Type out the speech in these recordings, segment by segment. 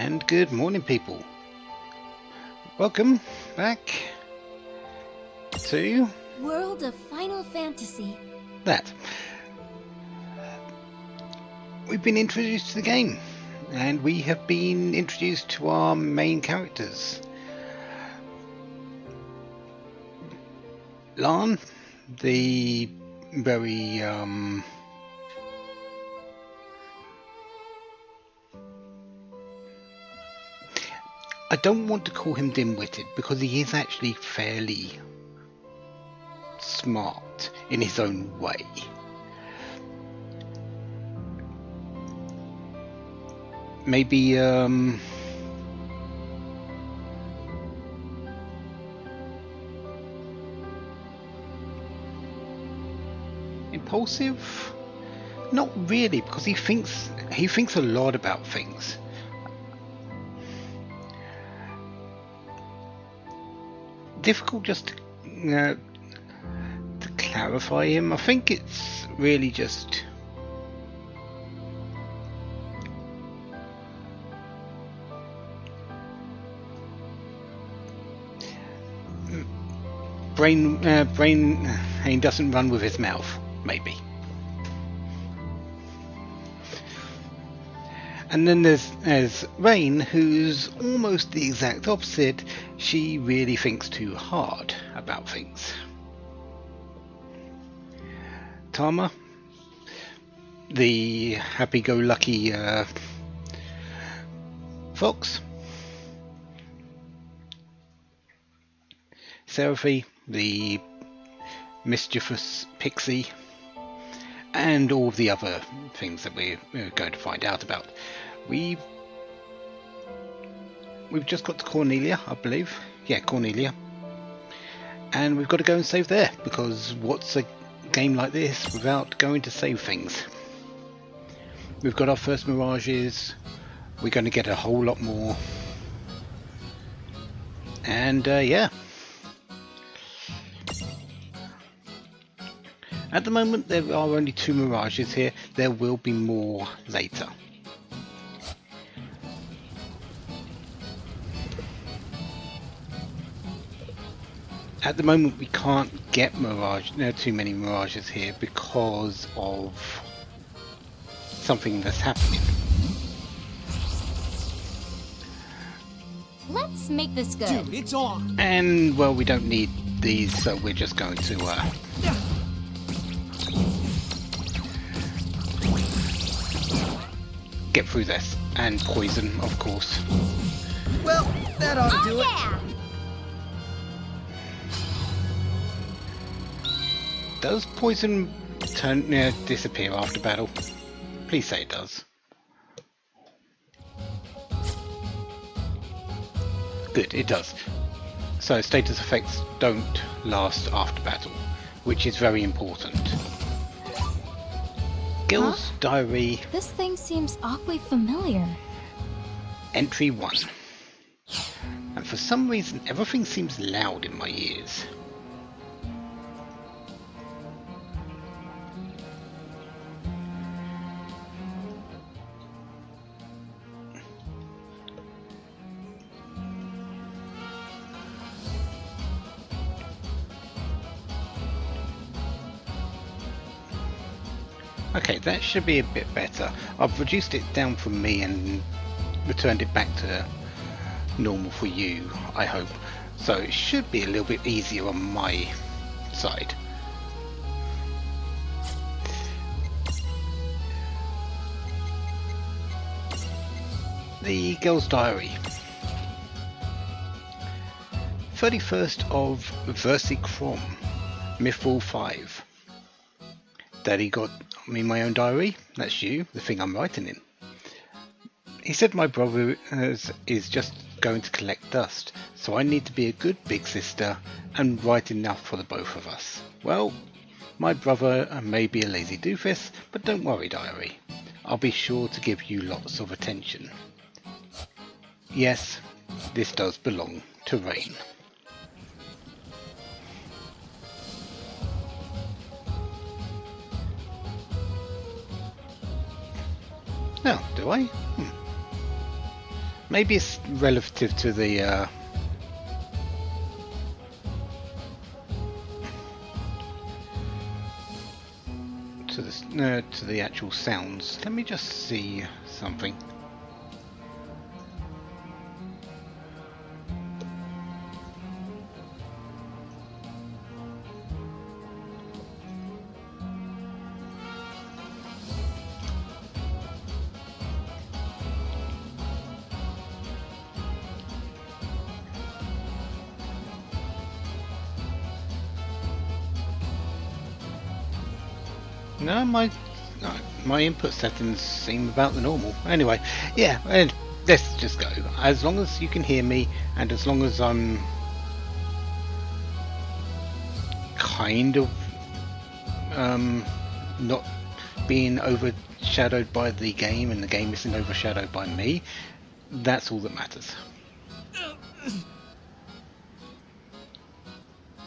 And good morning, people. Welcome back to World of Final Fantasy. that. We've been introduced to the game, and we have been introduced to our main characters. Lan, the very I don't want to call him dim-witted because he is actually fairly smart in his own way. Maybe impulsive? Not really, because he thinks a lot about things. Difficult just to clarify him. I think it's really just brain. He doesn't run with his mouth, maybe. And then there's Rain, who's almost the exact opposite. She really thinks too hard about things. Tama, the happy-go-lucky fox. Seraphy, the mischievous pixie. And all of the other things that we're going to find out about. We've just got to Cornelia, I believe. Yeah, Cornelia. And we've got to go and save there, because what's a game like this without going to save things? We've got our first mirages. We're going to get a whole lot more. And yeah. At the moment there are only 2 mirages here. There will be more later. At the moment we can't get too many mirages here because of something that's happening. Let's make this good. Dude, it's on. And well, we don't need these, so we're just going to get through this. And poison, of course. Well, that ought to do it. Yeah! Does poison disappear after battle? Please say it does. Good, it does. So status effects don't last after battle, which is very important. Gil's diary. This thing seems awfully familiar. Entry 1. And for some reason everything seems loud in my ears. Okay, that should be a bit better. I've reduced it down for me and returned it back to normal for you, I hope. So it should be a little bit easier on my side. The Girl's Diary. 31st of Versichrom, Mythful 5. Daddy got me my own diary. That's you, the thing I'm writing in. He said my brother is just going to collect dust, so I need to be a good big sister and write enough for the both of us. Well, my brother may be a lazy doofus, but don't worry, diary. I'll be sure to give you lots of attention. Yes, this does belong to Rain. Now, do I? Maybe it's relative to the to the actual sounds. Let me just see something. No, my input settings seem about the normal. Anyway, yeah, and let's just go. As long as you can hear me, and as long as I'm kind of not being overshadowed by the game, and the game isn't overshadowed by me, that's all that matters.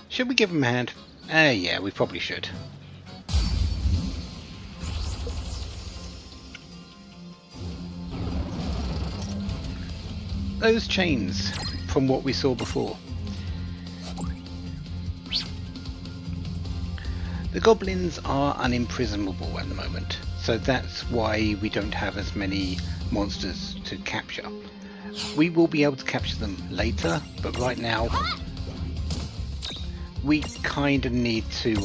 Should we give him a hand? Yeah, we probably should. Those chains from what we saw before. The goblins are unimprisonable at the moment, so that's why we don't have as many monsters to capture. We will be able to capture them later, but right now we kind of need to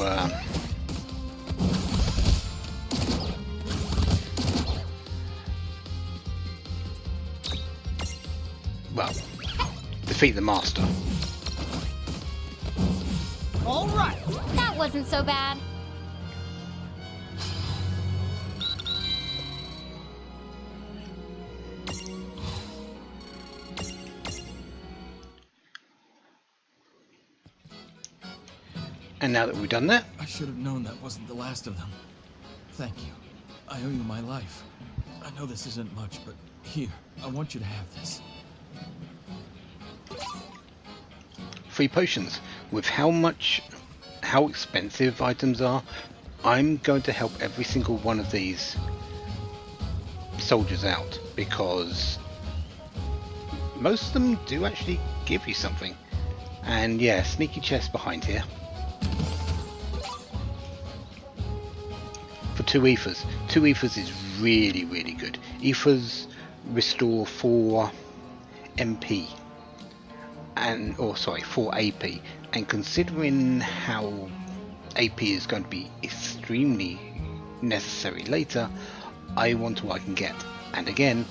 well, defeat the master. All right. That wasn't so bad. And now that we've done that, I should have known that wasn't the last of them. Thank you. I owe you my life. I know this isn't much, but here, I want you to have this. 3 potions. With how expensive items are, I'm going to help every single one of these soldiers out, because most of them do actually give you something. And yeah, sneaky chest behind here. For 2 ethers. 2 ethers is really, really good. Ethers restore 4 MP. And, or sorry, 4 AP. And considering how AP is going to be extremely necessary later, I want what I can get. And again,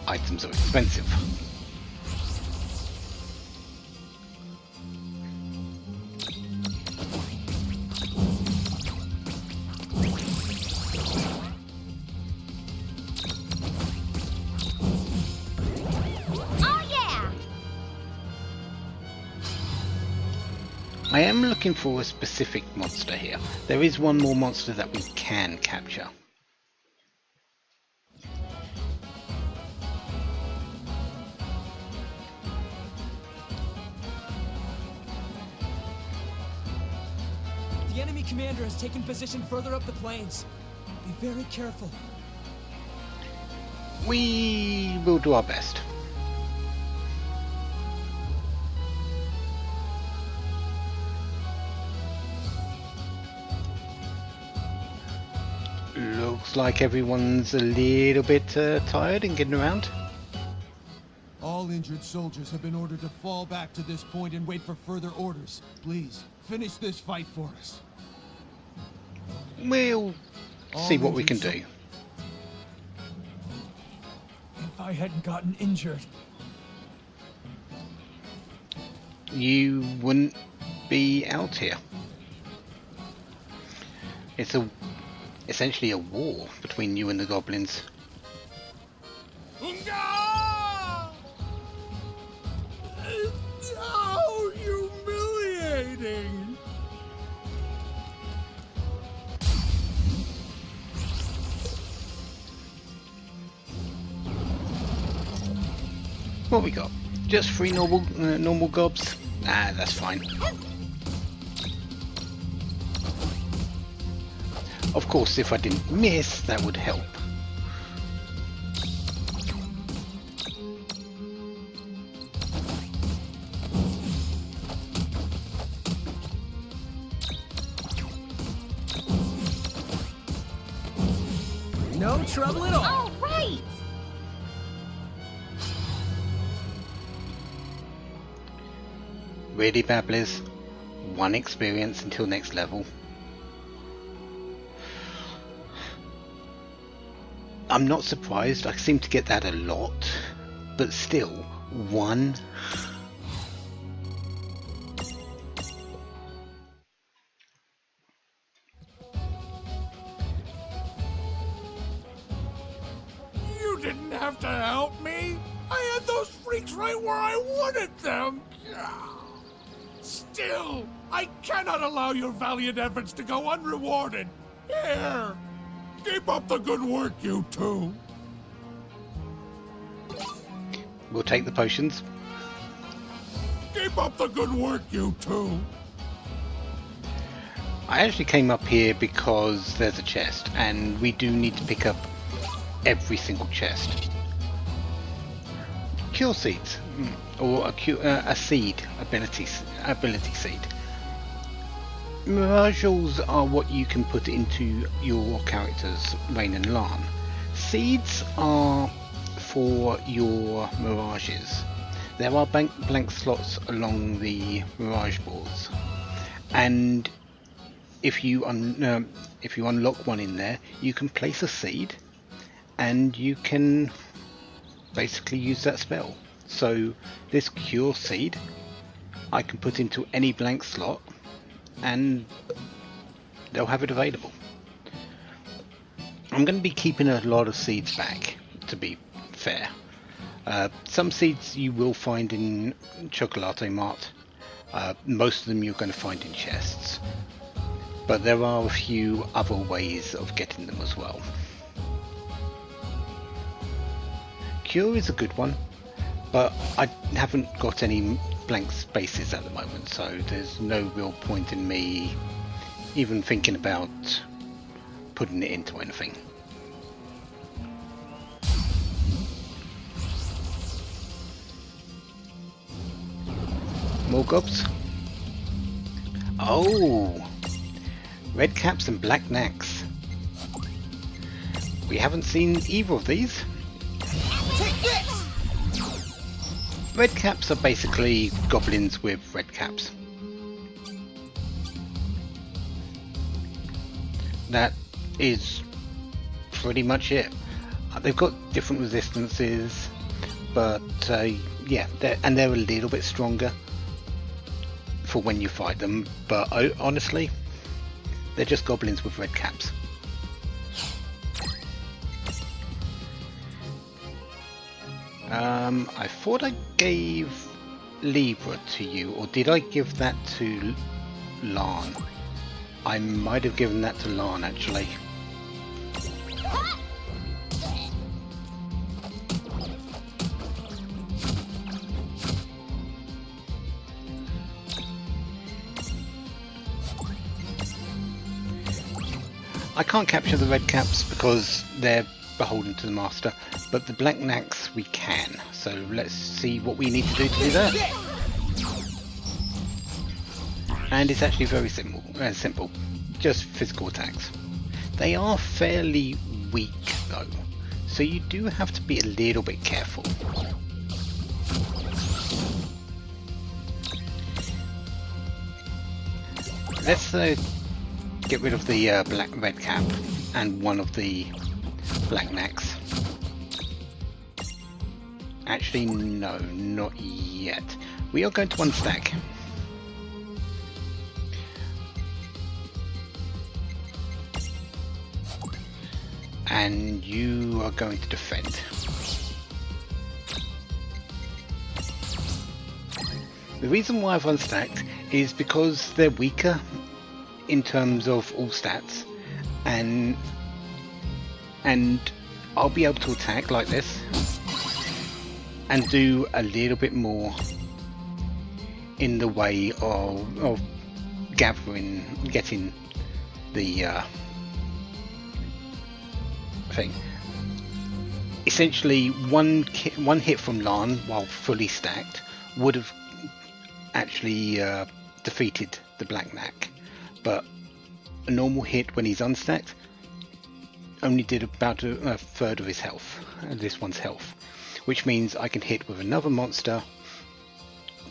items are expensive. I am looking for a specific monster here. There is one more monster that we can capture. The enemy commander has taken position further up the plains. Be very careful. We will do our best. Looks like everyone's a little bit tired and getting around. All injured soldiers have been ordered to fall back to this point and wait for further orders. Please, finish this fight for us. We'll see what we can do. If I hadn't gotten injured. You wouldn't be out here. It's essentially a war between you and the goblins. How humiliating! What we got? Just 3 normal gobs? Ah, that's fine. Of course, if I didn't miss, that would help. No trouble at all. All right! Really, Babblers? 1 experience until next level. I'm not surprised, I seem to get that a lot, but still, 1? You didn't have to help me. I had those freaks right where I wanted them. Still, I cannot allow your valiant efforts to go unrewarded. Here, keep up the good work, you two. We'll take the potions. Keep up the good work, you two. I actually came up here because there's a chest, and we do need to pick up every single chest. Cure seeds, or a seed, ability seed. Mirages are what you can put into your characters, Rain and Lan. Seeds are for your mirages. There are blank slots along the mirage boards, and if you unlock one in there, you can place a seed, and you can basically use that spell. So this cure seed I can put into any blank slot and they'll have it available. I'm going to be keeping a lot of seeds back, to be fair. Some seeds you will find in Chocolate Mart. Most of them you're going to find in chests, but there are a few other ways of getting them as well. Cure is a good one, but I haven't got any blank spaces at the moment, so there's no real point in me even thinking about putting it into anything. More gobs? Oh! Red caps and black knacks. We haven't seen either of these. Take this! Red caps are basically goblins with red caps. That is pretty much it. They've got different resistances, but yeah, they're a little bit stronger for when you fight them, but honestly, they're just goblins with red caps. I thought I gave Libra to you, or did I give that to Lan? I might have given that to Lan actually. I can't capture the red caps because they're beholden to the master, but the black knacks we can. So let's see what we need to do that. And it's actually very simple, just physical attacks. They are fairly weak though, so you do have to be a little bit careful. Let's get rid of the red cap and one of the black knacks. Actually, no, not yet. We are going to unstack. And you are going to defend. The reason why I've unstacked is because they're weaker in terms of all stats, and I'll be able to attack like this and do a little bit more in the way of getting the thing. Essentially, one hit from Lan while fully stacked would have actually defeated the black knack, but a normal hit when he's unstacked only did about a third of his health, this one's health, which means I can hit with another monster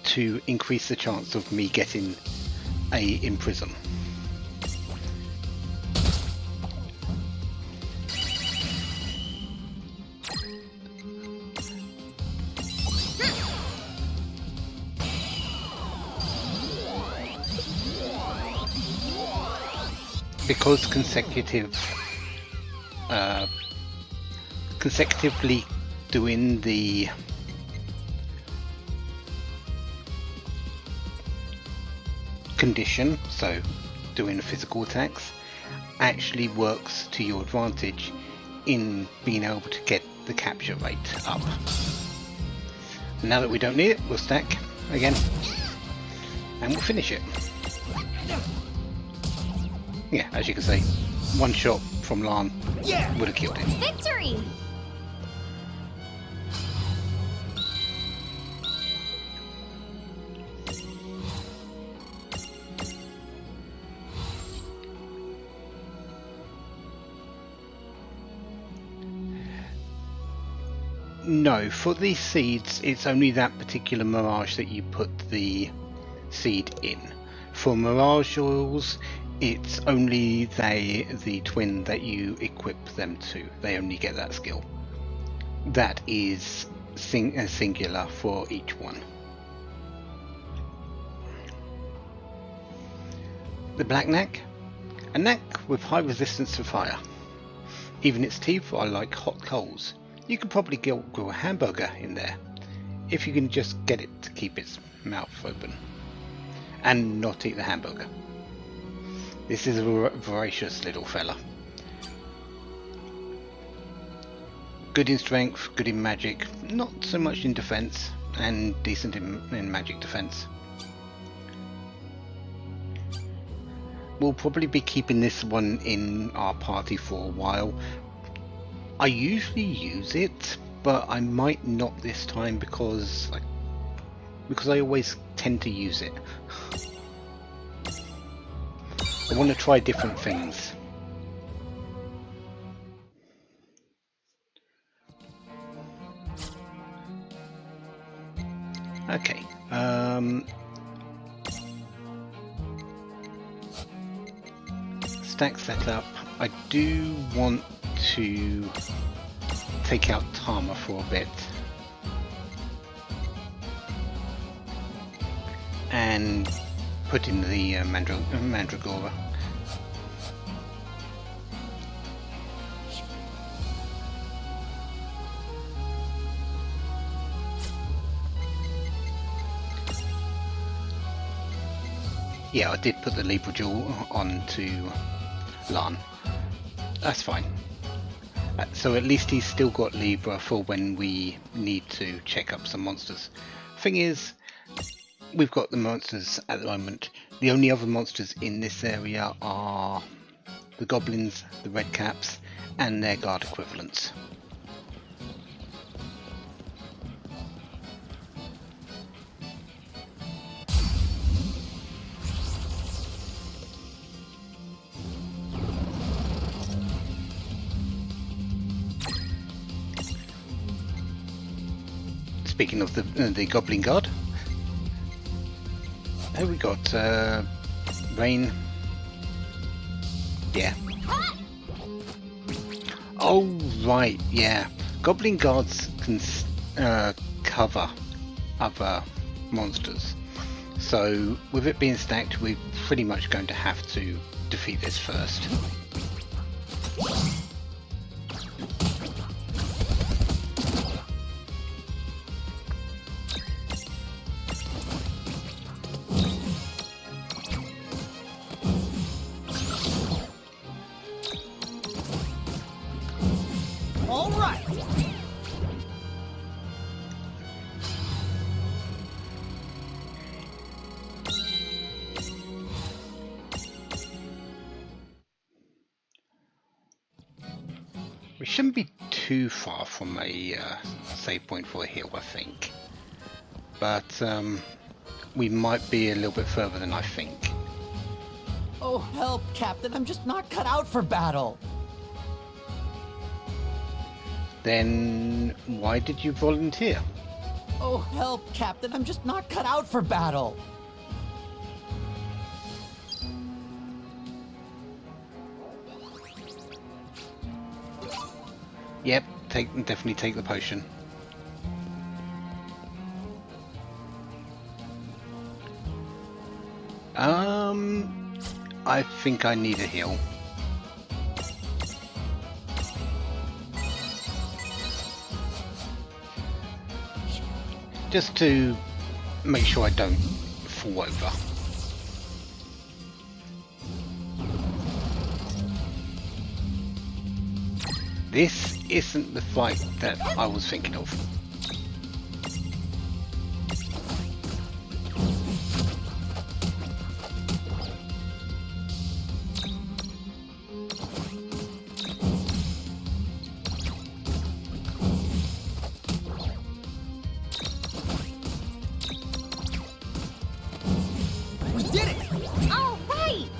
to increase the chance of me getting a Imprism. Because consecutively doing the condition, so doing the physical attacks, actually works to your advantage in being able to get the capture rate up. Now that we don't need it, we'll stack again and we'll finish it. Yeah, as you can see, one shot from Lan would have killed him. Victory! No, for these seeds, it's only that particular mirage that you put the seed in. For mirage oils, it's only the twin that you equip them to. They only get that skill. That is singular for each one. The black knack, a knack with high resistance to fire. Even its teeth are like hot coals. You could probably grill a hamburger in there, if you can just get it to keep its mouth open and not eat the hamburger. This is a voracious little fella. Good in strength, good in magic, not so much in defense, and decent in magic defense. We'll probably be keeping this one in our party for a while. I usually use it, but I might not this time because I always tend to use it. I want to try different things. Okay. Stack setup. I do want to take out Tama for a bit. And put in the Mandragora. Yeah, I did put the Libra Jewel onto Lan. That's fine. So at least he's still got Libra for when we need to check up some monsters. Thing is, we've got the monsters at the moment. The only other monsters in this area are the goblins, the red caps, and their guard equivalents. Speaking of the Goblin Guard, here we got Rain. Yeah. Oh right, yeah. Goblin Guards can cover other monsters. So with it being stacked, we're pretty much going to have to defeat this first. All right. We shouldn't be too far from a save point for a hill, I think. But we might be a little bit further than I think. Oh, help, Captain. I'm just not cut out for battle. Then why did you volunteer? Oh, help, Captain. I'm just not cut out for battle. Yep, definitely take the potion. I think I need a heal. Just to make sure I don't fall over. This isn't the fight that I was thinking of. We did it! All right!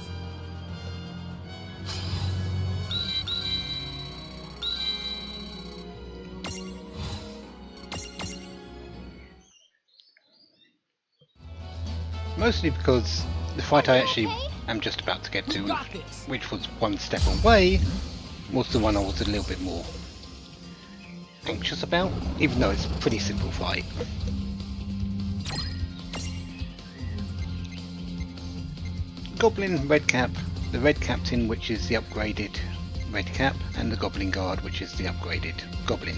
Mostly because the fight I actually okay? am just about to get to, You got this. which was one step away, was the one I was a little bit more anxious about, even though it's a pretty simple fight. Goblin Red Cap, the Red Captain, which is the upgraded Red Cap, and the Goblin Guard, which is the upgraded Goblin.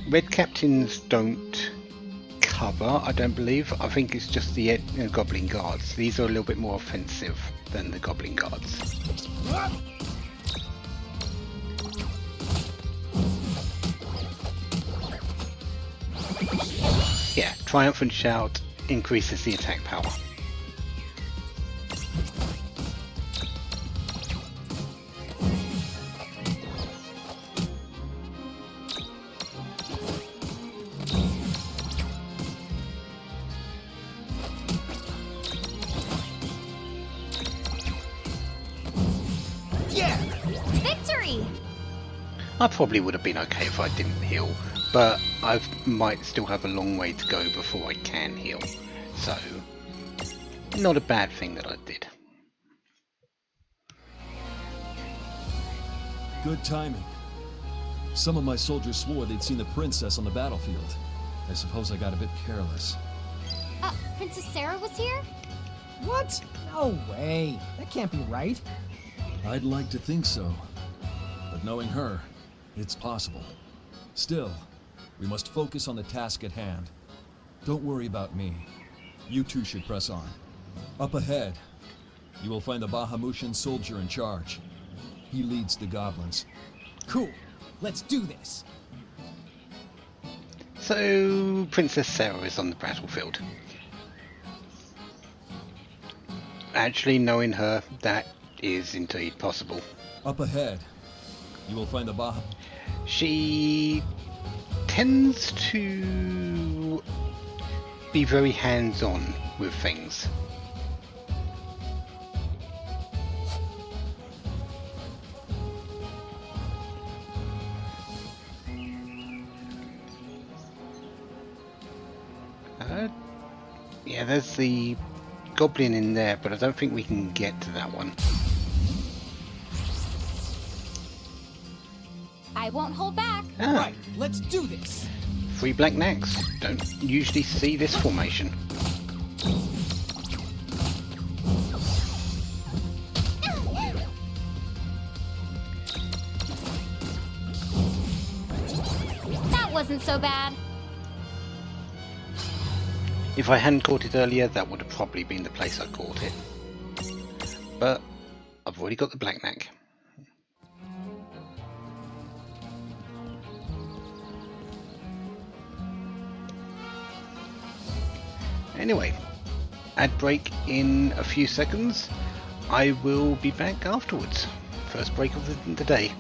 Red Captains don't cover, I don't believe. I think it's just the Goblin Guards. These are a little bit more offensive than the Goblin Guards. Yeah, Triumphant Shout increases the attack power. Yeah! Victory! I probably would have been okay if I didn't heal, but I might still have a long way to go before I can heal. So, not a bad thing that I did. Good timing. Some of my soldiers swore they'd seen the princess on the battlefield. I suppose I got a bit careless. Princess Sarah was here? What? No way. That can't be right. I'd like to think so. But knowing her, it's possible. Still, we must focus on the task at hand. Don't worry about me. You two should press on. Up ahead, you will find the Bahamutian soldier in charge. He leads the goblins. Cool. Let's do this. So, Princess Sarah is on the battlefield. Actually, knowing her, that is indeed possible. Up ahead, you will find the Bah... She tends to be very hands-on with things. Yeah, there's the goblin in there, but I don't think we can get to that one. I won't hold back. Ah, Right, let's do this. 3 black knacks. Don't usually see this formation. That wasn't so bad. If I hadn't caught it earlier, that would have probably been the place I caught it. But I've already got the black knack. Anyway, ad break in a few seconds. I will be back afterwards. First break of the day.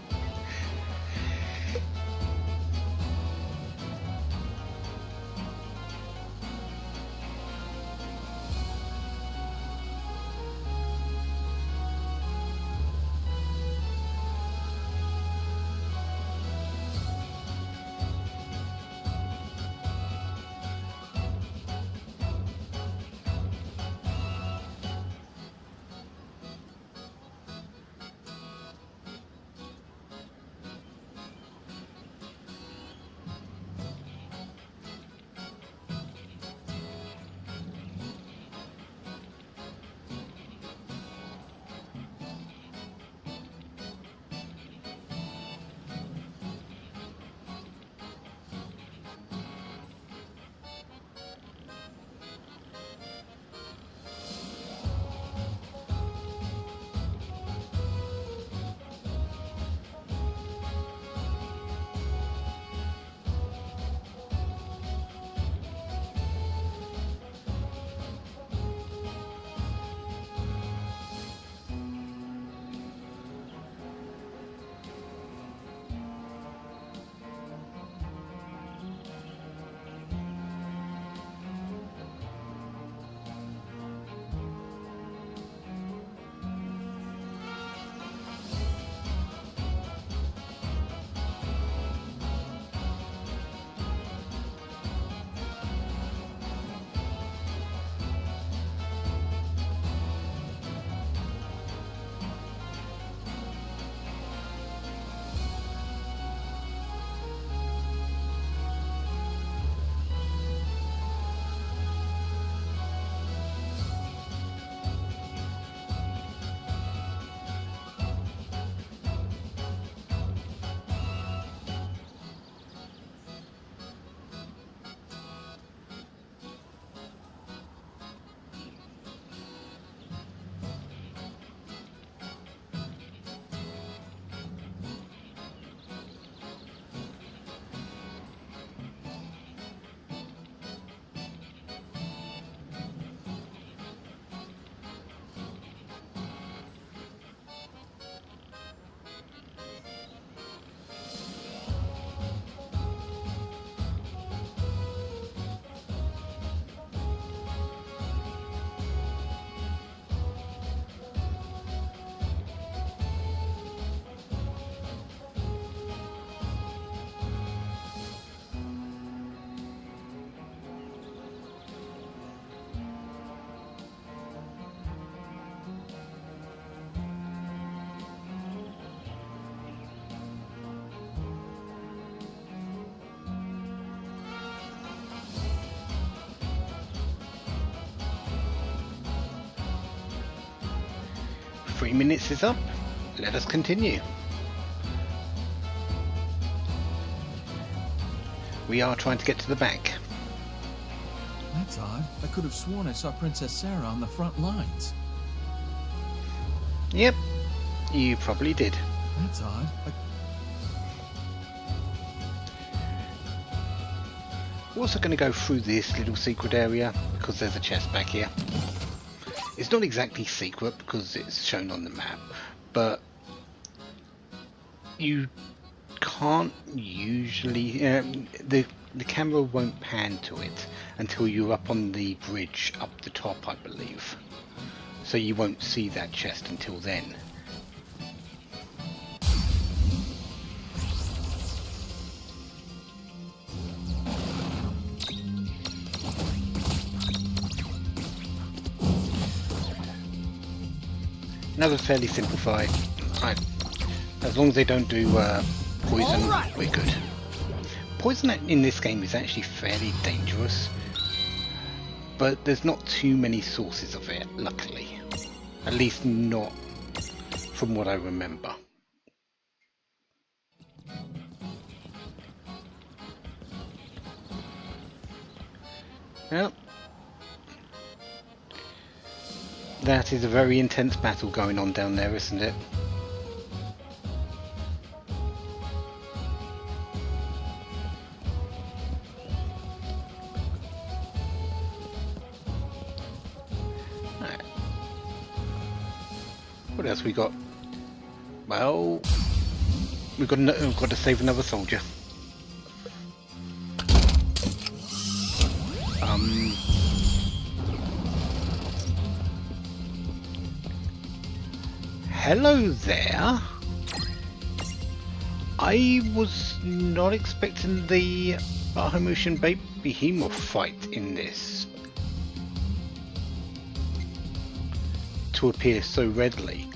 3 minutes is up. Let us continue. We are trying to get to the back. That's odd. I could have sworn I saw Princess Sarah on the front lines. Yep, you probably did. That's odd. We're also going to go through this little secret area because there's a chest back here. It's not exactly secret because it's shown on the map, but you can't usually the camera won't pan to it until you're up on the bridge up the top, I believe. So you won't see that chest until then. Another fairly simple fight. Right. As long as they don't do poison, we're good. Poison in this game is actually fairly dangerous, but there's not too many sources of it, luckily. At least not from what I remember. Well, that is a very intense battle going on down there, isn't it? Right. What else we got? Well, we've got to save another soldier. Hello there. I was not expecting the Bahamutian behemoth fight in this to appear so readily.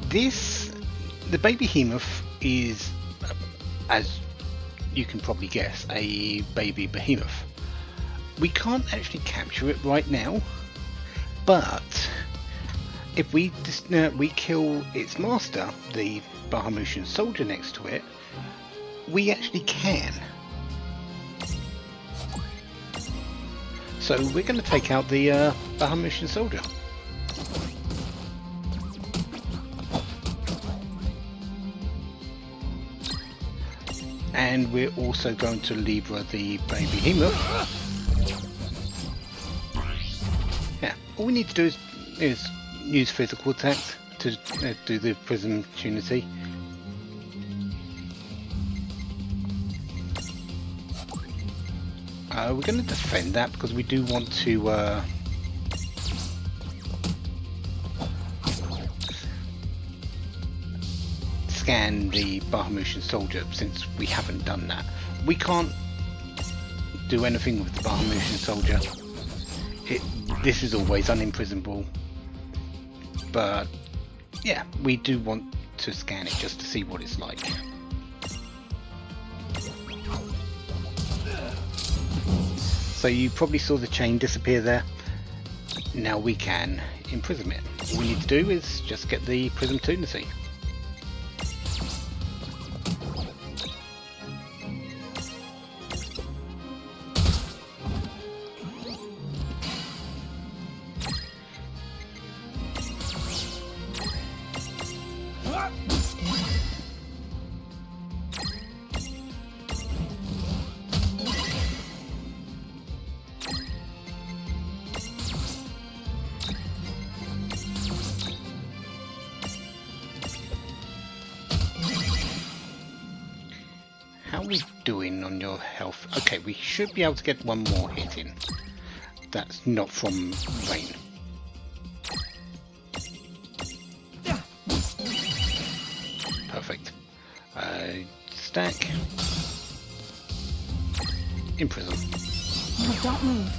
The baby behemoth is, as you can probably guess, a baby behemoth. We can't actually capture it right now. But if we kill its master, the Bahamutian soldier next to it, we actually can. So we're going to take out the Bahamutian soldier. And we're also going to Libra the baby behemoth. All we need to do is use physical attacks to do the prism opportunity. We're going to defend that because we do want to scan the Bahamutian soldier since we haven't done that. We can't do anything with the Bahamutian soldier. This is always unimprisonable, but yeah, we do want to scan it just to see what it's like. So you probably saw the chain disappear there. Now we can imprison it. All we need to do is just get the prism opportunity. How are we doing on your health? Okay, we should be able to get one more hit in. That's not from rain. Perfect. Stack. Imprison. No, don't move.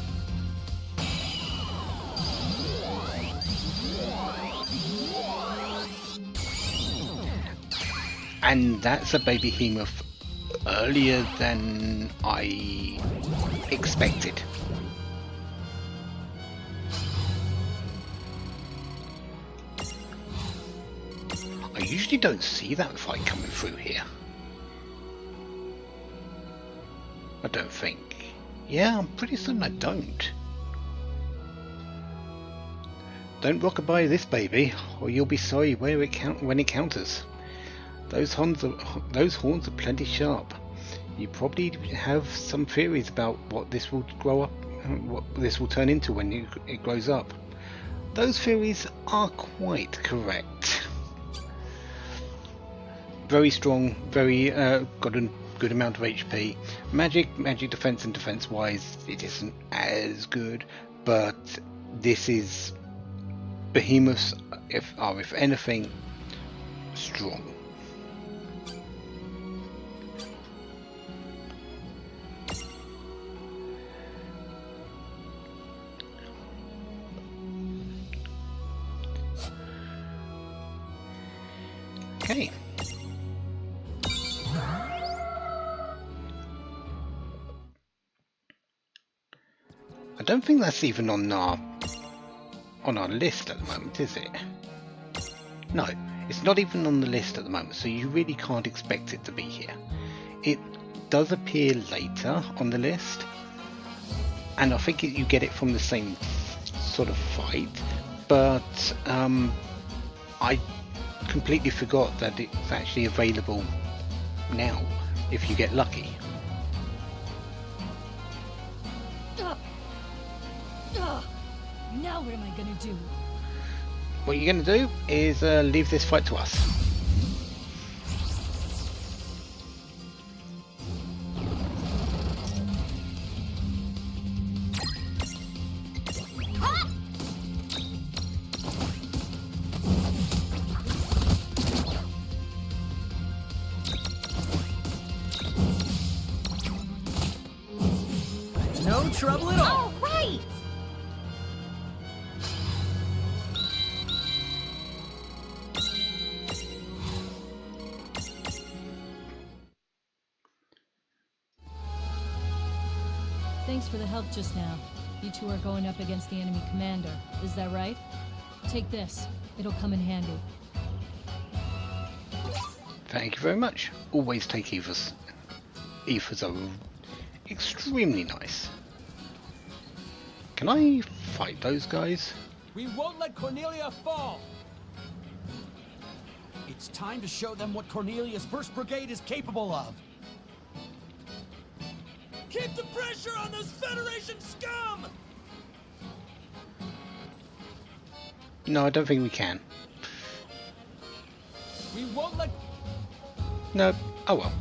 And that's a baby behemoth earlier than I expected. usually don't see that fight coming through here. I don't think. Yeah, I'm pretty certain I don't. Don't rockabye this baby, or you'll be sorry when it counters. Those horns are plenty sharp. You probably have some theories about what this will turn into when it grows up. Those theories are quite correct. Very strong, very got a good amount of HP. Magic defense and defense wise, it isn't as good, but this is behemoths are if anything strong. Okay. I don't think that's even on our list at the moment, is it? No, it's not even on the list at the moment, so you really can't expect it to be here. It does appear later on the list, and I think you get it from the same sort of fight, but I completely forgot that it's actually available now if you get lucky. Now what am I gonna do? What you're going to do is leave this fight to us. No trouble at all. All right! Thanks for the help just now. You two are going up against the enemy commander, is that right? Take this. It'll come in handy. Thank you very much. Always take ethers. Ethers are extremely nice. Can I fight those guys? We won't let Cornelia fall. It's time to show them what Cornelia's 1st Brigade is capable of. Keep the pressure on those Federation scum! No, I don't think we can. We won't let... No. Oh well.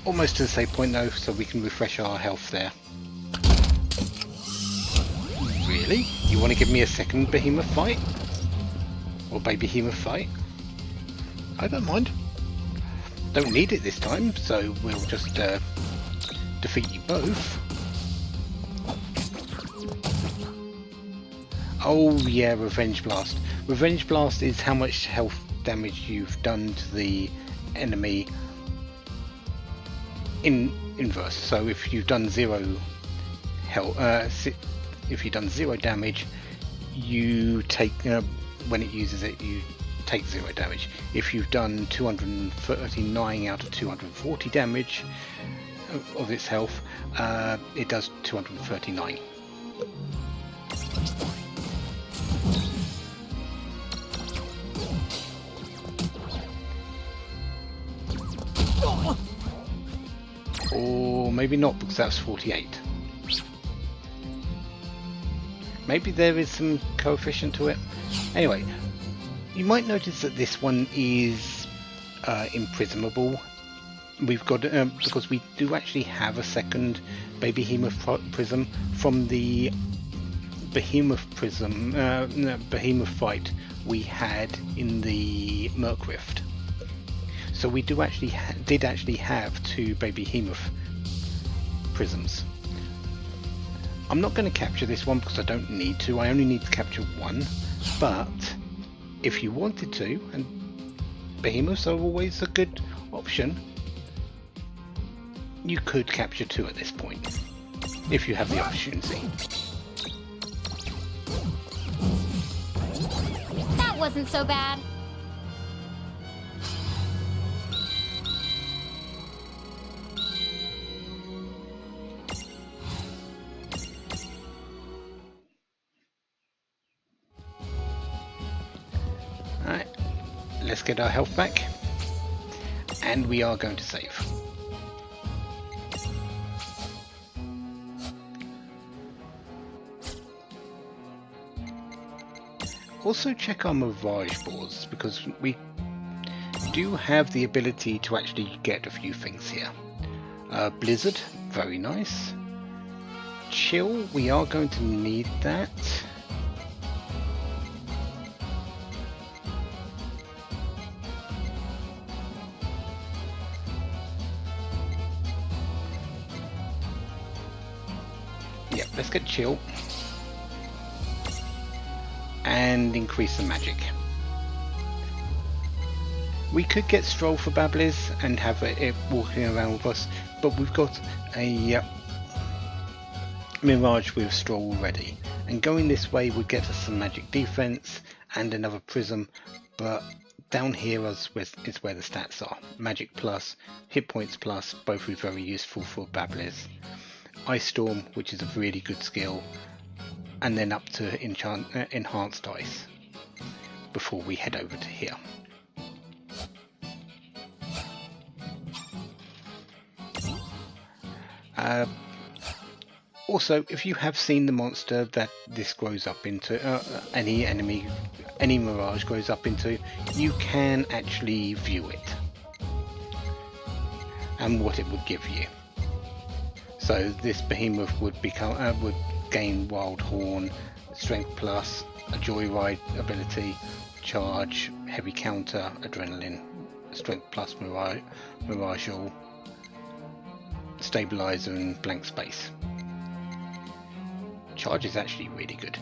Almost to the save point though, so we can refresh our health there. Really? You want to give me a second behemoth fight? Or baby behemoth fight? I don't mind. Don't need it this time, so we'll just defeat you both. Oh yeah, Revenge Blast. Revenge Blast is how much health damage you've done to the enemy in inverse. So if you've done 0 health, if you've done 0 damage, you take when it uses it, you take 0 damage. If you've done 239 out of 240 damage of its health, it does 239. Or maybe not, because that's 48. Maybe there is some coefficient to it. Anyway, you might notice that this one is imprisonable. We've got because we do actually have a second baby behemoth prism from the behemoth prism behemoth fight we had in the Merc Rift. So we do actually did have 2 baby behemoth prisms. I'm not going to capture this one because I don't need to. I only need to capture 1. But if you wanted to, and behemoths are always a good option, you could capture 2 at this point if you have the opportunity. wasn't so bad. Alright, let's get our health back. And we are going to save. Also check our Mirage boards, because we do have the ability to actually get a few things here. Blizzard, very nice. Chill, we are going to need that. Yep, let's get chill. And increase the magic. We could get Stroll for Babblies and have it walking around with us, but we've got a Mirage with Stroll already, and going this way would get us some magic defense and another prism, but down here is where the stats are. Magic plus, hit points plus, both are very useful for Babblies. Ice Storm, which is a really good skill, and then up to enhanced ice before we head over to here. Also, if you have seen the monster that this grows up into, any Mirage grows up into, you can actually view it and what it would give you. So this behemoth would gain Wild Horn, Strength Plus, a Joyride ability, Charge, Heavy Counter, Adrenaline, Strength Plus, Mirage All, Stabilizer, and Blank Space. Charge is actually really good,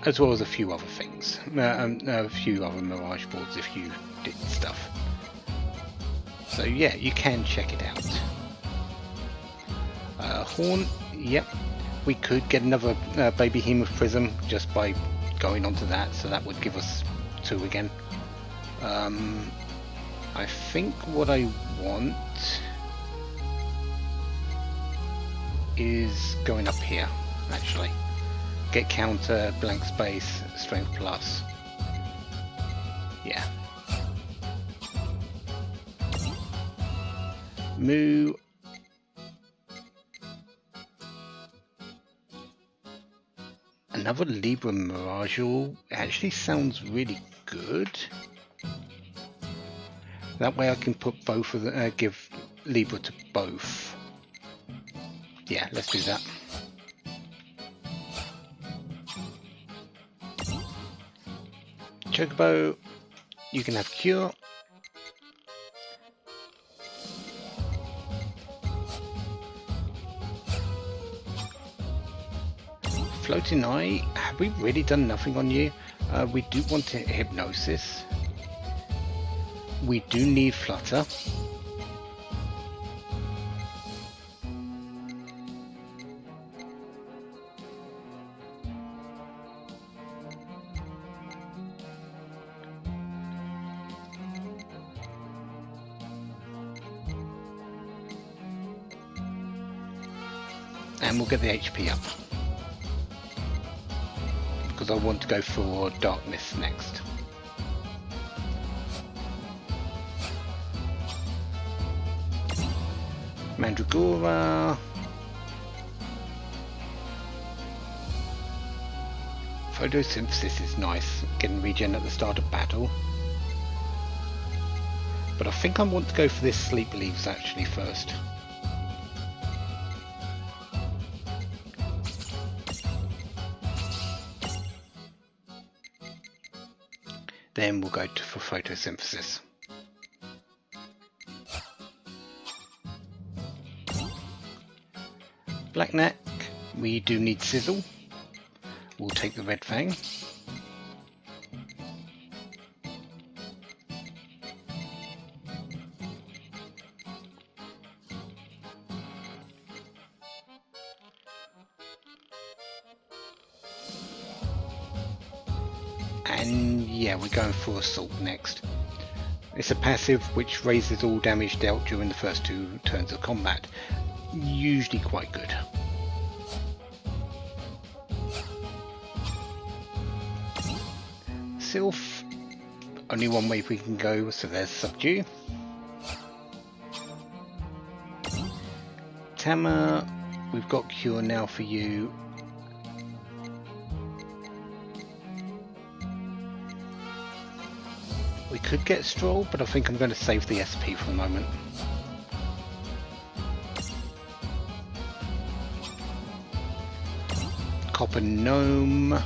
as well as a few other things, a few other Mirage boards if you did stuff. So yeah, you can check it out. Horn, yep, we could get another Baby Behemoth Prism just by going onto that, so that would give us 2 again. I think what I want is going up here, actually. Get Counter, Blank Space, Strength Plus. Yeah. Moo. Another Libra Mirage actually sounds really good. That way I can put both of the give Libra to both. Yeah, let's do that. Chocobo, you can have Cure. Floating Eye, have we really done nothing on you? We do want to Hypnosis. We do need Flutter. And we'll get the HP up, because I want to go for Darkness next. Mandragora. Photosynthesis is nice, getting regen at the start of battle. But I think I want to go for this Sleep Leaves actually first. Then we'll go for photosynthesis. Black Neck, we do need Sizzle. We'll take the Red Fang. And yeah, we're going for Assault next. It's a passive which raises all damage dealt during the first 2 turns of combat. Usually quite good. Sylph, only one way we can go, so there's Subdue. Tama, we've got Cure now for you. We could get Stroll, but I think I'm going to save the SP for the moment. Copper Gnome.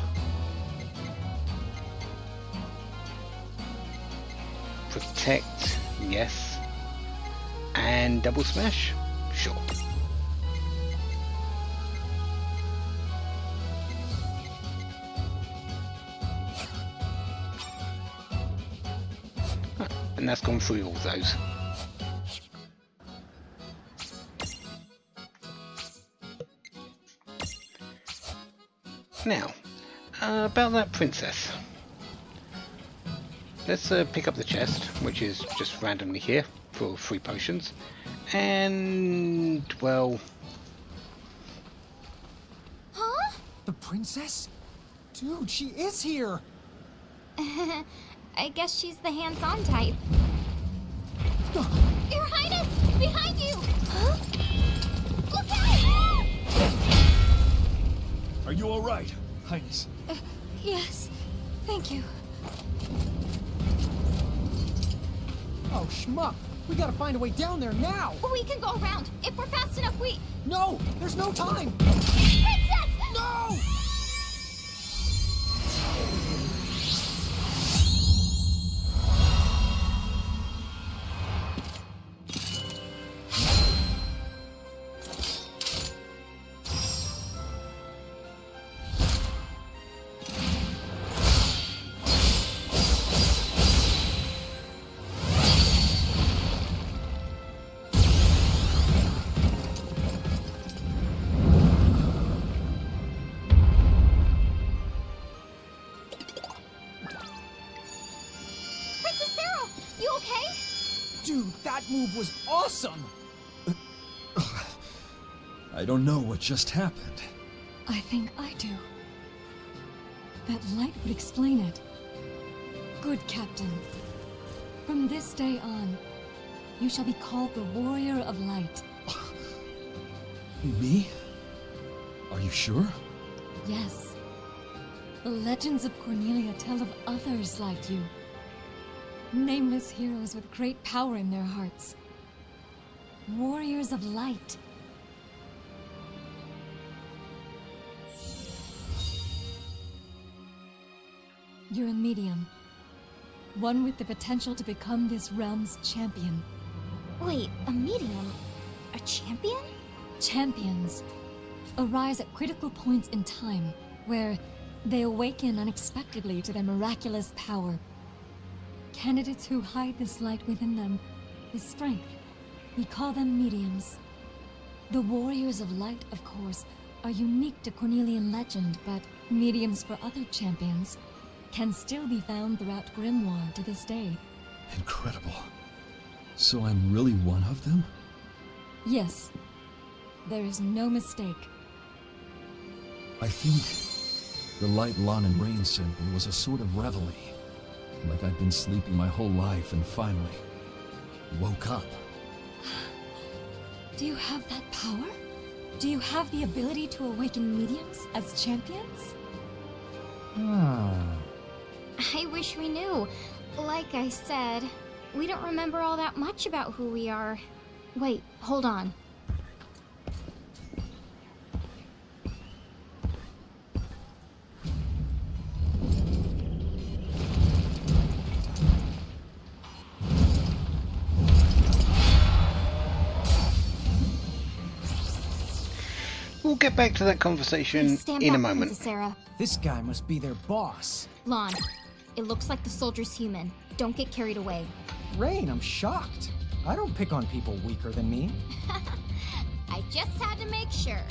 Protect, yes. And Double Smash? Sure. And that's gone through all those. Now, about that princess. Let's pick up the chest, which is just randomly here for 3 potions. And, well... Huh? The princess? Dude, she is here! I guess she's the hands-on type. Your Highness! Behind you! Huh? Look out! Are you alright, Highness? Yes, thank you. Oh, schmuck! We gotta find a way down there now! We can go around. If we're fast enough, we... No! There's no time! Princess! No! Dude, that move was awesome! I don't know what just happened. I think I do. That light would explain it. Good Captain. From this day on, you shall be called the Warrior of Light. Me? Are you sure? Yes. The legends of Cornelia tell of others like you. Nameless heroes with great power in their hearts. Warriors of light. You're a medium. One with the potential to become this realm's champion. Wait, a medium? A champion? Champions arise at critical points in time, where they awaken unexpectedly to their miraculous power. Candidates who hide this light within them, this strength, we call them mediums. The Warriors of Light, of course, are unique to Cornelian legend, but mediums for other champions can still be found throughout Grimoire to this day. Incredible. So I'm really one of them? Yes, there is no mistake. I think the light Lon and Rain sent me was a sort of reveille. Like I'd been sleeping my whole life and finally woke up. Do you have that power? Do you have the ability to awaken mediums as champions? I wish we knew. Like I said, we don't remember all that much about who we are. Wait, hold on. We'll get back to that conversation Stand in a back, moment. Princess Sarah. This guy must be their boss. Lon, it looks like the soldier's human. Don't get carried away. Rain, I'm shocked. I don't pick on people weaker than me. I just had to make sure.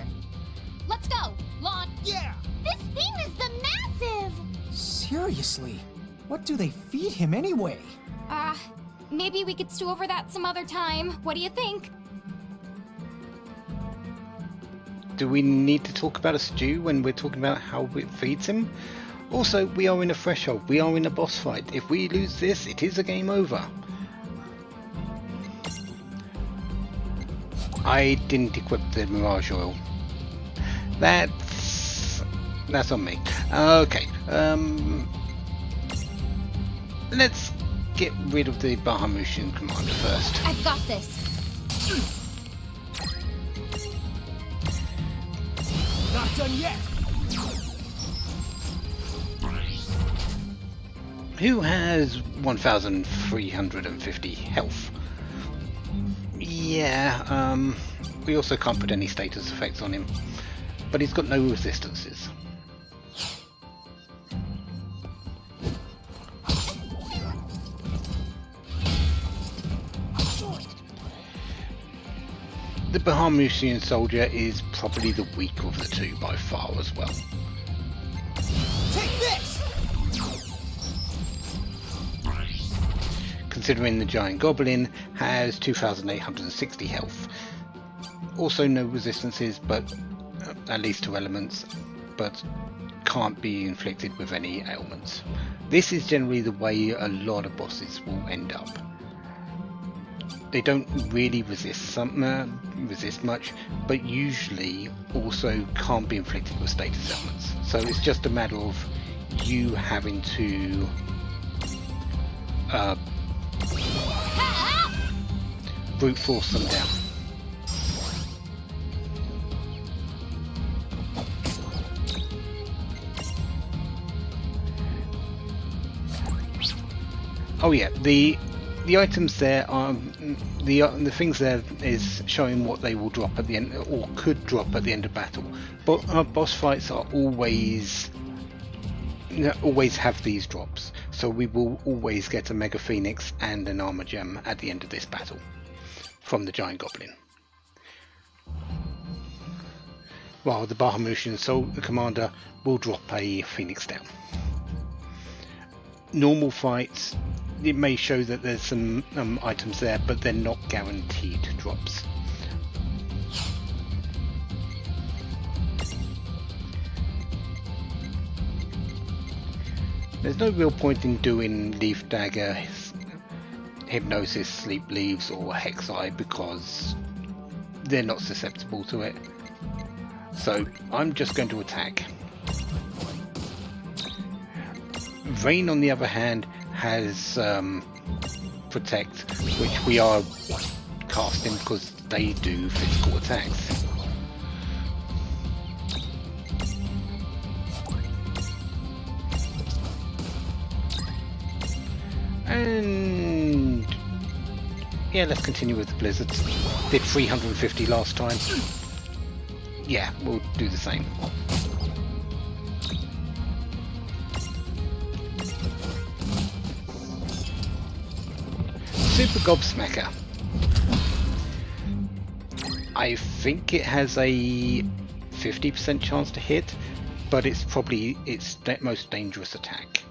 Let's go, Lon. Yeah! This thing is the massive! Seriously, what do they feed him anyway? Maybe we could stew over that some other time. What do you think? Do we need to talk about a stew when we're talking about how it feeds him? Also, we are in a threshold. We are in a boss fight. If we lose this, it is a game over. I didn't equip the Mirage Oil. That's on me. Okay. Let's get rid of the Bahamutian commander first. I've got this. Not done yet! Who has 1,350 health? Yeah, we also can't put any status effects on him, but he's got no resistances. The Bahamutian soldier is probably the weaker of the two by far as well. Take this! Considering the giant goblin has 2,860 health. Also no resistances, but at least to elements, but can't be inflicted with any ailments. This is generally the way a lot of bosses will end up. They don't really resist much, but usually also can't be inflicted with status elements. So it's just a matter of you having to brute force them down. Oh yeah, the items there are the things there is showing what they will drop at the end, or could drop at the end of battle. But boss fights are always have these drops, so we will always get a Mega Phoenix and an Armor Gem at the end of this battle from the giant goblin. While the Bahamutian commander will drop a Phoenix down. Normal fights, it may show that there's some items there, but they're not guaranteed drops. There's no real point in doing Leaf Dagger, Hypnosis, Sleep Leaves or Hex Eye because they're not susceptible to it. So I'm just going to attack. Rain on the other hand has Protect, which we are casting because they do physical attacks. And yeah, let's continue with the blizzards. Did 350 last time. Yeah, we'll do the same. Super Gobsmacker. I think it has a 50% chance to hit, but it's probably its most dangerous attack.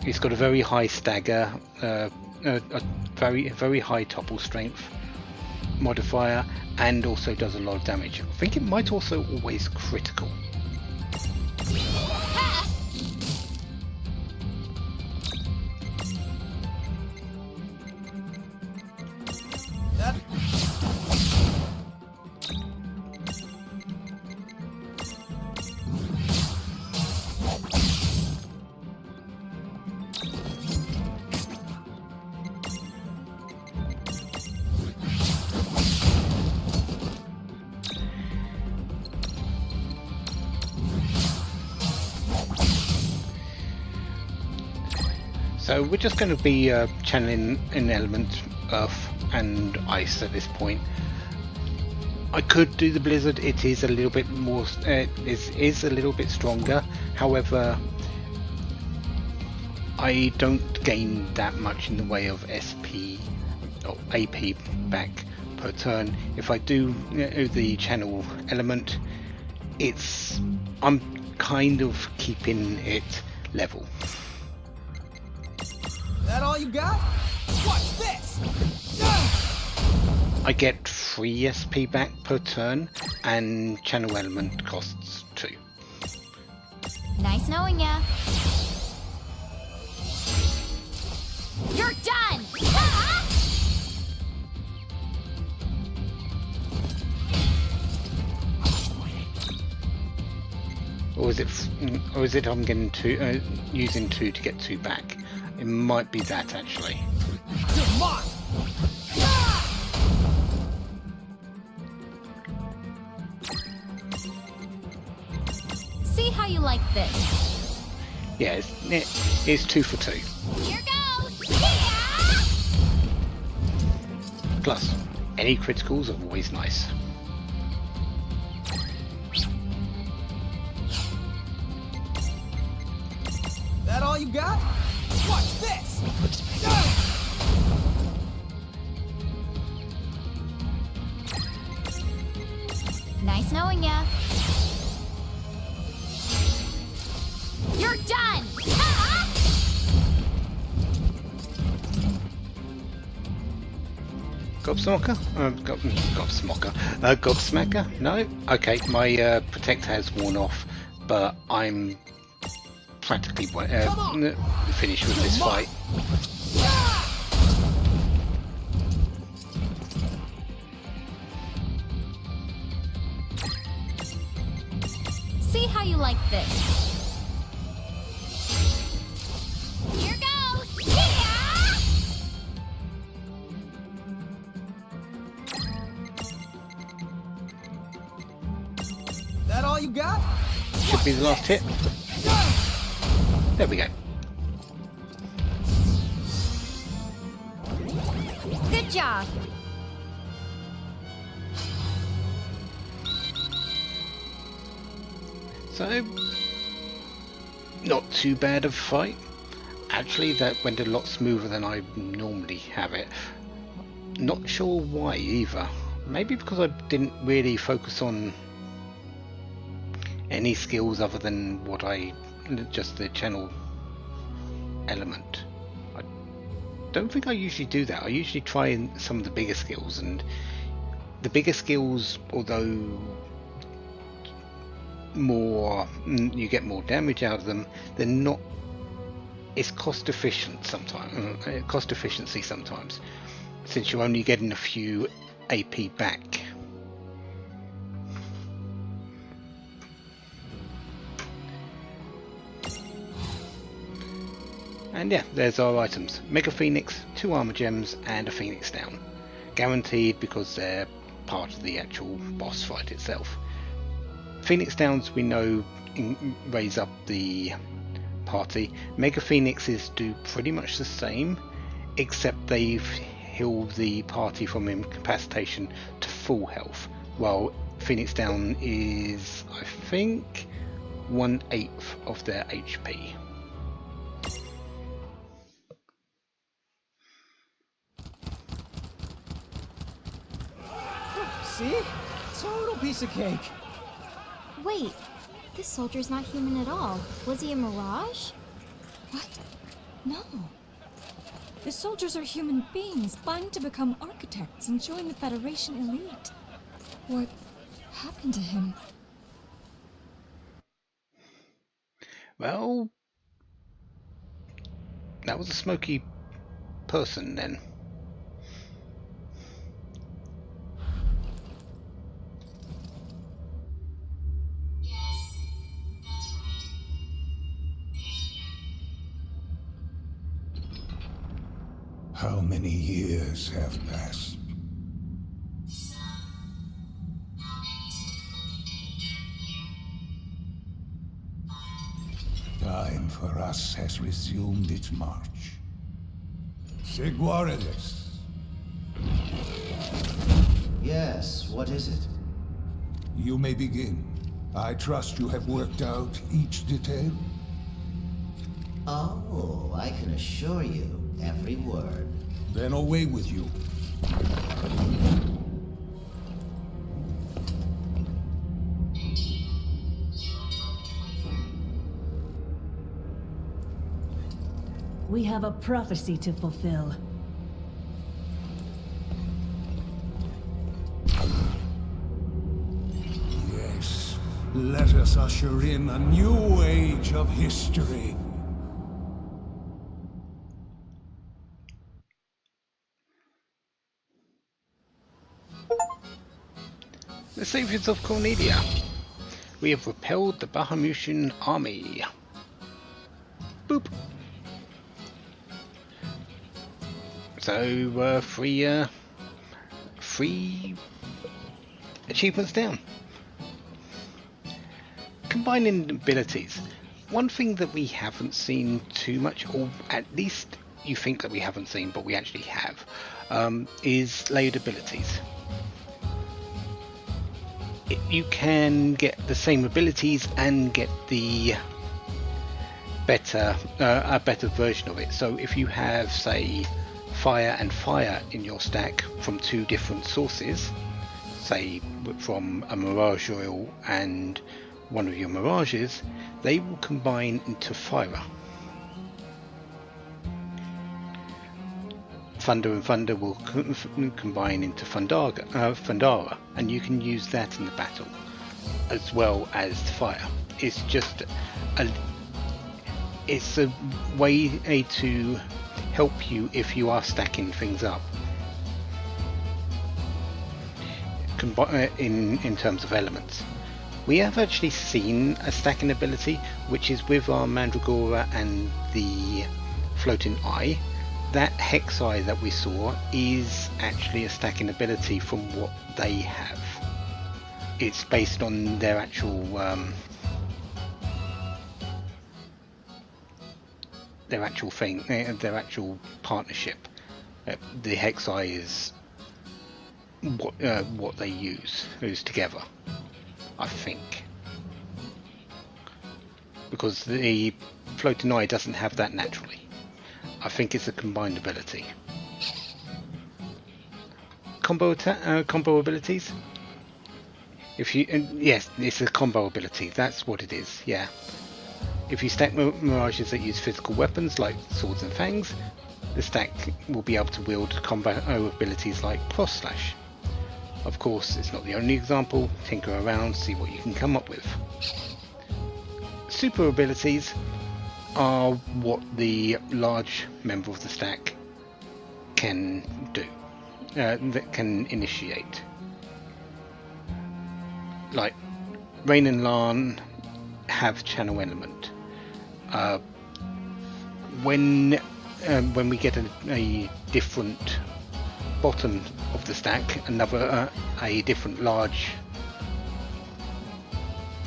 It's got a very high stagger, a very high topple strength modifier, and also does a lot of damage. I think it might also always critical. So we're just going to be channeling an element, Earth and Ice at this point. I could do the Blizzard. It is a little bit more, is a little bit stronger. However, I don't gain that much in the way of SP or AP back per turn. If I do the channel element, I'm kind of keeping it level. That all you got? Watch this! I get 3 SP back per turn, and channel element costs 2. Nice knowing ya. You're done! Ah! Or is it I'm getting 2, using 2 to get 2 back? It might be that actually. You're mine! See how you like this. Yeah, it's 2 for 2. Here goes! Yeah! Plus, any criticals are always nice. That all you got? Watch this! Nice knowing ya. You're done! Ah! Gobsmocker? Gobsmacker? No? Okay, my protector has worn off, but I'm practically finished with this fight. See how you like this. Here goes! Yeah! That all you got? Should be the last hit. There we go. Good job. So, not too bad of a fight. Actually, that went a lot smoother than I normally have it. Not sure why either. Maybe because I didn't really focus on any skills other than what just the channel element. I don't think I usually do that. I usually try some of the bigger skills, and the bigger skills, although you get more damage out of them, they're not. It's cost efficient sometimes. Cost efficiency sometimes, since you're only getting a few AP back. And yeah, there's our items. Mega Phoenix, 2 armor gems, and a Phoenix down. Guaranteed because they're part of the actual boss fight itself. Phoenix downs we know raise up the party. Mega Phoenixes do pretty much the same, except they've healed the party from incapacitation to full health, while Phoenix down is, I think, 1/8 of their HP. See? Total piece of cake. Wait, this soldier's not human at all. Was he a mirage? What? No. The soldiers are human beings, vying to become architects and join the Federation elite. What happened to him? Well, that was a smoky person then. How many years have passed? Time for us has resumed its march. Seguarides. Yes, what is it? You may begin. I trust you have worked out each detail. Oh, I can assure you, every word. Then away with you. We have a prophecy to fulfill. Yes, let us usher in a new age of history. The Saviors of Cornelia. We have repelled the Bahamutian army. Boop. So, three achievements down. Combining abilities. One thing that we haven't seen too much, or at least you think that we haven't seen, but we actually have, is layered abilities. You can get the same abilities and get the a better version of it. So if you have, say, fire and fire in your stack from two different sources, say from a mirage oil and one of your mirages, they will combine into fire. Thunder and Thunder will combine into Thundara, and you can use that in the battle as well as fire. It's just it's a way to help you if you are stacking things up in terms of elements. We have actually seen a stacking ability, which is with our Mandragora and the Floating Eye. That Hex Eye that we saw is actually a stacking ability from what they have. It's based on their actual thing, their actual partnership. The Hex Eye is what they use together, I think, because the Floating Eye doesn't have that naturally. I think it's a combined ability. Combo abilities. If you yes, it's a combo ability. That's what it is. Yeah. If you stack mirages that use physical weapons like swords and fangs, the stack will be able to wield combo abilities like cross slash. Of course, it's not the only example. Tinker around, see what you can come up with. Super abilities are what the large member of the stack can do, that can initiate. Like Rain and Lan have channel element. When we get a different bottom of the stack, a different large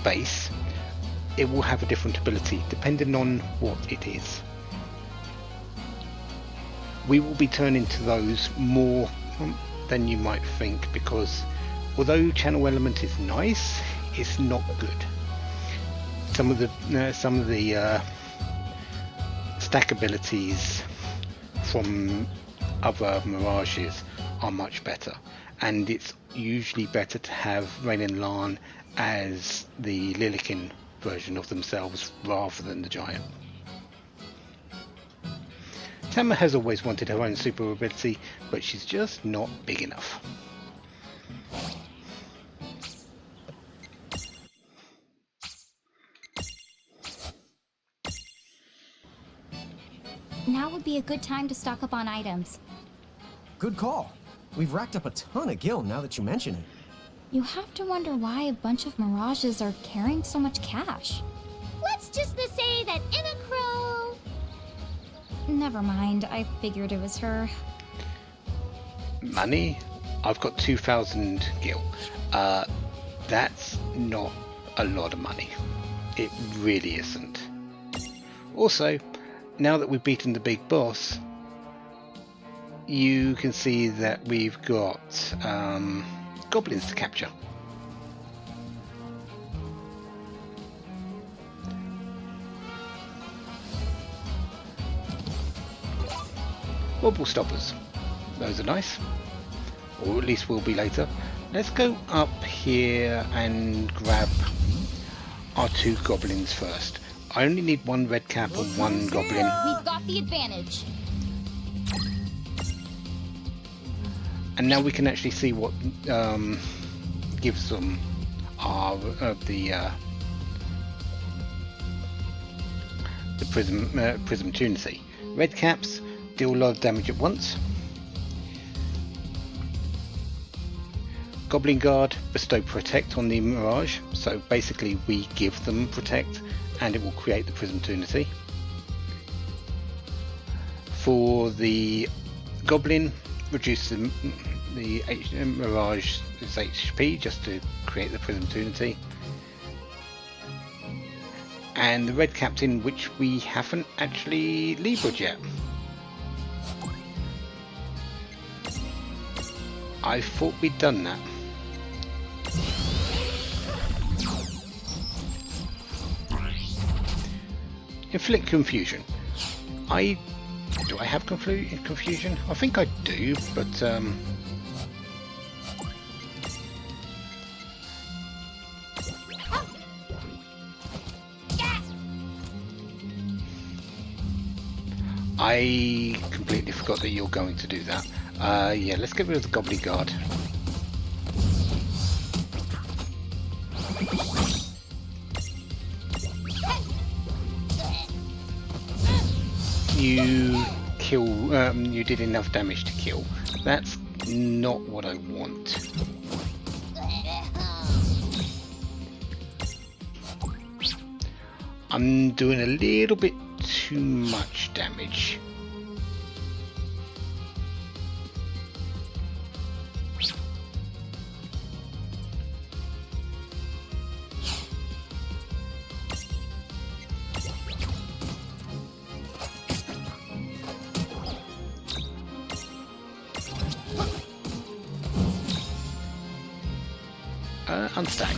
base, it will have a different ability depending on what it is. We will be turning to those more than you might think, because although channel element is nice, it's not good. Some of the stack abilities from other mirages are much better, and it's usually better to have Rain and Lan as the Lilikin version of themselves rather than the giant. Tama has always wanted her own super ability, but she's just not big enough. Now would be a good time to stock up on items. Good call. We've racked up a ton of gil now that you mention it. You have to wonder why a bunch of mirages are carrying so much cash. Let's just say that Emma Crow... Never mind, I figured it was her. Money? I've got 2,000 gil. That's not a lot of money. It really isn't. Also, now that we've beaten the big boss, you can see that we've got goblins to capture. Wobble stoppers. Those are nice. Or at least will be later. Let's go up here and grab our two goblins first. I only need one red cap and one goblin. We've got the advantage. And now we can actually see what gives them our the prism tunicity. Red caps deal a lot of damage at once. Goblin Guard bestow protect on the Mirage, so basically we give them protect and it will create the prism tunicity. For the Goblin, reduce the Mirage's HP just to create the prism tunicity. And the Red Captain, which we haven't actually Libra'd yet. I thought we'd done that. Inflict confusion. Do I have confusion? I think I do, but I completely forgot that you're going to do that. Yeah, let's get rid of the Goblin Guard. You kill. You did enough damage to kill. That's not what I want. I'm doing a little bit too much damage. Unstack.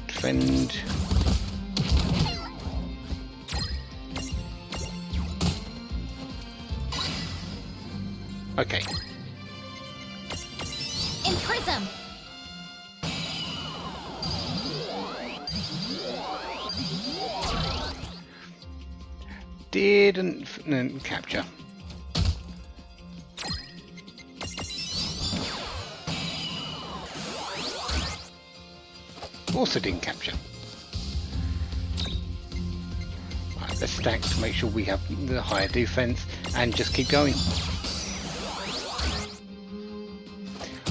Defend. Okay. In prism. Didn't capture. Also didn't capture. Right, let's stack to make sure we have the higher defense and just keep going.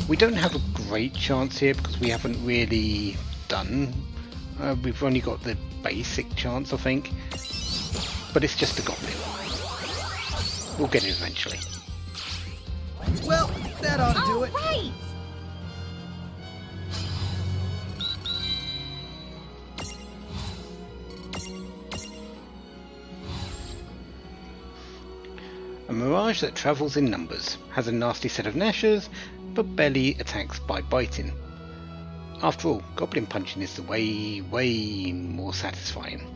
We don't have a great chance here because we haven't really done. We've only got the basic chance, I think. But it's just a goblin. We'll get it eventually. Well, that ought to do it. Right. A mirage that travels in numbers, has a nasty set of gnashers, but barely attacks by biting. After all, goblin punching is the way more satisfying.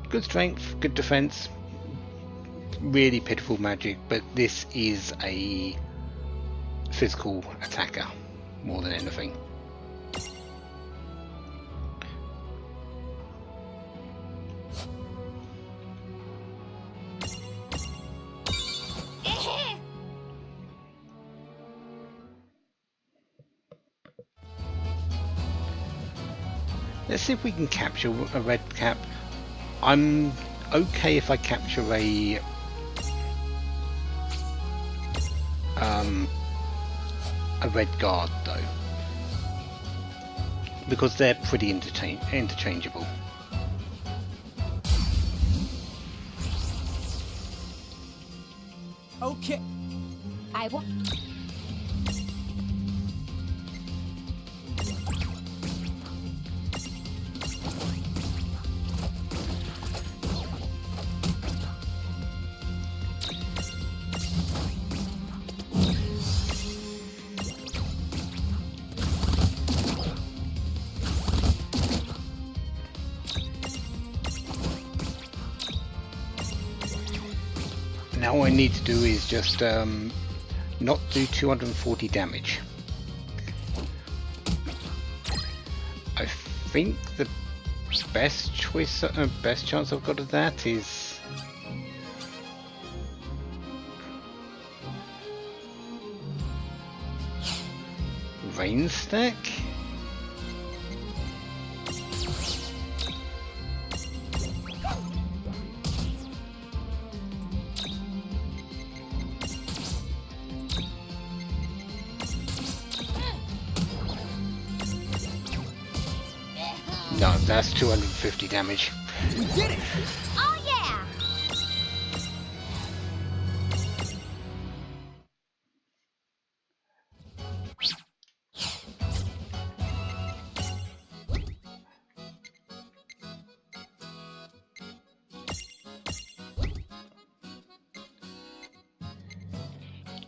Good strength, good defense, really pitiful magic, but this is a physical attacker more than anything. Let's see if we can capture a red cap. I'm okay if I capture a red guard though, because they're pretty interchangeable. Okay. I will. Now all I need to do is just not do 240 damage. I think the best choice, best chance I've got of that is rain stack. No, that's 250 damage. We did it! Oh yeah!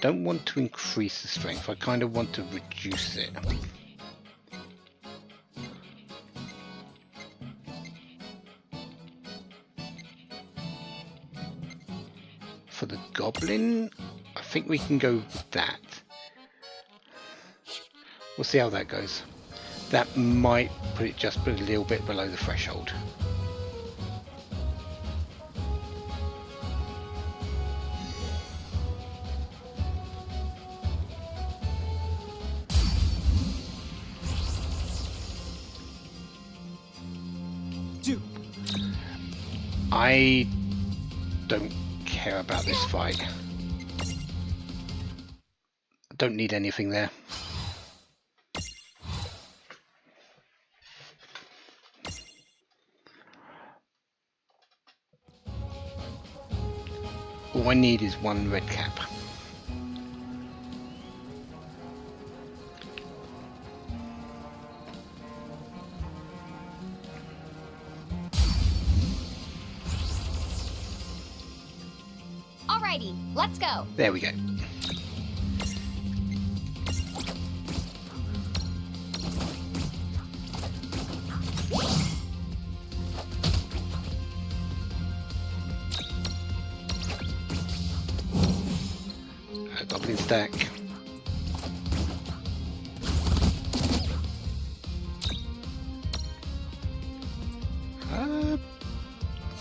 Don't want to increase the strength, I kind of want to reduce it. For the goblin, I think we can go with that. We'll see how that goes. That might put it just a little bit below the threshold. I don't care about this fight. I don't need anything there. All I need is one red cap. Alrighty, let's go. There we go. A goblin stack.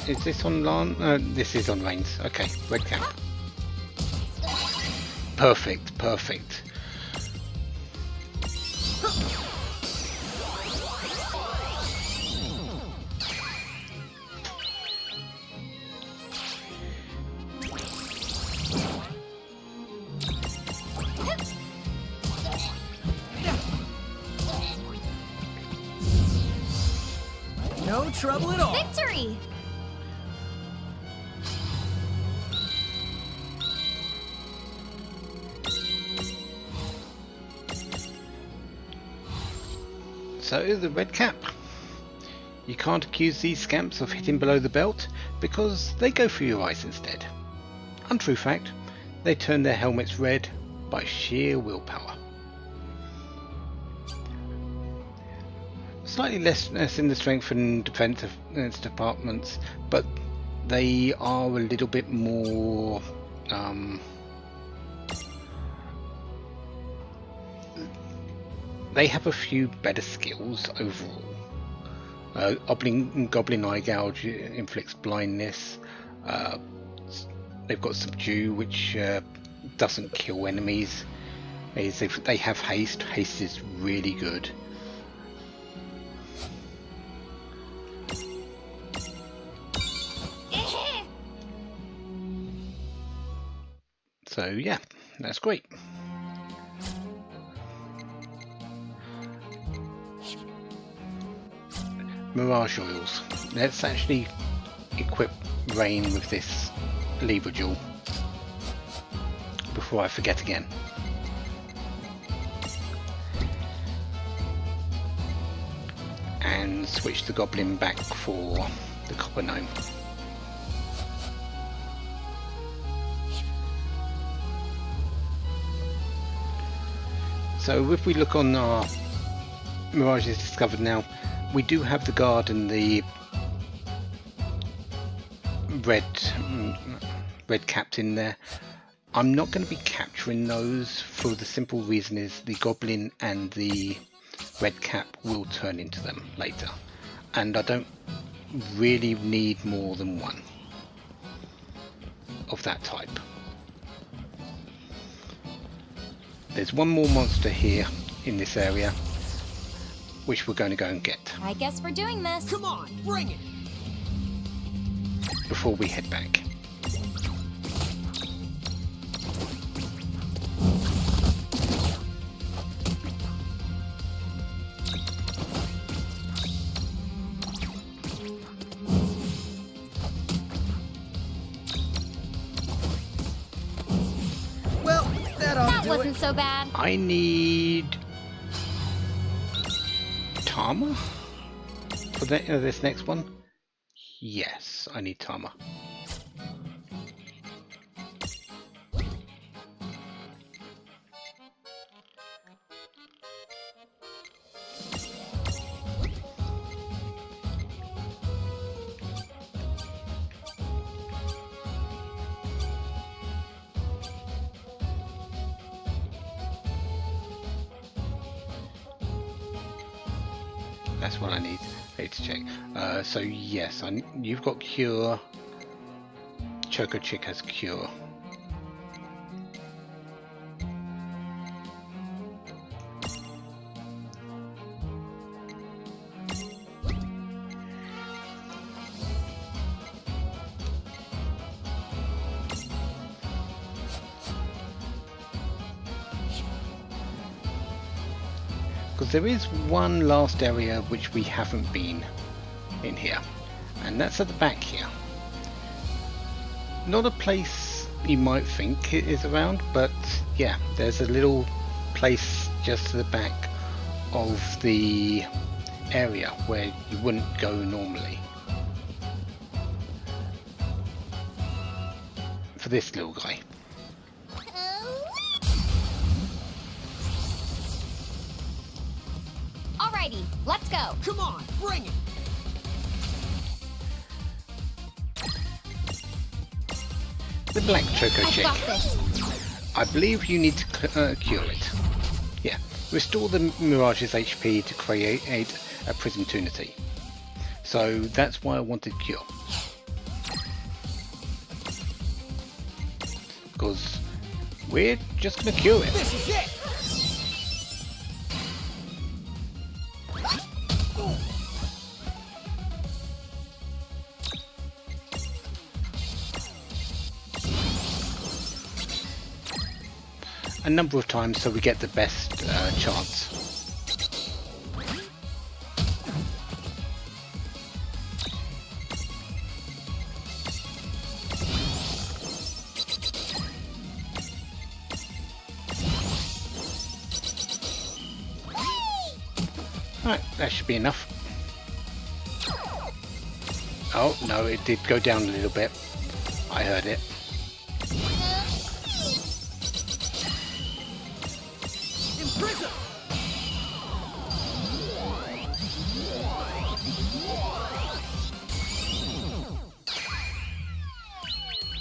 Is this on lawn? This is on reins. Okay, red cap. Perfect, perfect. No trouble at all. Victory! So, the red cap. You can't accuse these scamps of hitting below the belt because they go for your eyes instead. Untrue fact, they turn their helmets red by sheer willpower. Slightly less in the strength and defense departments, but they are a little bit more they have a few better skills overall. Goblin Eye Gouge inflicts blindness. They've got Subdue, which doesn't kill enemies. They have Haste. Haste is really good. So yeah, that's great. Mirage oils. Let's actually equip Rain with this lever jewel before I forget again. And switch the goblin back for the copper gnome. So if we look on our Mirages discovered now, we do have the guard and the red capped in there. I'm not going to be capturing those for the simple reason is the goblin and the red cap will turn into them later, and I don't really need more than one of that type. There's one more monster here in this area which we're going to go and get. I guess we're doing this. Come on, bring it! Before we head back. Well, That wasn't so bad. I need Tama for this next one. Yes, I need Tama. That's what I need. I need to check. So yes, you've got cure. Choco Chick has cure. Because there is one last area which we haven't been in here, and that's at the back here. Not a place you might think it is around, but yeah, there's a little place just to the back of the area where you wouldn't go normally. For this little guy. Alrighty, let's go. Come on, bring it! The black Choco Chick. Got this. I believe you need to cure it. Yeah, restore the Mirage's HP to create a Prism Tunity. So that's why I wanted cure. Because we're just going to cure it. This is it! A number of times so we get the best chance. Right, that should be enough. Oh no, it did go down a little bit. I heard it.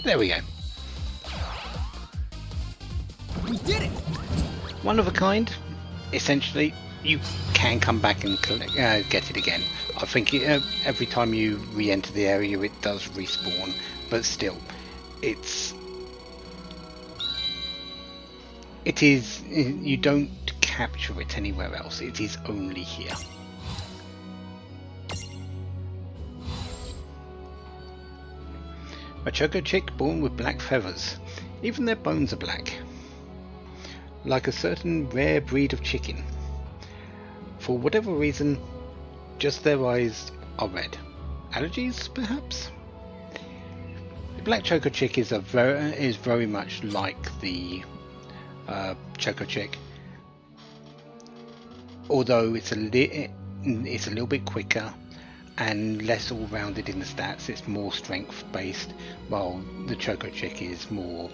There we go. We did it! One of a kind. Essentially, you can come back and get it again. I think every time you re-enter the area, it does respawn, but still, it is. You don't capture it anywhere else. It is only here. A Choco Chick born with black feathers. Even their bones are black. Like a certain rare breed of chicken. For whatever reason, just their eyes are red. Allergies, perhaps? The black Choco Chick is very much like the Choco Chick. Although it's a little bit quicker and less all-rounded in the stats. It's more strength based, while the Choco Chick is more,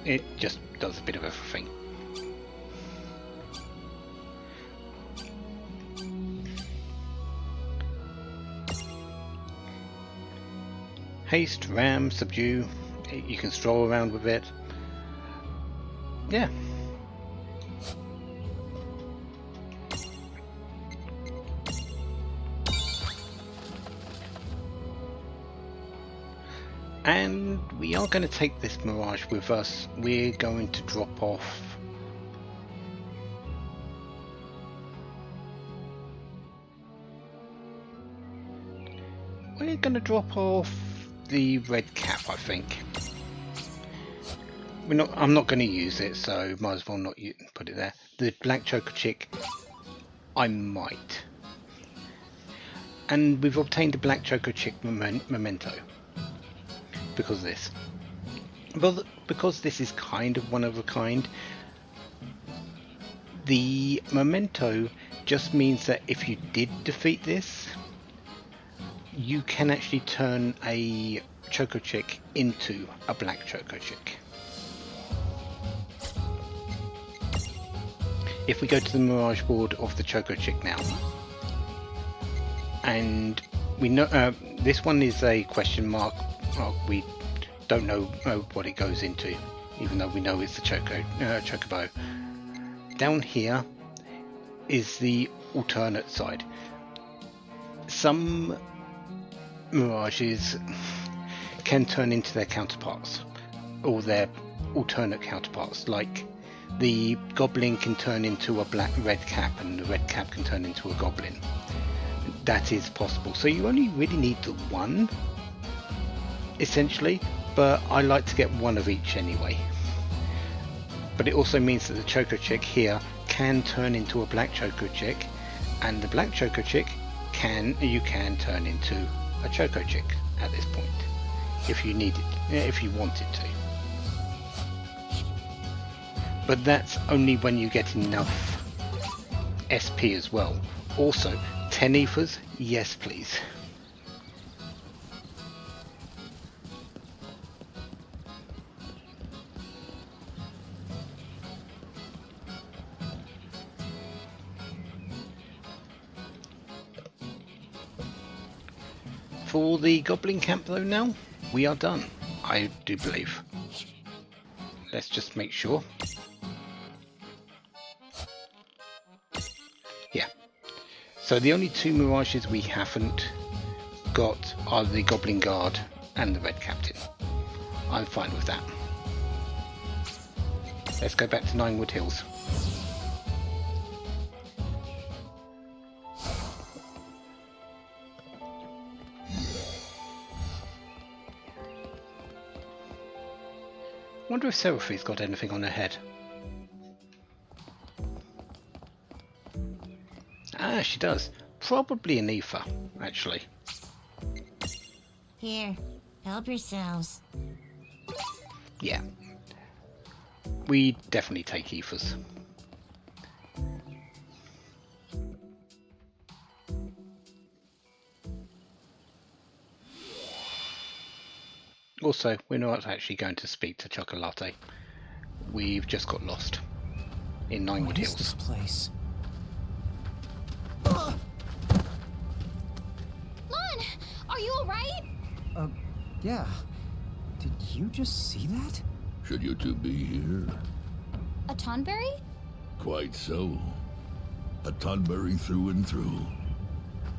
it just does a bit of everything. Haste, ram, subdue, you can stroll around with it. Yeah. And we are going to take this Mirage with us. We're going to drop off the red cap, I think. I'm not going to use it, so might as well not put it there. The black choker chick, I might. And we've obtained a black choker chick memento because of this. But because this is kind of one of a kind, the memento just means that if you did defeat this, you can actually turn a choco chick into a black choco chick. If we go to the Mirage board of the choco chick now, and we know this one is a question mark. We don't know what it goes into, even though we know it's the chocobo. Down here is the alternate side. Some Mirages can turn into their counterparts, or their alternate counterparts, like the goblin can turn into a red cap, and the red cap can turn into a goblin. That is possible. So you only really need the one, essentially, but I like to get one of each anyway. But it also means that the choco chick here can turn into a black choco chick, and the black choco chick you can turn into a choco chick at this point, if you wanted to. But that's only when you get enough SP as well. Also, 10 ethers, yes please. For the goblin camp though now, we are done, I do believe. Let's just make sure. Yeah. So the only two Mirages we haven't got are the Goblin Guard and the Red Captain. I'm fine with that. Let's go back to Ninewood Hills. Wonder if Seraphi's got anything on her head. Ah, she does. Probably an ether, actually. Here, help yourselves. Yeah. We definitely take ethers. Also, we're not actually going to speak to Chocolate. We've just got lost in Ninewood Hills. What is this place? Lon! Are you alright? Yeah. Did you just see that? Should you two be here? A Tonberry? Quite so. A Tonberry through and through.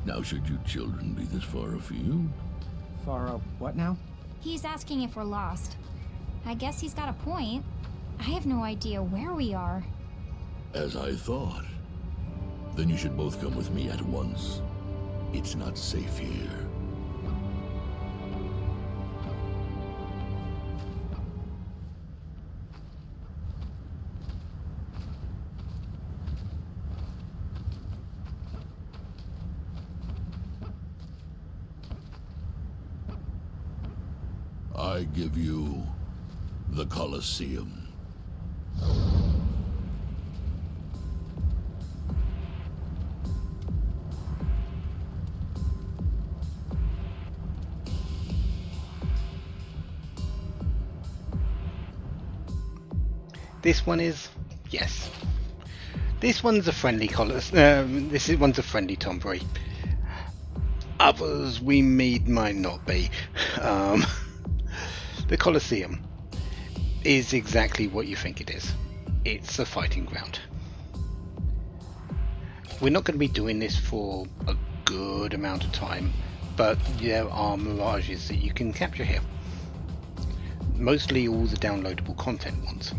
Now should you children be this far afield? Far, what now? He's asking if we're lost. I guess he's got a point. I have no idea where we are. As I thought. Then you should both come with me at once. It's not safe here. I give you the Colosseum. This one is, yes. This one's a friendly one's a friendly Tonberry. Others we might not be. The Colosseum is exactly what you think it is. it's a fighting ground. We're not going to be doing this for a good amount of time, but there are mirages that you can capture here. Mostly all the downloadable content ones.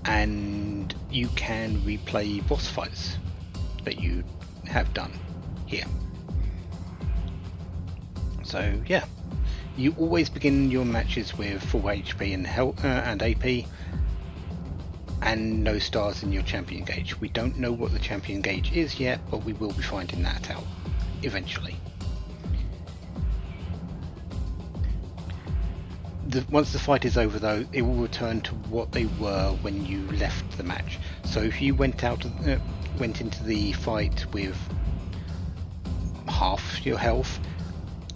And you can replay boss fights that you have done here. So yeah, you always begin your matches with full HP and health and AP, and no stars in your champion gauge. We don't know what the champion gauge is yet, but we will be finding that out eventually. Once the fight is over though, it will return to what they were when you left the match. So if you went into the fight with half your health,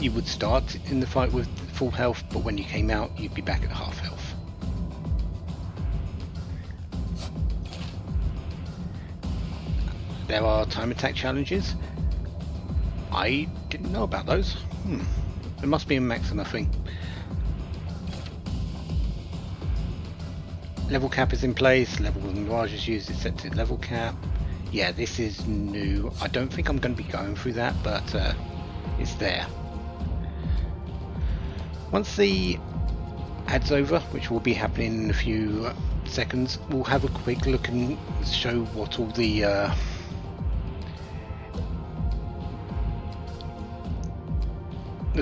you would start in the fight with full health, but when you came out, you'd be back at half health. There are time attack challenges. I didn't know about those. There must be a maximum thing. Level cap is in place, level with Mirage is used, it's set to level cap. Yeah, this is new. I don't think I'm going to be going through that, but it's there. Once the ad's over, which will be happening in a few seconds, we'll have a quick look and show what all the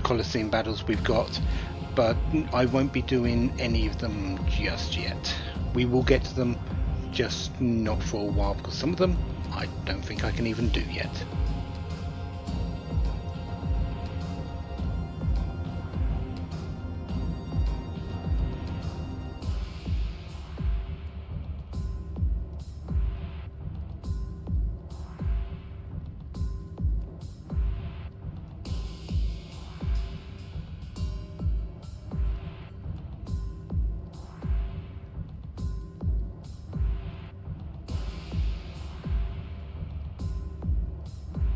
Colosseum battles we've got, but I won't be doing any of them just yet. We will get to them, just not for a while, because some of them I don't think I can even do yet. Thank you. 「 Thank you. 「 「」 「」 「」 「」 「」 「」 「」 「」 「」 「」 「」 「」 「」 「」 「」 「」 「」 「」 "」 「」 "」 「」 "」 "」 "」 "」 "」 "」 "」 "」 "」 "」 "」 "」 "」 "」 "」 "」 "」 "」 "」 "」 "」 "」 "」 "」 "」 "」 "」 "」 "」 "」 "」 "」 "」 "」 "」 "」 "」 "」 "」 "」 "」 "」 "」 "」 "」 "」 "」 "」 "」 "| 「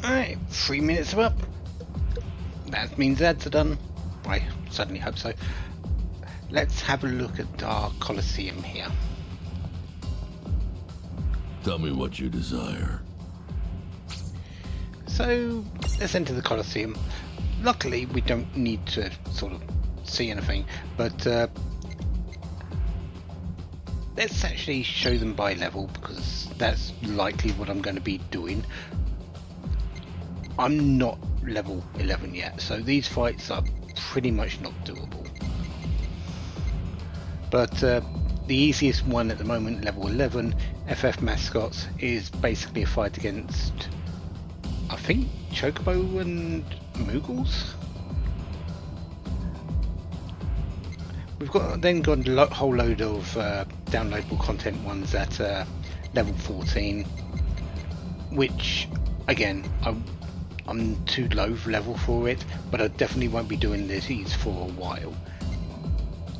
Alright, 3 minutes are up. That means ads are done. I certainly hope so. Let's have a look at our Colosseum here. Tell me what you desire. So, let's enter the Colosseum. Luckily, we don't need to sort of see anything, but let's actually show them by level, because that's likely what I'm going to be doing. I'm not level 11 yet, so these fights are pretty much not doable. But the easiest one at the moment, level 11, FF Mascots, is basically a fight against, I think, Chocobo and Moogles? We've got a whole load of downloadable content ones at level 14, which, again, I'm too low level for it, but I definitely won't be doing these for a while.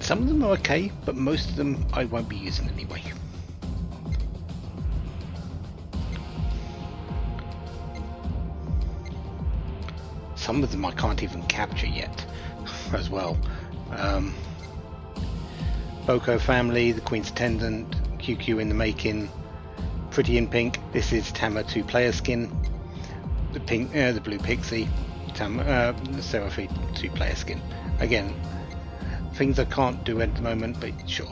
Some of them are okay, but most of them I won't be using anyway. Some of them I can't even capture yet, as well. Boko Family, the Queen's Attendant, QQ in the Making, Pretty in Pink. This is Tama 2-player skin. The pink, the Blue Pixie, Seraphy 2-player skin. Again, things I can't do at the moment, but sure.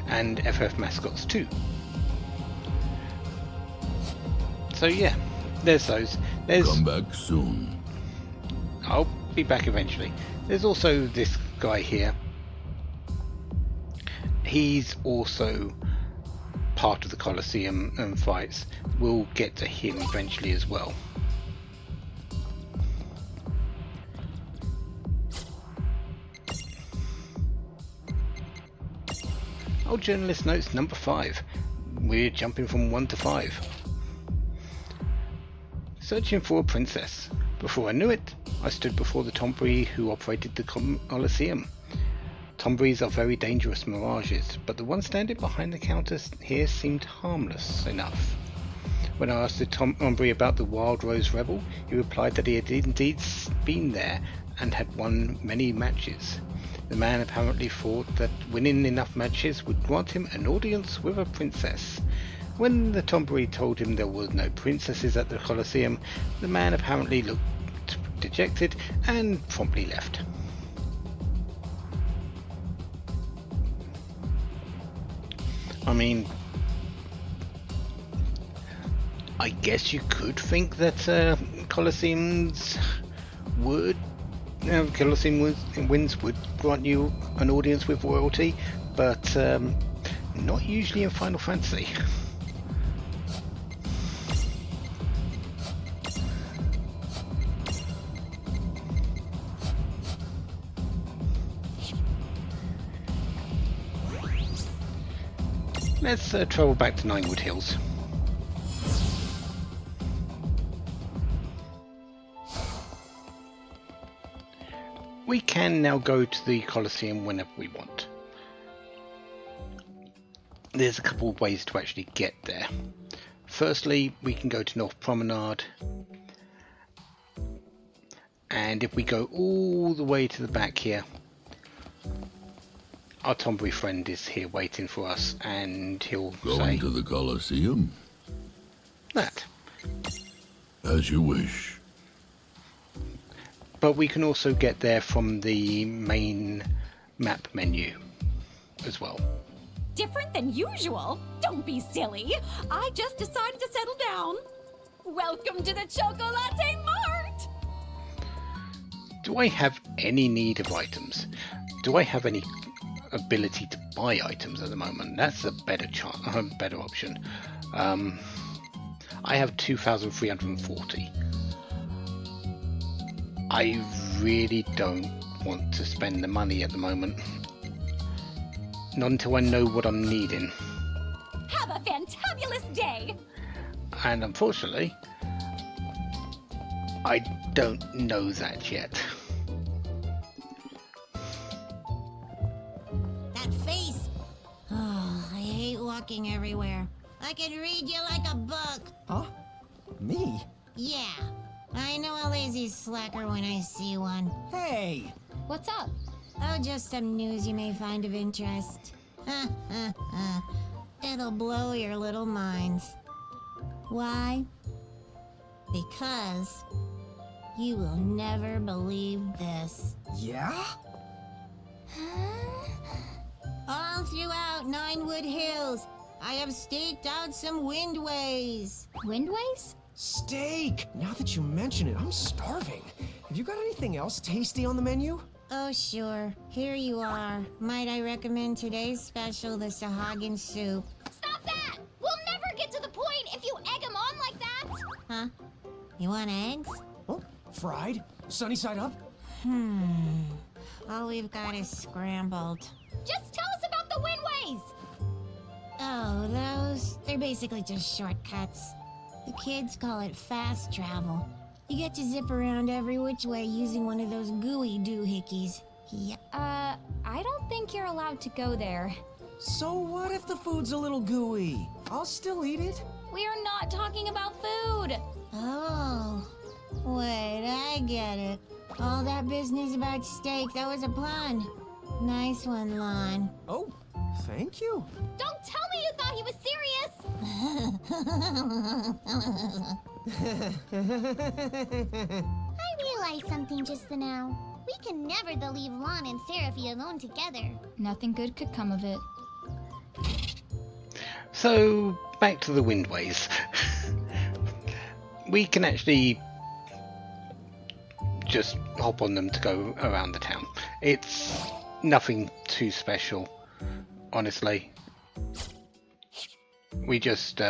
And FF Mascots 2. So yeah, there's those. Come back soon. I'll be back eventually. There's also this guy here. He's also part of the Colosseum and fights. We'll get to him eventually as well. Old Journalist Notes number 5. We're jumping from 1 to 5. Searching for a princess. Before I knew it, I stood before the Tombury who operated the Colosseum. Tomburys are very dangerous mirages, but the one standing behind the counter here seemed harmless enough. When I asked the Tombury about the Wild Rose Rebel, he replied that he had indeed been there and had won many matches. The man apparently thought that winning enough matches would grant him an audience with a princess. When the Tombury told him there were no princesses at the Colosseum, the man apparently looked dejected and promptly left. I mean, I guess you could think that Colosseum wins would grant you an audience with royalty, but not usually in Final Fantasy. Let's travel back to Ninewood Hills. We can now go to the Colosseum whenever we want. There's a couple of ways to actually get there. Firstly, we can go to North Promenade, and if we go all the way to the back here, our Tombury friend is here waiting for us, and he'll Going to the Colosseum? That. As you wish. But we can also get there from the main map menu as well. Different than usual? Don't be silly. I just decided to settle down. Welcome to the Chocolate Mart! Do I have any need of items? Do I have any ability to buy items at the moment? That's a better option. I have 2,340. I really don't want to spend the money at the moment. Not until I know what I'm needing. Have a fantabulous day! And unfortunately, I don't know that yet. That face! Oh, I hate walking everywhere. I can read you like a book. Huh? Me? Yeah, always slacker when I see one. Hey! What's up? Oh, just some news you may find of interest. It'll blow your little minds. Why? Because you will never believe this. Yeah? All throughout Ninewood Hills, I have staked out some windways. Windways? Steak! Now that you mention it, I'm starving. Have you got anything else tasty on the menu? Oh, sure. Here you are. Might I recommend today's special, the Sahagin soup? Stop that! We'll never get to the point if you egg him on like that! Huh? You want eggs? Oh, fried? Sunny side up? All we've got is scrambled. Just tell us about the windways! Oh, those? They're basically just shortcuts. The kids call it fast travel. You get to zip around every which way using one of those gooey doohickeys. Yep. I don't think you're allowed to go there. So what if the food's a little gooey? I'll still eat it. We are not talking about food! Oh. Wait, I get it. All that business about steak, that was a pun. Nice one, Lon. Oh, thank you. Don't tell me you thought he was serious! I realized something just now. We can never leave Lon and Seraphy alone together. Nothing good could come of it. So, back to the windways. We can actually just hop on them to go around the town. It's nothing too special, honestly. We just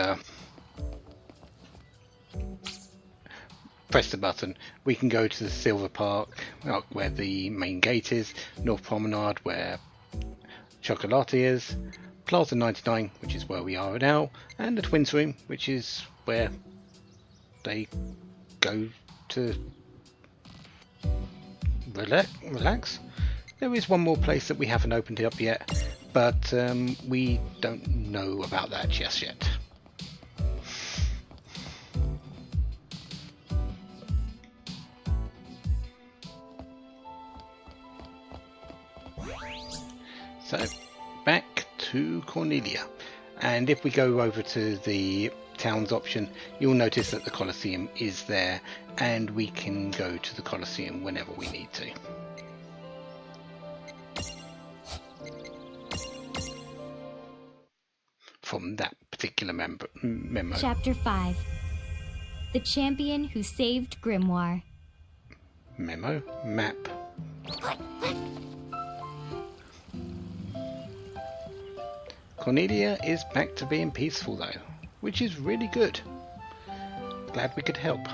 press the button. We can go to the Silver Park, where the main gate is, North Promenade, where Chocolate is, Plaza 99, which is where we are now, and the Twins Room, which is where they go to relax. There is one more place that we haven't opened up yet, but we don't know about that just yet. So back to Cornelia, and if we go over to the towns option, you'll notice that the Colosseum is there, and we can go to the Colosseum whenever we need to. From that particular memo. Chapter 5. The Champion Who Saved Grimoire. Memo. Map. Cornelia is back to being peaceful though, which is really good. Glad we could help.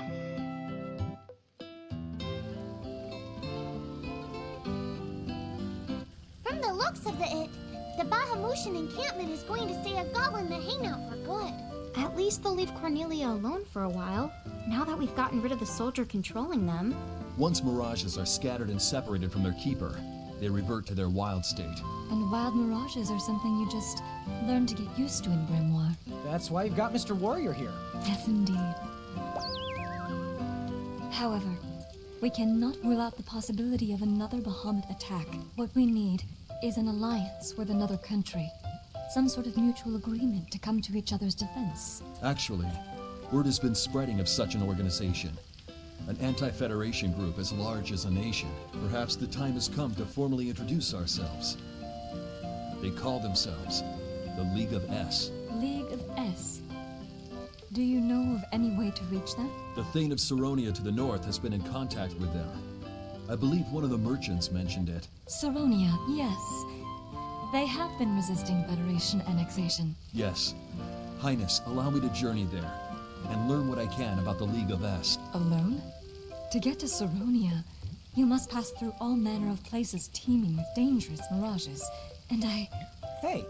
From the looks of the Bahamutian encampment is going to stay a goblin the hangout for good. At least they'll leave Cornelia alone for a while, now that we've gotten rid of the soldier controlling them. Once mirages are scattered and separated from their keeper, they revert to their wild state. And wild mirages are something you just learn to get used to in Grimoire. That's why you've got Mr. Warrior here. Yes, indeed. However, we cannot rule out the possibility of another Bahamut attack. What we need is an alliance with another country. Some sort of mutual agreement to come to each other's defense. Actually, word has been spreading of such an organization. An anti-federation group as large as a nation. Perhaps the time has come to formally introduce ourselves. They call themselves the League of S. League of S. Do you know of any way to reach them? The Thane of Saronia to the north has been in contact with them. I believe one of the merchants mentioned it. Saronia, yes. They have been resisting Federation annexation. Yes. Highness, allow me to journey there and learn what I can about the League of S. Alone? To get to Saronia, you must pass through all manner of places teeming with dangerous mirages. And Hey,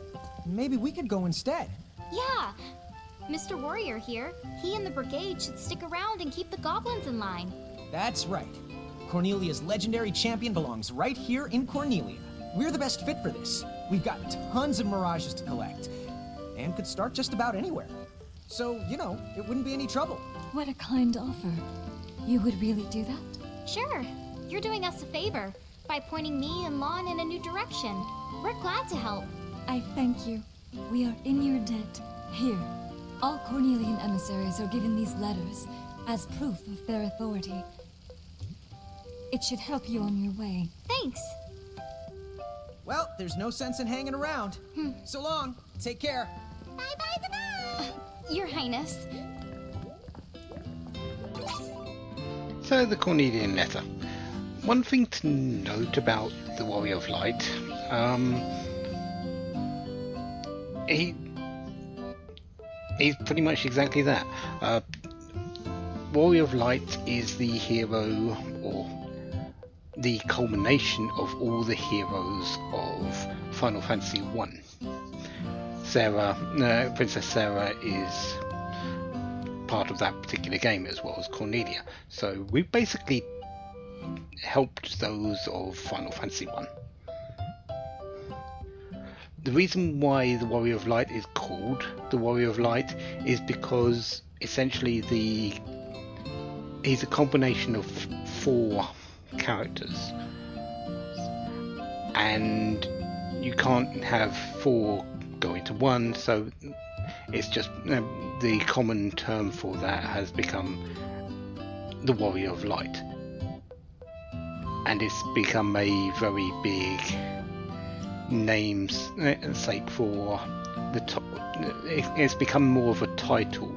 maybe we could go instead. Yeah! Mr. Warrior here. He and the brigade should stick around and keep the goblins in line. That's right. Cornelia's legendary champion belongs right here in Cornelia. We're the best fit for this. We've got tons of mirages to collect, and could start just about anywhere. So, you know, it wouldn't be any trouble. What a kind offer. You would really do that? Sure. You're doing us a favor by pointing me and Lon in a new direction. We're glad to help. I thank you. We are in your debt. Here, all Cornelian emissaries are given these letters as proof of their authority. It should help you on your way. Thanks. Well, there's no sense in hanging around. So long. Take care. Bye-bye. Your Highness. So the Cornelian letter. One thing to note about the Warrior of Light, he's pretty much exactly that. Warrior of Light is the hero, or the culmination of all the heroes of Final Fantasy 1. Princess Sarah is part of that particular game, as well as Cornelia. So we basically helped those of Final Fantasy 1. The reason why the Warrior of Light is called the Warrior of Light is because essentially he's a combination of 4 characters, and you can't have 4 go into 1, so it's just the common term for that has become the Warrior of Light, and it's become a very big namesake for the top. It's become more of a title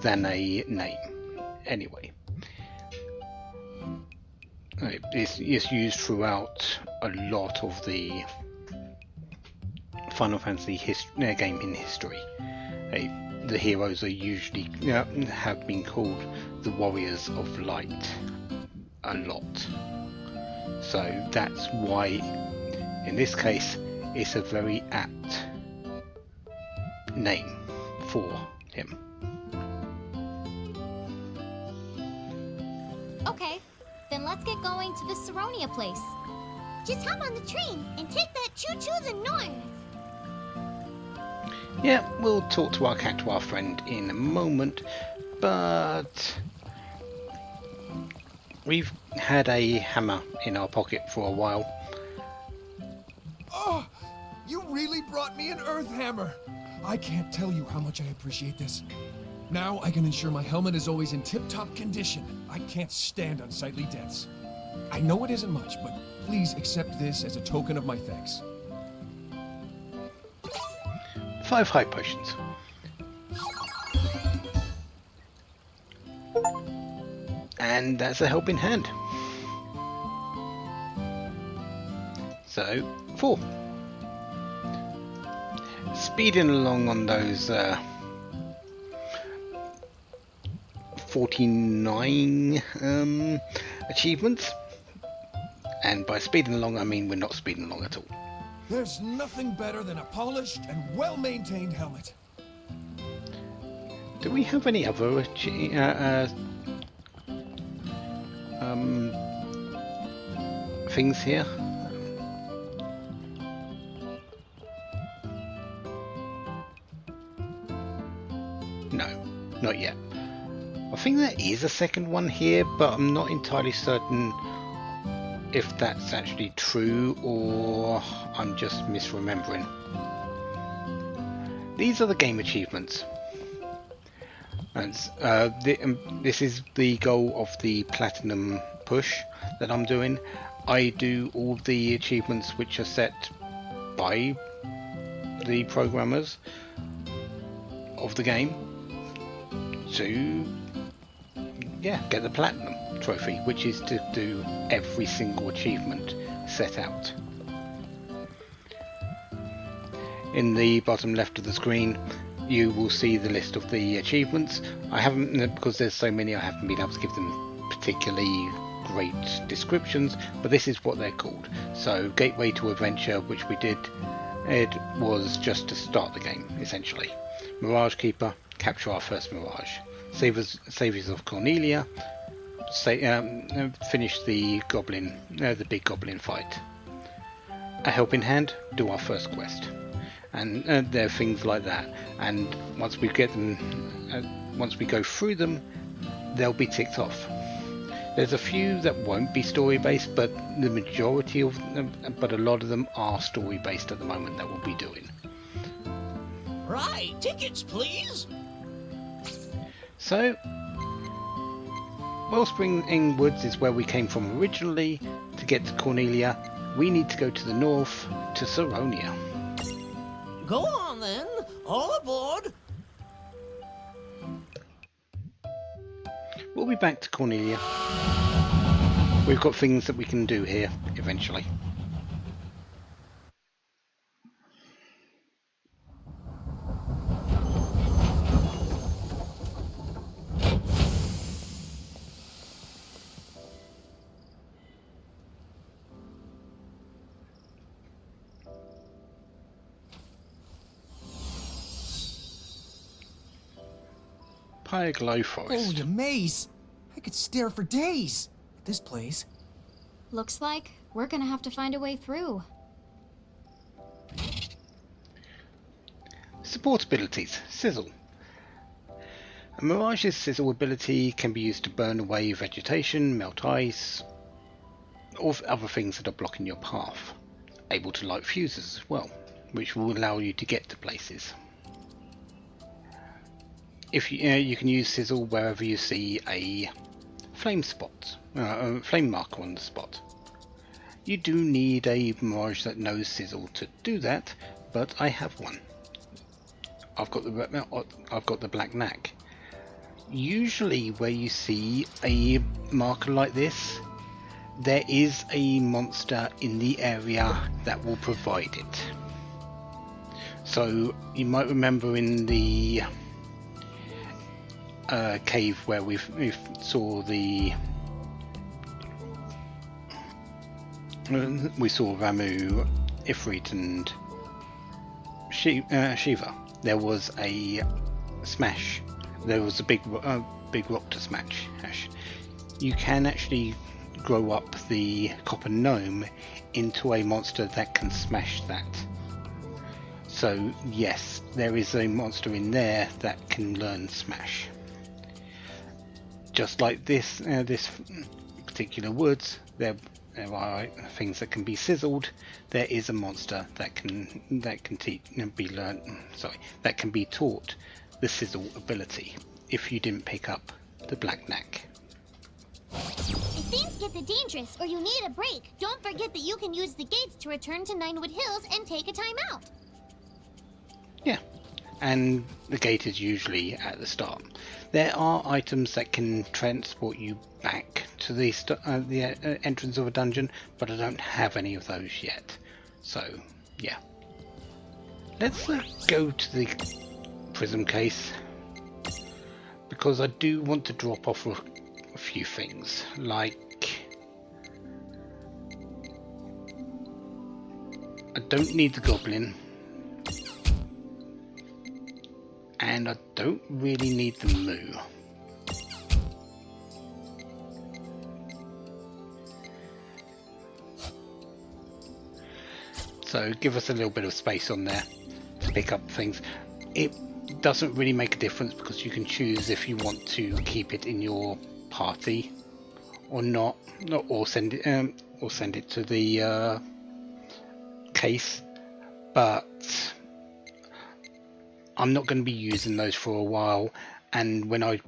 than a name anyway. It's used throughout a lot of the Final Fantasy game in history. The heroes are usually have been called the Warriors of Light a lot. So that's why in this case it's a very apt name for him. Okay, then let's get going to the Saronia place. Just hop on the train and take that choo-choo the north. Yeah, we'll talk to our Cactuar friend in a moment, but we've had a hammer in our pocket for a while. Oh, you really brought me an Earth Hammer. I can't tell you how much I appreciate this. Now I can ensure my helmet is always in tip-top condition. I can't stand unsightly deaths. I know it isn't much, but please accept this as a token of my thanks. 5 high potions. And that's a helping hand. So, 4. Speeding along on those 49 achievements. And by speeding along, I mean we're not speeding along at all. There's nothing better than a polished and well-maintained helmet. Do we have any other things here? No, not yet. I think there is a second one here, but I'm not entirely certain if that's actually true or I'm just misremembering. These are the game achievements. And this is the goal of the platinum push that I'm doing. I do all the achievements which are set by the programmers of the game to get the platinum trophy, which is to do every single achievement set out. In the bottom left of the screen you will see the list of the achievements. I haven't, because there's so many, I haven't been able to give them particularly great descriptions, but this is what they're called. So Gateway to Adventure, which we did, it was just to start the game essentially. Mirage Keeper, capture our first Mirage. Saviors of Cornelia, finish the goblin, the big goblin fight. A helping hand, do our first quest, and there are things like that. And once we get them, once we go through them, they'll be ticked off. There's a few that won't be story based, but the majority of them, but a lot of them are story based at the moment that we'll be doing. Right, tickets, please. So, Wellspring Woods is where we came from originally. To get to Cornelia, we need to go to the north to Saronia. Go on then, all aboard. We'll be back to Cornelia. We've got things that we can do here eventually. Glow Forest. Holy maze! I could stare for days at this place. Looks like we're gonna have to find a way through. Support abilities. Sizzle. A Mirage's Sizzle ability can be used to burn away vegetation, melt ice, or other things that are blocking your path. Able to light fuses as well, which will allow you to get to places. If you can use Sizzle wherever you see a flame spot, a flame marker on the spot. You do need a Mirage that knows Sizzle to do that, but I have one. I've got the Black Knack. Usually, where you see a marker like this, there is a monster in the area that will provide it. So you might remember in the cave where we saw Ramu, Ifrit, and Shiva. There was a smash. There was a big rock to smash. You can actually grow up the copper gnome into a monster that can smash that. So yes, there is a monster in there that can learn smash. Just like this particular woods, there are things that can be sizzled. There is a monster that can be taught the sizzle ability if you didn't pick up the Black Knack. If things get dangerous or you need a break, don't forget that you can use the gates to return to Ninewood Hills and take a time out. Yeah, and the gate is usually at the start. There are items that can transport you back to the entrance of a dungeon, but I don't have any of those yet. So, yeah. Let's go to the prism case, because I do want to drop off a few things, like I don't need the goblin, and I don't really need the moo. So give us a little bit of space on there to pick up things. It doesn't really make a difference because you can choose if you want to keep it in your party or not, or send it to the case. But I'm not going to be using those for a while, and when I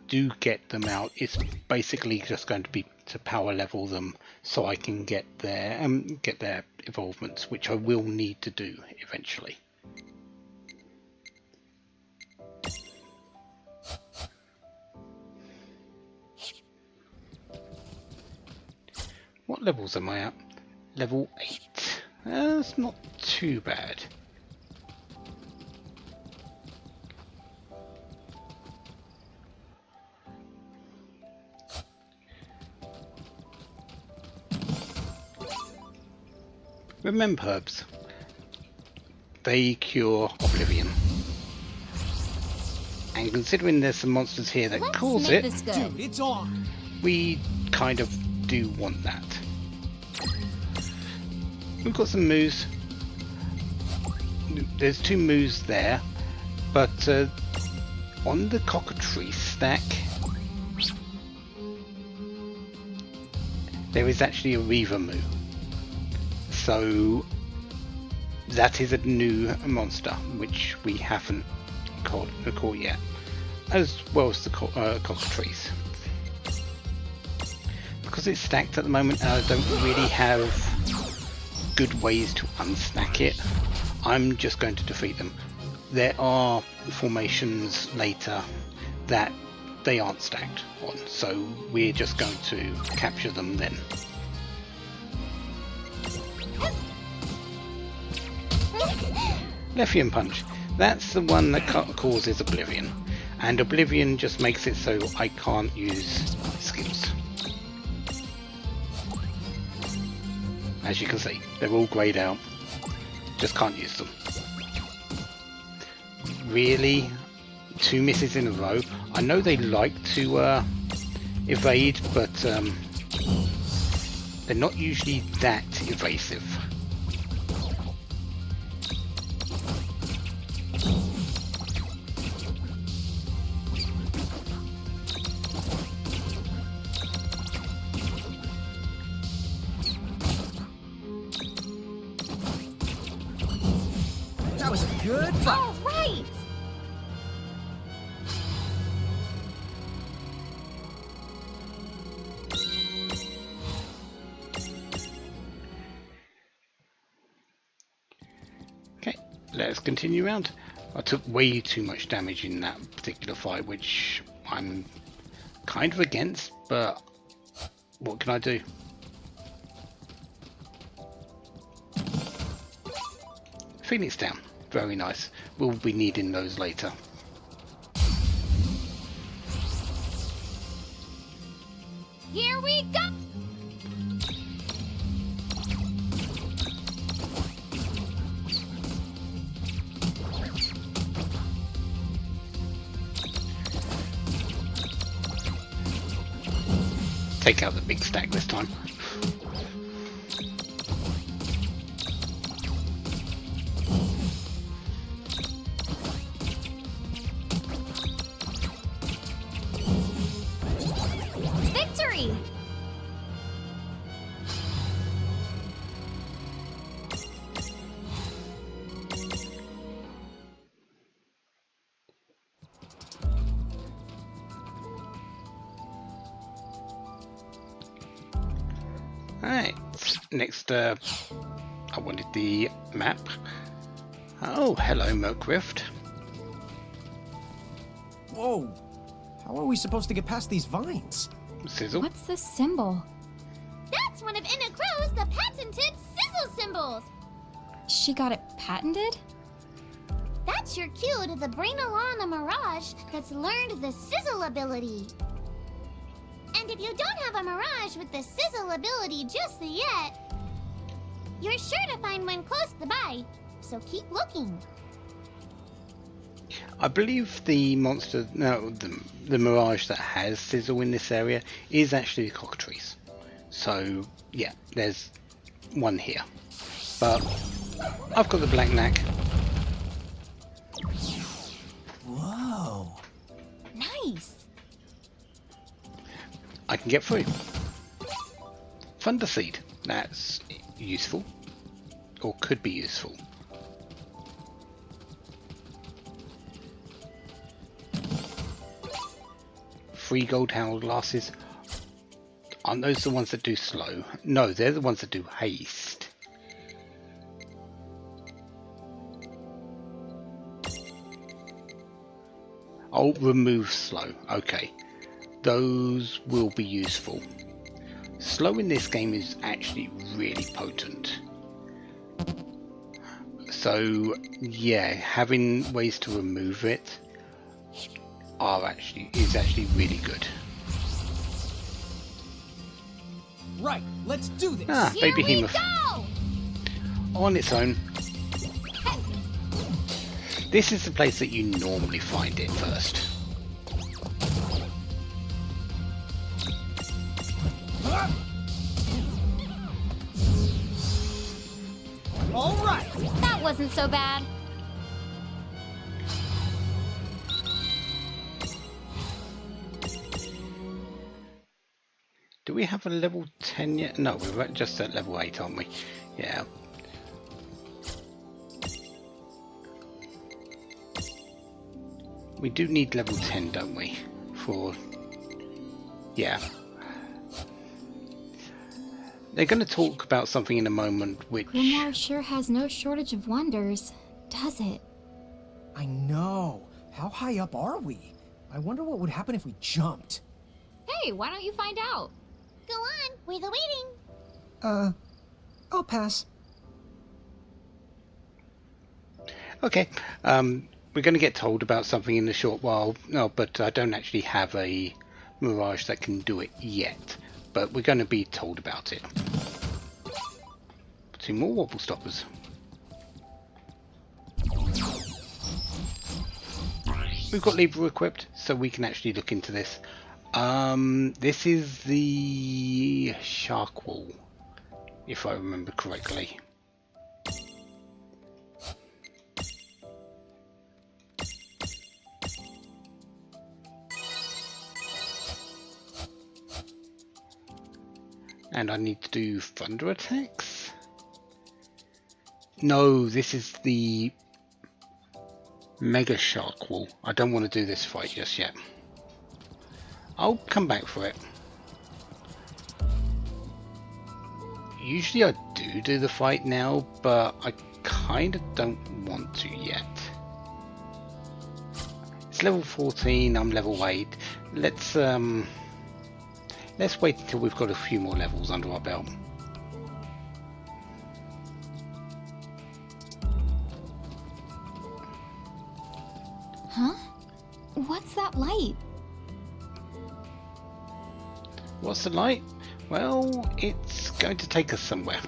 do get them out, it's basically just going to be to power level them so I can get their evolvements, which I will need to do eventually. What levels am I at? Level 8. That's not too bad. Remember herbs. They cure oblivion. And considering there's some monsters here that cause it, Dude, it's on. we kind of do want that. We've got some moos. There's 2 moos there, but on the cockatrice stack, there is actually a Reaver Moo. So that is a new monster which we haven't caught yet, as well as the cockatrice. Because it's stacked at the moment and I don't really have good ways to unstack it, I'm just going to defeat them. There are formations later that they aren't stacked on, so we're just going to capture them then. Lefian Punch. That's the one that causes Oblivion, and Oblivion just makes it so I can't use skills. As you can see, they're all greyed out. Just can't use them. Really? 2 misses in a row. I know they like to evade, but they're not usually that evasive. That was a good fight. All right! Okay, let's continue round. I took way too much damage in that particular fight, which I'm kind of against, but what can I do? Phoenix down. Very nice. We'll be needing those later. Here we go! Take out the big stack this time. Victory! Alright, next I wanted the map. Oh, hello Merc Rift. Whoa! How are we supposed to get past these vines? Sizzle. What's this symbol? That's one of Inna Crow's the patented sizzle symbols! She got it patented? That's your cue to the Bring Along a Mirage that's learned the sizzle ability. And if you don't have a Mirage with the sizzle ability just yet, you're sure to find one close by, so keep looking. I believe the monster, no, the Mirage that has Sizzle in this area is actually the cockatrice. So, yeah, there's one here. But I've got the Black Knack. Whoa! Nice! I can get through. Thunder Seed. That's useful. Or could be useful. Free gold hourglasses. Aren't those the ones that do slow? No, they're the ones that do haste. Oh, remove slow. Okay. Those will be useful. Slow in this game is actually really potent. So, yeah, having ways to remove it is actually really good. Right, let's do this! Ah, Here baby we Behemoth. go! On its own. This is the place that you normally find it first. All right! That wasn't so bad. Do we have a level 10 yet? No, we're just at level 8, aren't we? Yeah. We do need level 10, don't we? For... yeah. They're going to talk about something in a moment which... Grimoire sure has no shortage of wonders, does it? I know. How high up are we? I wonder what would happen if we jumped. Hey, why don't you find out? Go on, we're the waiting. I'll pass. Okay, we're going to get told about something in a short while. No, but I don't actually have a Mirage that can do it yet. But we're going to be told about it. 2 more wobble stoppers. We've got Libra equipped, so we can actually look into this. This is the Shark Wall, if I remember correctly. And I need to do thunder attacks? No, this is the Mega Shark Wall. I don't want to do this fight just yet. I'll come back for it. Usually I do the fight now, but I kind of don't want to yet. It's level 14, I'm level 8. Let's wait until we've got a few more levels under our belt. Huh? What's that light? What's the light? Well, it's going to take us somewhere.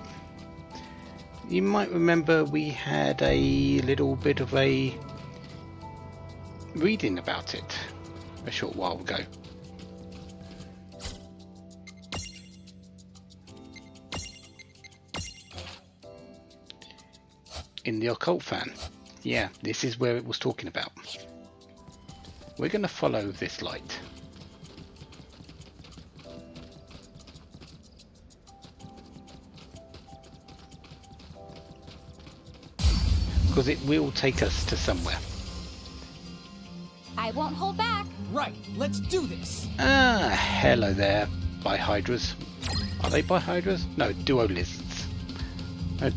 You might remember we had a little bit of a reading about it a short while ago. In the Occult Fan. Yeah, this is where it was talking about. We're going to follow this light. Because it will take us to somewhere. I won't hold back. Right, let's do this. Ah, hello there, Bihydras. Are they Bihydras? No, Duo Lizards.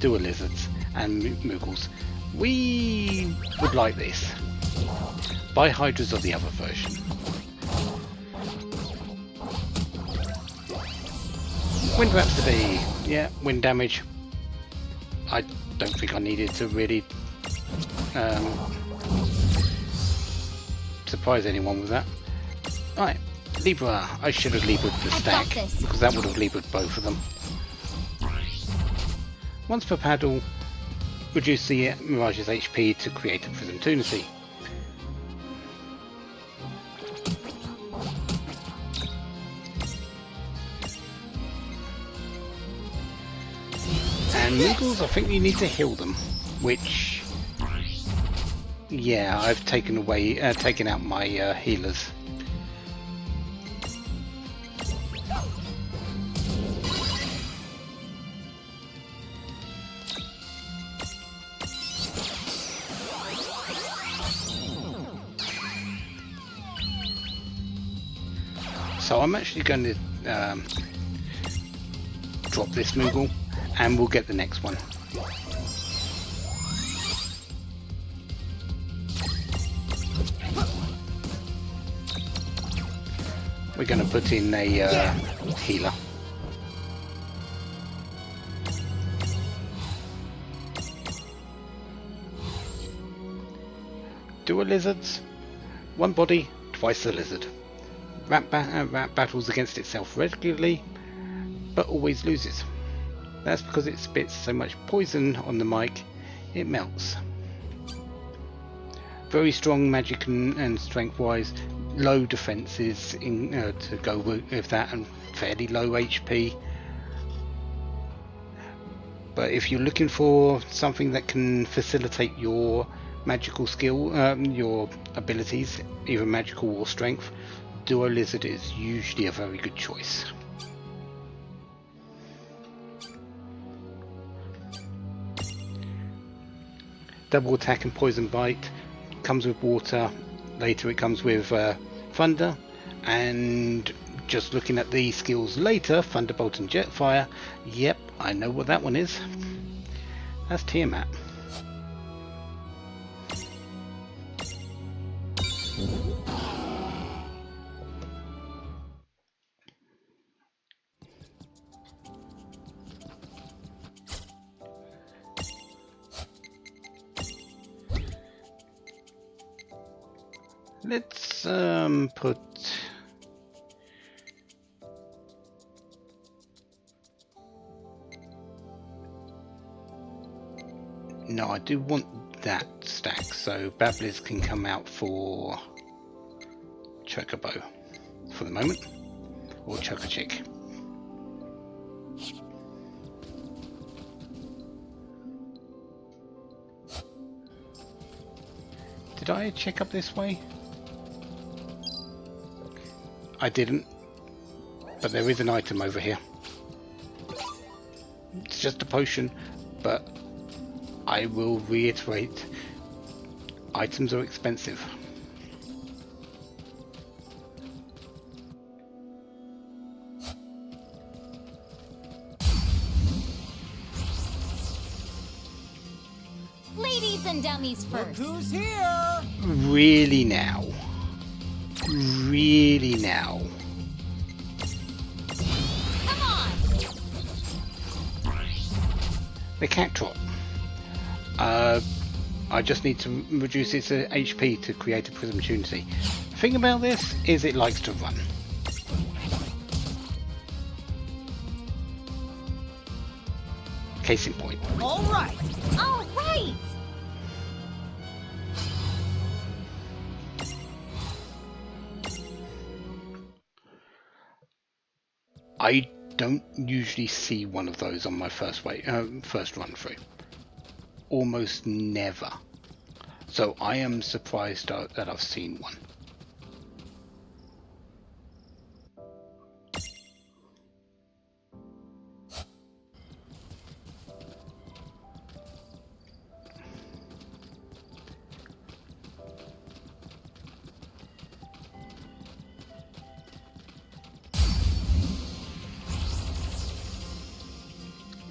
Duo Lizards and Moogles. We would like this. Bihydras are the other version. Wind Rhapsody. Yeah, wind damage. I don't think I needed to really surprise anyone with that. Right, Libra. I should have Libra'd the stack because that would have Libra'd both of them. Once per paddle, reduce the Mirage's HP to create a Prism Tunacy. And Moogles, I think you need to heal them, which, yeah, I've taken out my healers. So I'm actually going to drop this Moogle, and we'll get the next one. We're going to put in a healer. Dual lizards, one body, twice the lizard. Rat battles against itself regularly, but always loses. That's because it spits so much poison on the mic, it melts. Very strong magic and strength-wise, low defences to go with that, and fairly low HP. But if you're looking for something that can facilitate your magical skill, your abilities, either magical or strength, Duo Lizard is usually a very good choice. double attack and poison bite. Comes with water. Later it comes with thunder. And just looking at the skills later, Thunderbolt and Jetfire. Yep, I know what that one is. That's Tiamat. Let's put no, I do want that stack so Babbliz can come out for Chocobo for the moment, or Chocochick. Did I check up this way? I didn't, but there is an item over here. It's just a potion, but I will reiterate, items are expensive. Ladies and dummies first. Look who's here! Really now? Really now? Come on! The Cactrot. I just need to reduce its HP to create a Prism Tunity. The thing about this is it likes to run. Case in point. All right! All right! I don't usually see one of those on my first run through. Almost never. So I am surprised that I've seen one.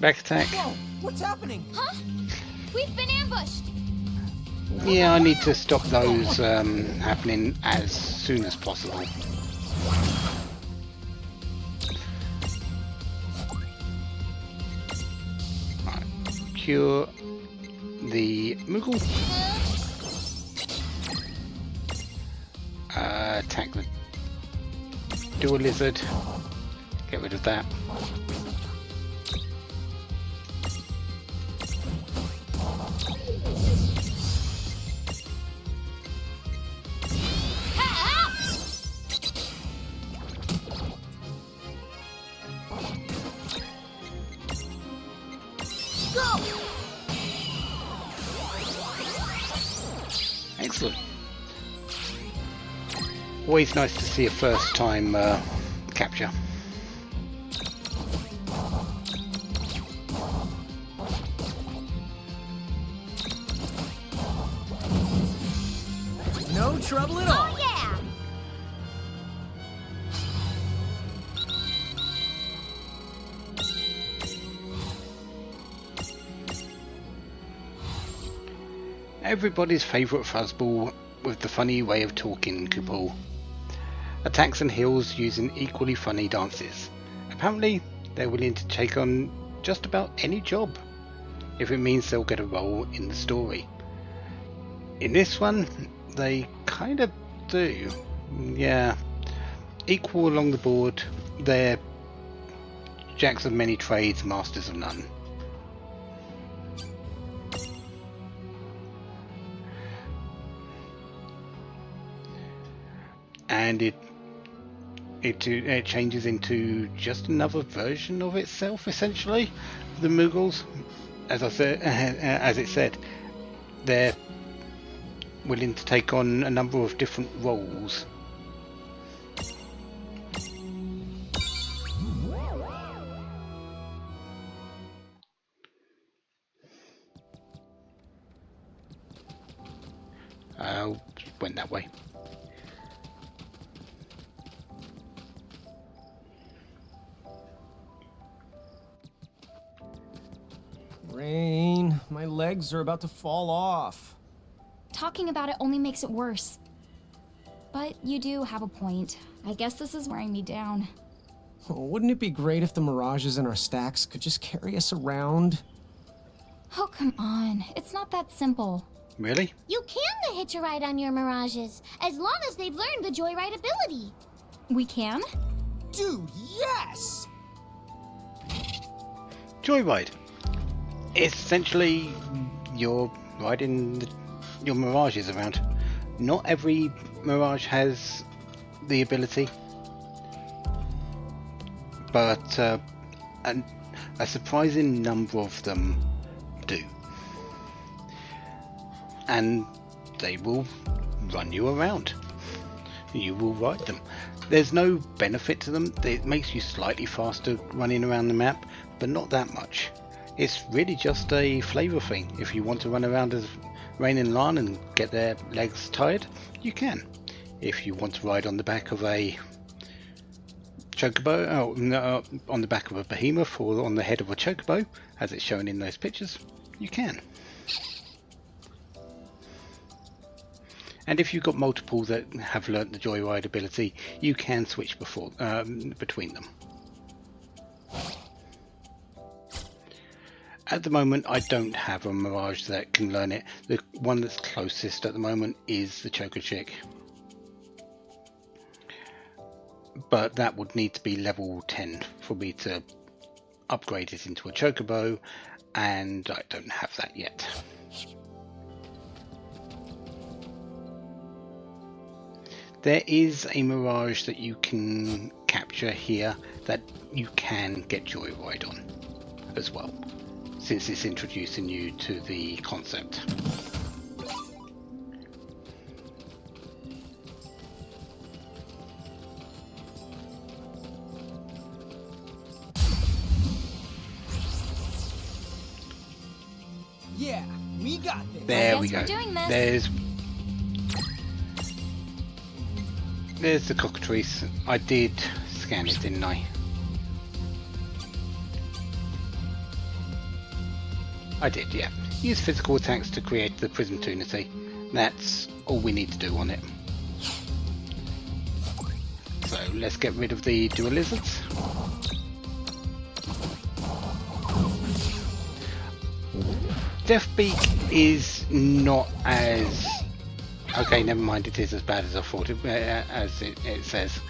Back attack. Whoa, what's happening? Huh? We've been ambushed! Yeah, I need to stop those happening as soon as possible. Right. Cure the Moogle. Attack the Dual Lizard. Get rid of that. Excellent. Always nice to see a first time capture. No trouble at all. Oh yeah! Everybody's favourite fuzzball with the funny way of talking, Kupal. Attacks and heals using equally funny dances. Apparently, they're willing to take on just about any job, if it means they'll get a role in the story. In this one, they kind of do. Yeah. Equal along the board, they're jacks of many trades, masters of none. And it changes into just another version of itself, essentially. The Moogles, as I said, as it said, they're willing to take on a number of different roles. went that way. Rain, my legs are about to fall off. Talking about it only makes it worse. But you do have a point. I guess this is wearing me down. Oh, wouldn't it be great if the mirages in our stacks could just carry us around? Oh, come on. It's not that simple. Really? You can hitch a ride on your mirages, as long as they've learned the joyride ability. We can? Dude, yes! Joyride. Essentially, you're riding your mirages around. Not every mirage has the ability, but a surprising number of them do. And they will run you around. You will ride them. There's no benefit to them. It makes you slightly faster running around the map, but not that much. It's really just a flavour thing. If you want to run around as Rain and Lan and get their legs tired, you can. If you want to ride on the back of a chocobo, on the back of a behemoth or on the head of a chocobo, as it's shown in those pictures, you can. And if you've got multiple that have learnt the joyride ability, you can switch between them. At the moment, I don't have a Mirage that can learn it. The one that's closest at the moment is the Choco Chick. But that would need to be level 10 for me to upgrade it into a Chocobo, and I don't have that yet. There is a Mirage that you can capture here that you can get Joyride on as well, since it's introducing you to the concept. Yeah, we got this. There we go. There's the cockatrice. I did scan it, didn't I? I did, yeah. Use physical attacks to create the Prism Tunity. That's all we need to do on it. So let's get rid of the dual lizards. Deathbeak is not as... Okay, never mind, it is as bad as I thought it, as it says.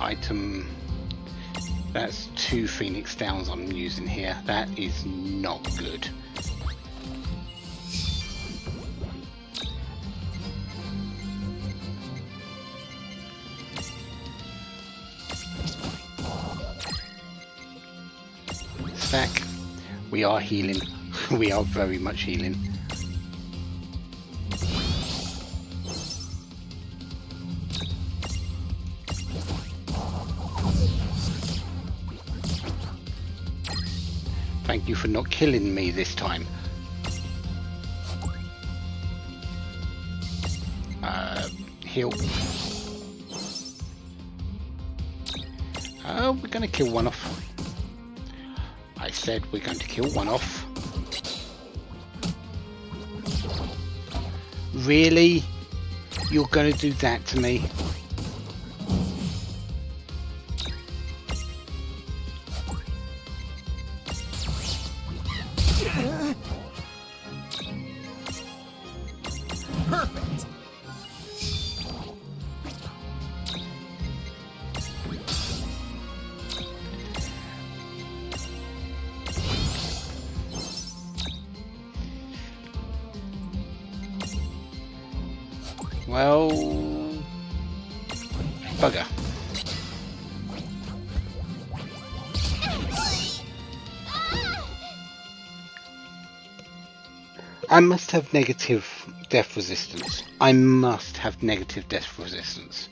Item, that's 2 Phoenix Downs I'm using here. That is not good. Stack, we are healing. We are very much healing. Thank you for not killing me this time. Heal. Oh, we're going to kill one off. I said we're going to kill one off. Really? You're going to do that to me? Perfect. Well, bugger. I must have negative death resistance. I must have negative death resistance.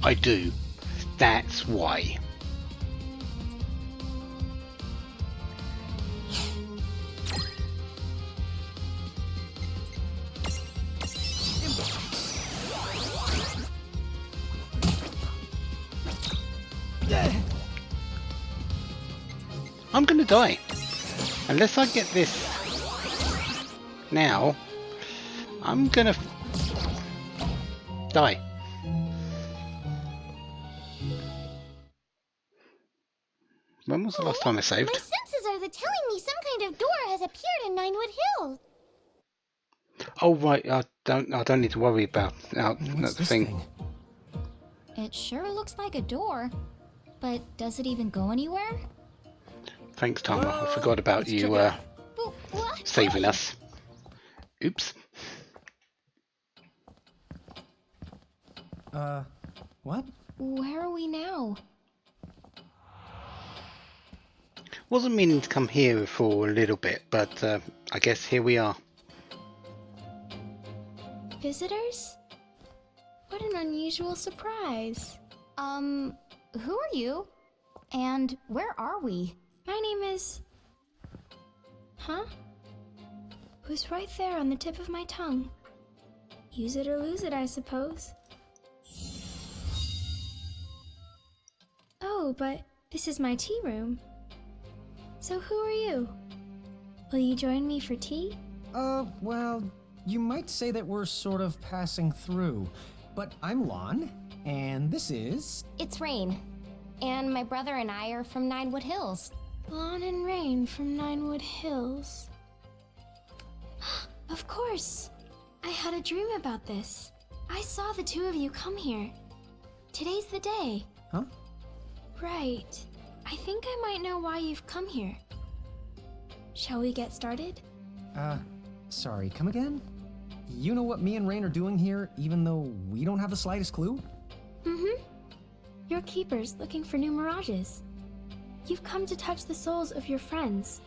I do. That's why. I'm gonna die. Unless I get this now, I'm gonna die. When was the last time I saved? My senses are telling me some kind of door has appeared in Ninewood Hills. Oh right, I don't need to worry about that thing. It sure looks like a door, but does it even go anywhere? Thanks, Tama. I forgot about you saving us. Oops. What? Where are we now? Wasn't meaning to come here for a little bit, but I guess here we are. Visitors? What an unusual surprise. Who are you? And where are we? My name is... Huh? It was right there on the tip of my tongue. Use it or lose it, I suppose. Oh, but this is my tea room. So who are you? Will you join me for tea? Well, you might say that we're sort of passing through. But I'm Lon, and this is... It's Rain. And my brother and I are from Ninewood Hills. Lon and Rain from Ninewood Hills. Of course! I had a dream about this. I saw the two of you come here. Today's the day. Huh? Right. I think I might know why you've come here. Shall we get started? Sorry, come again? You know what me and Rain are doing here, even though we don't have the slightest clue? Mm-hmm. You're keepers looking for new mirages. You've come to touch the souls of your friends,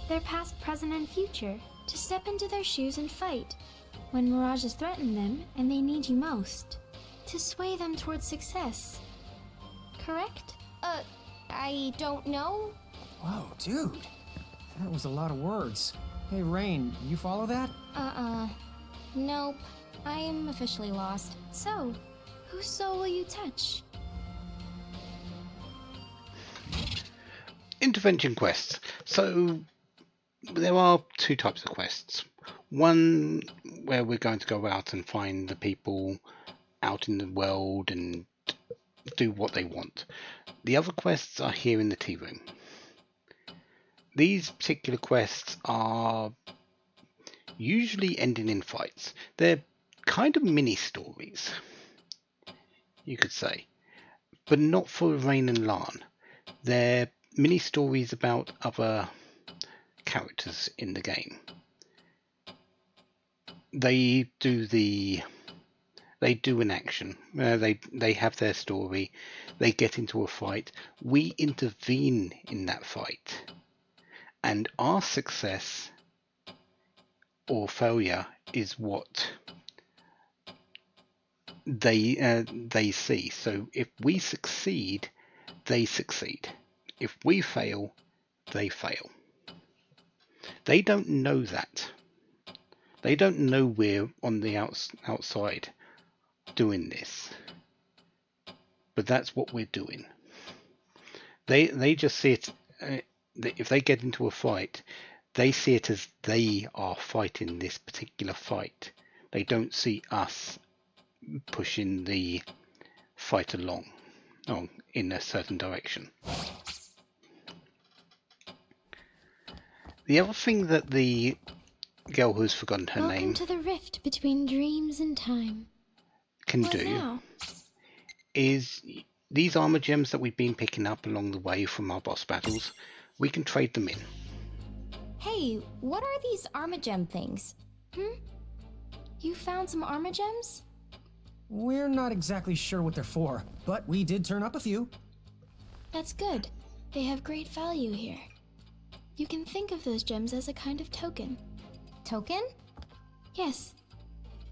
their past, present, and future, to step into their shoes and fight when mirages threaten them and they need you most, to sway them towards success. Correct? I don't know. Whoa, dude. That was a lot of words. Hey, Rain, you follow that? Nope. I'm officially lost. So, whose soul will you touch? Intervention quests. So there are two types of quests. One where we're going to go out and find the people out in the world and do what they want. The other quests are here in the tea room. These particular quests are usually ending in fights. They're kind of mini stories, you could say, but not for Rain and Lan. They're mini stories about other characters in the game. They do an action. They have their story. They get into a fight. We intervene in that fight, and our success or failure is what they see. So if we succeed, they succeed. If we fail, they fail. They don't know that. They don't know we're on the outside doing this. But that's what we're doing. They just see it. If they get into a fight, they see it as they are fighting this particular fight. They don't see us pushing the fight along in a certain direction. The other thing that the girl who's forgotten her Welcome name to the rift between dreams and time. can What do now? is these armor gems that we've been picking up along the way from our boss battles, we can trade them in. Hey, what are these Armagem things? You found some Armagems? We're not exactly sure what they're for, but we did turn up a few. That's good. They have great value here. You can think of those gems as a kind of token. Token? Yes.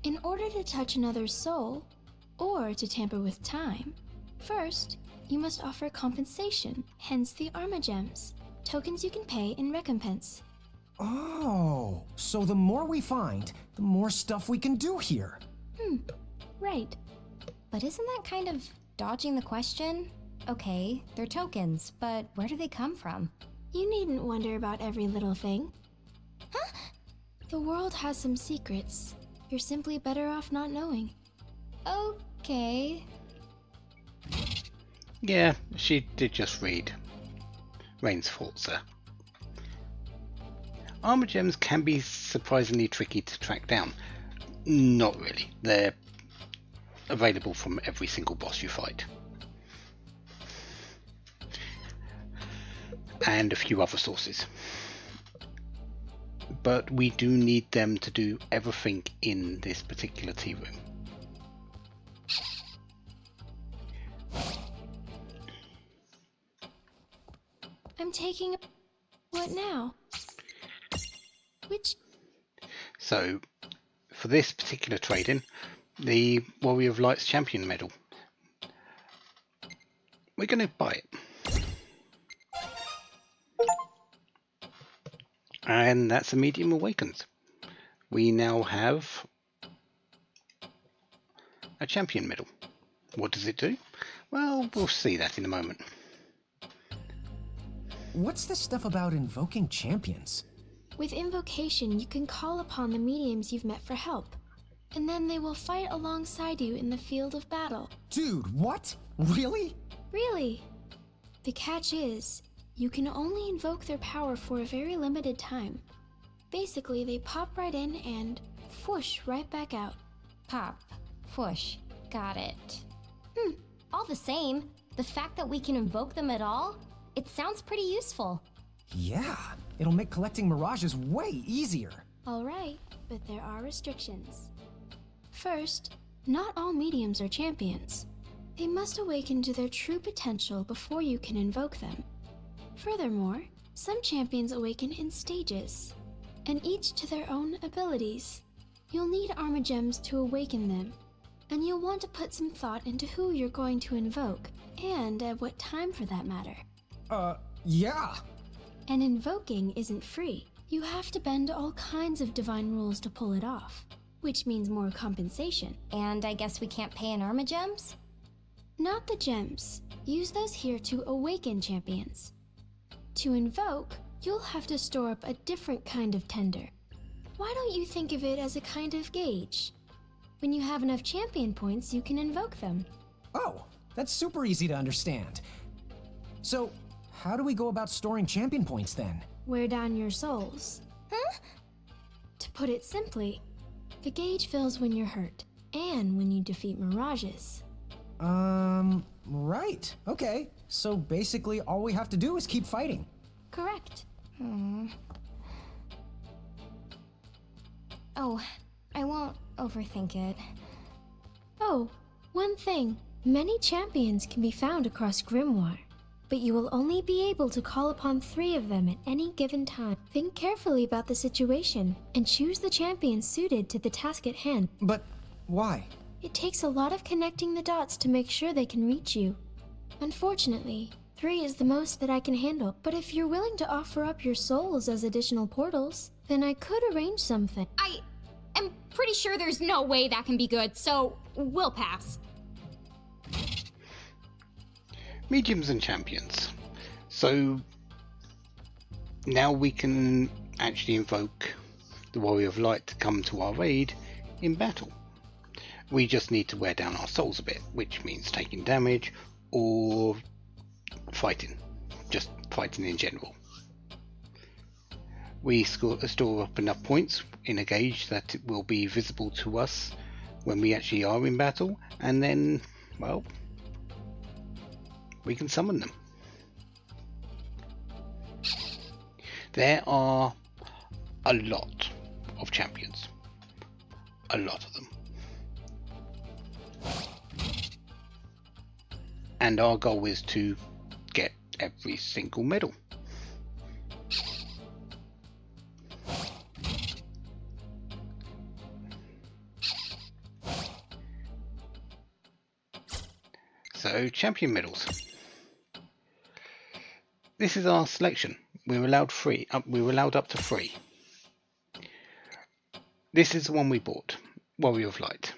In order to touch another's soul, or to tamper with time, first, you must offer compensation, hence the Armagems, tokens you can pay in recompense. Oh, so the more we find, the more stuff we can do here. Right. But isn't that kind of dodging the question? Okay, they're tokens, but where do they come from? You needn't wonder about every little thing. Huh? The world has some secrets. You're simply better off not knowing. Okay. Yeah, she did just read Rain's thoughts there. Armor gems can be surprisingly tricky to track down. Not really. They're available from every single boss you fight. And a few other sources. But we do need them to do everything in this particular tea room. I'm taking... What now? Which... So, for this particular trade-in, the Warrior of Light's Champion medal, we're going to buy it. And that's a medium awakened. We now have a champion medal. What does it do? Well, we'll see that in a moment. What's this stuff about invoking champions? With invocation, you can call upon the mediums you've met for help, and then they will fight alongside you in the field of battle. Dude, what? Really? Really. The catch is, you can only invoke their power for a very limited time. Basically, they pop right in and whoosh right back out. Pop, whoosh, got it. All the same, the fact that we can invoke them at all, it sounds pretty useful. Yeah, it'll make collecting mirages way easier. Alright, but there are restrictions. First, not all mediums are champions. They must awaken to their true potential before you can invoke them. Furthermore, some champions awaken in stages, and each to their own abilities. You'll need Armagems to awaken them, and you'll want to put some thought into who you're going to invoke, and at what time for that matter. Yeah. And invoking isn't free. You have to bend all kinds of divine rules to pull it off, which means more compensation. And I guess we can't pay in Armagems? Not the gems. Use those here to awaken champions. To invoke, you'll have to store up a different kind of tender. Why don't you think of it as a kind of gauge? When you have enough champion points, you can invoke them. Oh, that's super easy to understand. So, how do we go about storing champion points then? Wear down your souls. Huh? To put it simply, the gauge fills when you're hurt, and when you defeat mirages. Right. Okay. So basically all we have to do is keep fighting. Correct. Oh, I won't overthink it. Oh, one thing. Many champions can be found across Grimoire, but you will only be able to call upon 3 of them at any given time. Think carefully about the situation, and choose the champion suited to the task at hand. But why? It takes a lot of connecting the dots to make sure they can reach you. Unfortunately, 3 is the most that I can handle, but if you're willing to offer up your souls as additional portals, then I could arrange something. I am pretty sure there's no way that can be good, so we'll pass. Mediums and champions. So now we can actually invoke the Warrior of Light to come to our aid in battle. We just need to wear down our souls a bit, which means taking damage or fighting, just fighting in general. We store up enough points in a gauge that it will be visible to us when we actually are in battle, and then, well, we can summon them. There are a lot of champions. A lot of them. And our goal is to get every single medal. So, champion medals. This is our selection. We're allowed up to 3. This is the one we bought, Warrior of Light.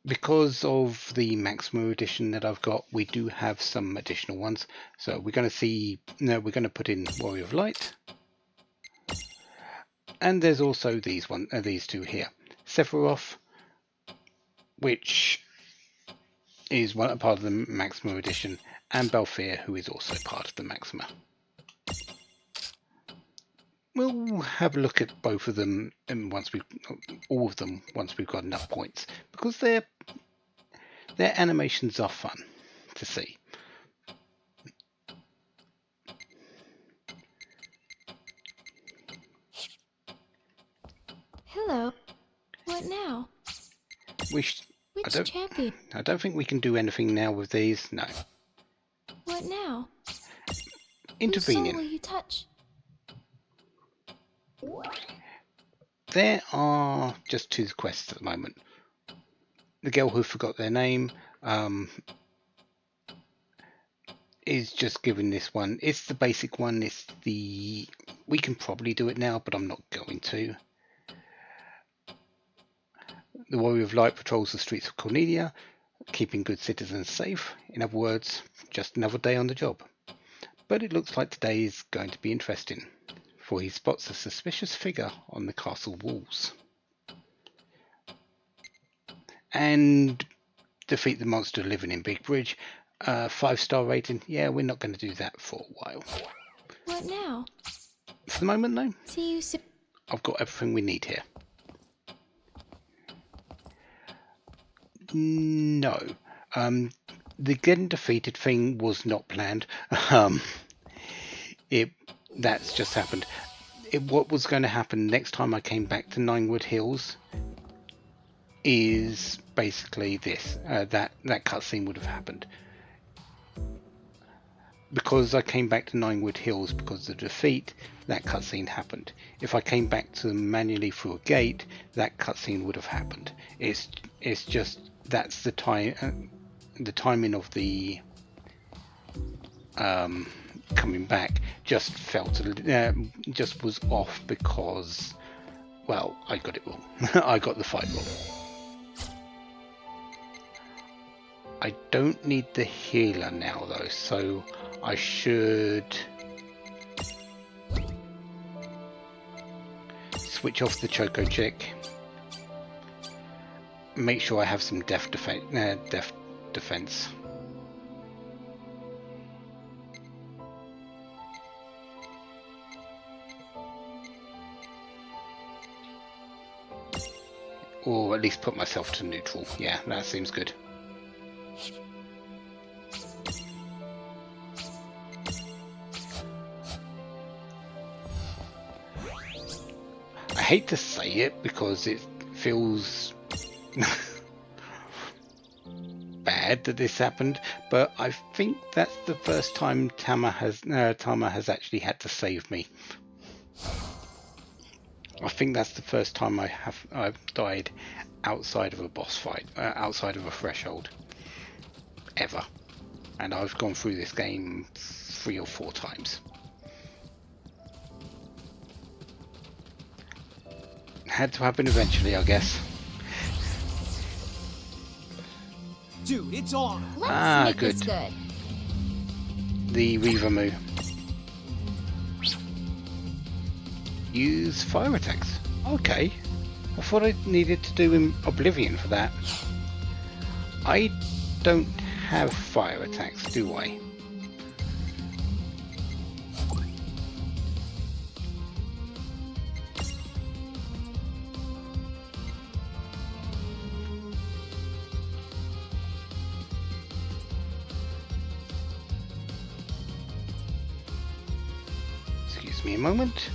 Because of the maximum edition that I've got, we do have some additional ones. So we're going to put in Warrior of Light. And there's also these two here. Sephiroth, which is part of the Maxima edition, and Balthier, who is also part of the Maxima. We'll have a look at both of them, and all of them once we've got enough points, because their animations are fun to see. Hello. What now? Which champion? I don't think we can do anything now with these. No. What now? Intervening. Whose soul will you touch? There are just 2 quests at the moment. The girl who forgot their name is just given this one. It's the basic one. We can probably do it now, but I'm not going to. The Warrior of Light patrols the streets of Cornelia, keeping good citizens safe. In other words, just another day on the job. But it looks like today is going to be interesting, for he spots a suspicious figure on the castle walls. And defeat the monster living in Big Bridge. 5-star rating. Yeah, we're not going to do that for a while. What now? For the moment, no. See you soon. I've got everything we need here. No. The getting defeated thing was not planned. That's just happened. What was going to happen next time I came back to Ninewood Hills is basically this. That cutscene would have happened. Because I came back to Ninewood Hills because of the defeat, that cutscene happened. If I came back to them manually through a gate, that cutscene would have happened. It's just that's the time, the timing of the coming back just just was off because, well, I got it wrong. I got the fight wrong. I don't need the healer now though, so I should switch off the Choco Chick. Make sure I have some death defense. Or at least put myself to neutral. Yeah, that seems good. I hate to say it because it feels bad that this happened, but I think that's the first time Tama has actually had to save me. I think that's the first time I've died outside of a boss fight, outside of a threshold, ever. And I've gone through this game 3 or 4 times. Had to happen eventually, I guess. Dude, it's on. Let's make good. this good. The Reaver use fire attacks. Okay. I thought I needed to do Oblivion for that. I don't have fire attacks, do I? Give me a moment.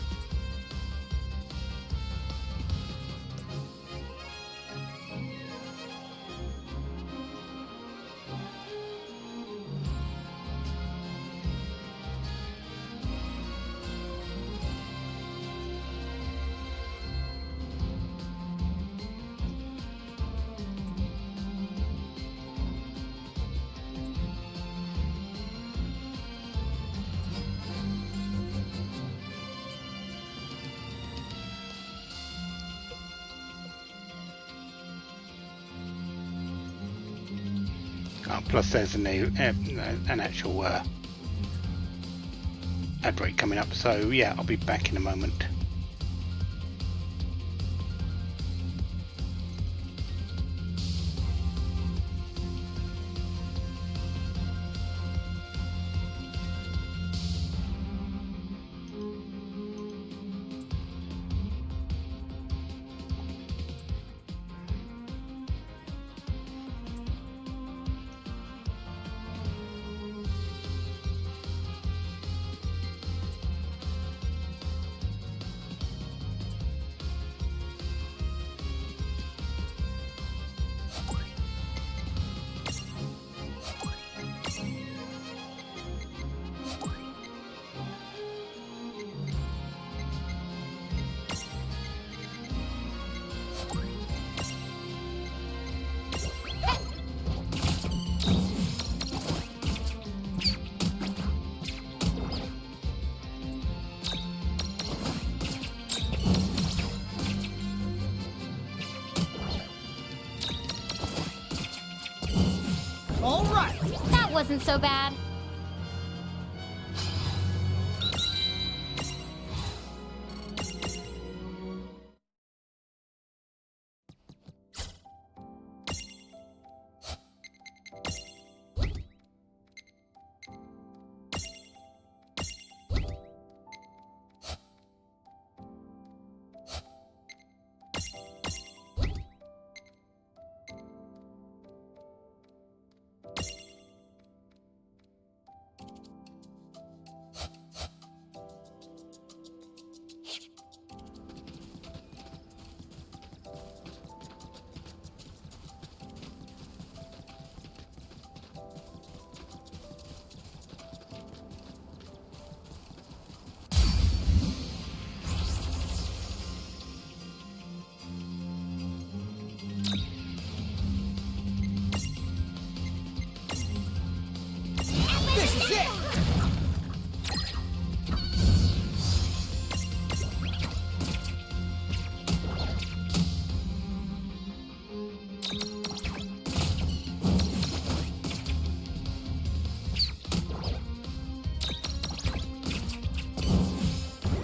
Oh, plus there's an actual ad break coming up, so yeah, I'll be back in a moment. All right. That wasn't so bad. This is it!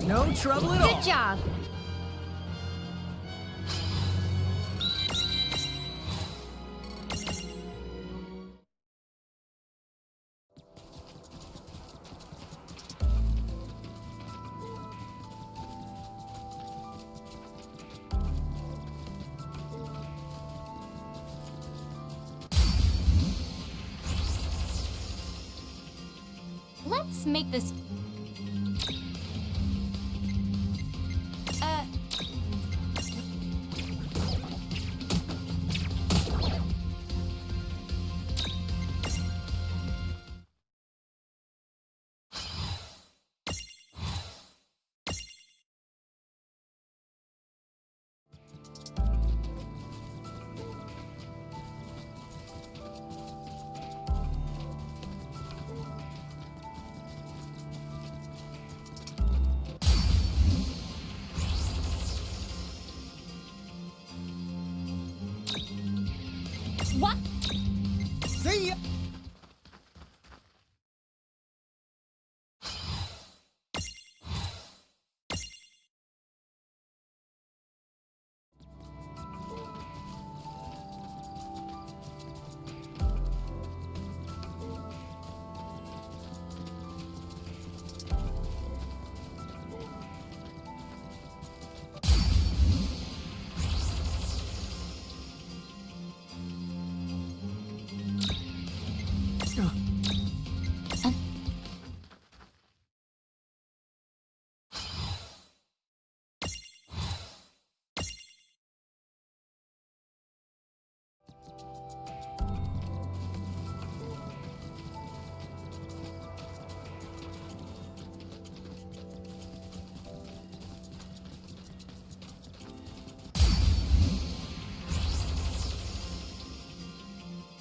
No trouble at all. Good job. Let's make this... What? See ya!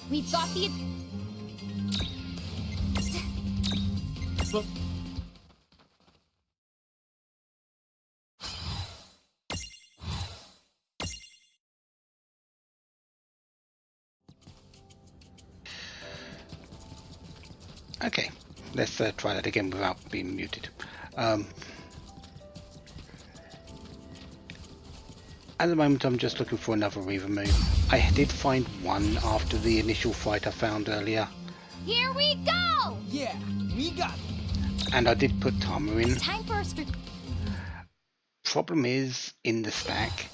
We've got the... Okay, let's try that again without being muted. At the moment I'm just looking for another Reaver move. I did find one after the initial fight I found earlier. Here we go! Yeah, we got it. And I did put Tama in. Time for us to... Problem is, in the stack,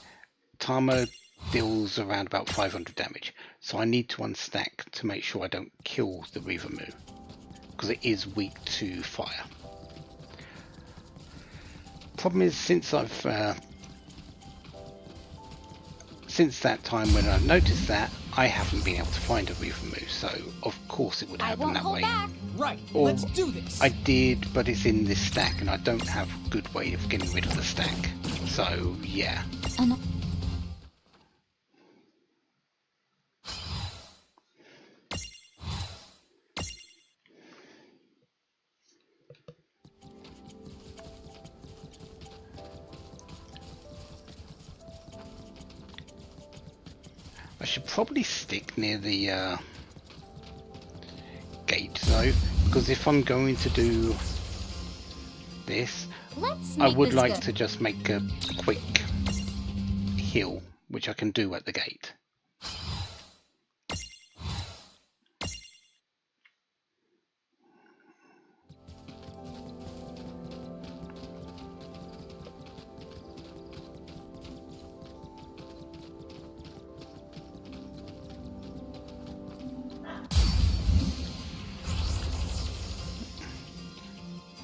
Tama deals around about 500 damage. So I need to unstack to make sure I don't kill the Reaver move, because it is weak to fire. Problem is, since I've since that time when I noticed that, I haven't been able to find a Reaver move, so of course it would happen that way. Back. Right, Or let's do this. I did, but it's in this stack, and I don't have a good way of getting rid of the stack. So yeah. I should probably stick near the gate though, because if I'm going to do this, I would like to just make a quick heal, which I can do at the gate.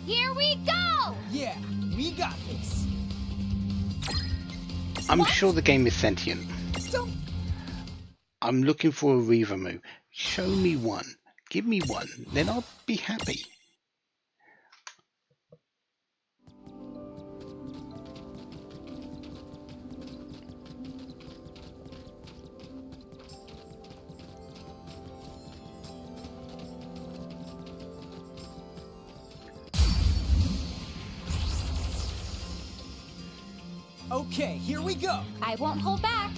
Here we go! Yeah, we got this. I'm sure the game is sentient. I'm looking for a Reaver move. Show me one. Give me one. Then I'll be happy. Okay, here we go. I won't hold back.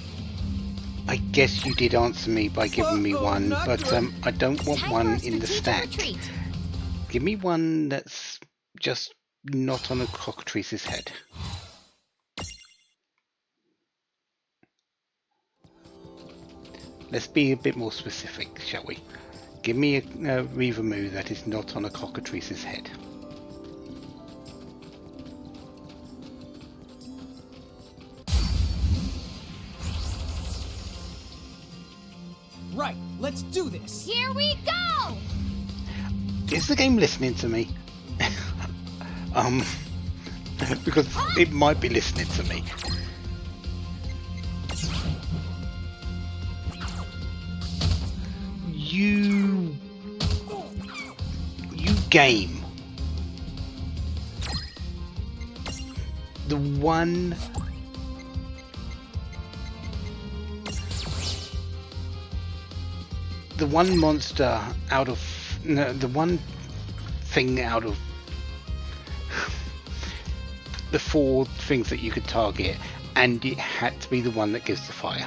I guess you did answer me by giving me one, but I don't want one in the stack. Give me one that's just not on a cockatrice's head. Let's be a bit more specific, shall we? Give me a Reaver move that is not on a cockatrice's head. Right, let's do this. Here we go! Is the game listening to me? Because it might be listening to me. You game. The one monster out of the one thing out of the 4 things that you could target, and it had to be the one that gives the fire.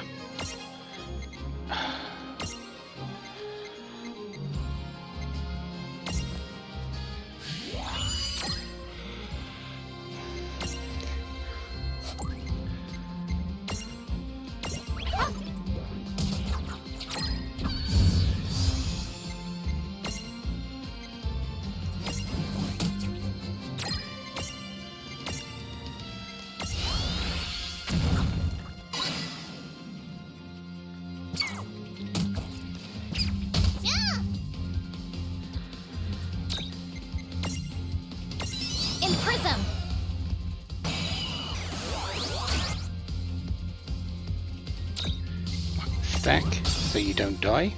Stack so you don't die,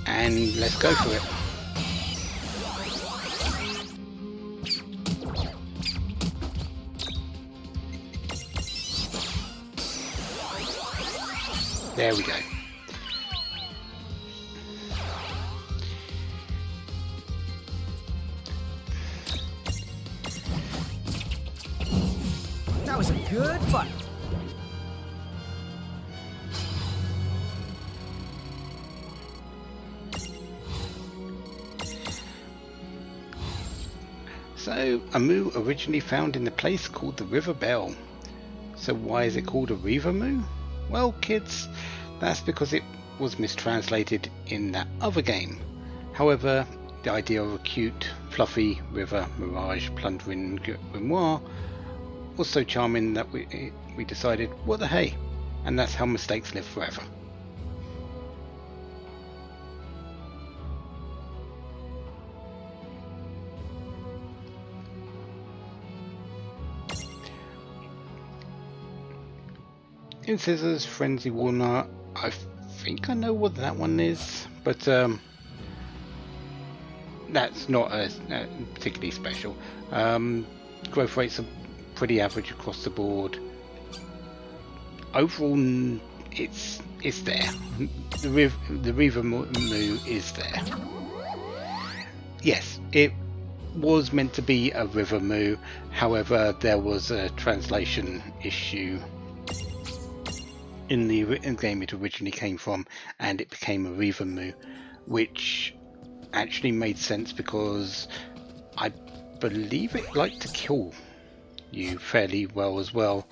and let's go for it. There we go. good fight. So, a moo originally found in a place called the River Bell. So why is it called a Reaver Moo? Well, kids, that's because it was mistranslated in that other game. However, the idea of a cute, fluffy river mirage plundering grimoire was so charming that we decided, what the hey? And that's how mistakes live forever. In Scissors, Frenzy Walnut, I think I know what that one is, but that's not particularly special. Growth rates are pretty average across the board. Overall, it's there. The Reaver Moo is there. Yes, it was meant to be a River Moo, however there was a translation issue in the game it originally came from, and it became a Reaver Moo, which actually made sense because I believe it liked to kill you fairly well as well.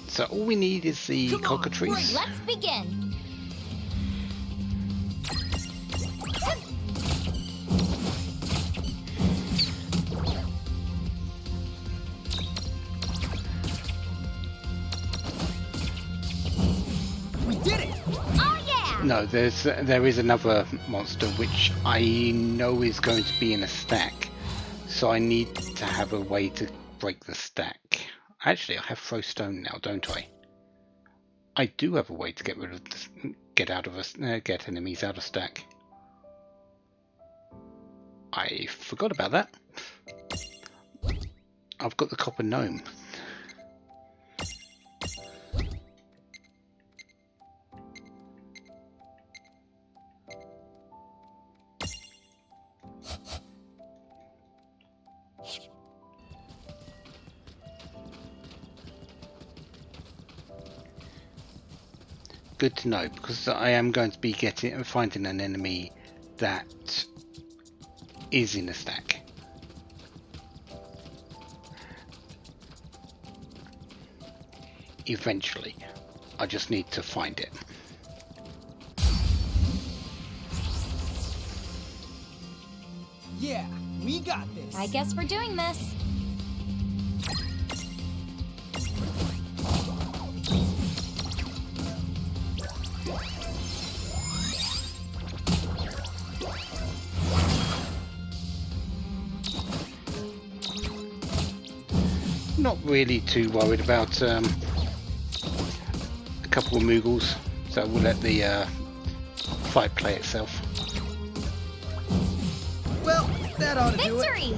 So all we need is the cockatrice. Let's begin. No, there is another monster which I know is going to be in a stack, so I need to have a way to break the stack. Actually, I have throw stone now, don't I? I do have a way to get rid of get enemies out of stack. I forgot about that. I've got the copper gnome. Good to know, because I am going to be finding an enemy that is in a stack. Eventually, I just need to find it. Yeah, we got this. I guess we're doing this. Not really too worried about a couple of Moogles, so we'll let the fight play itself. Well, that ought to do it. Victory!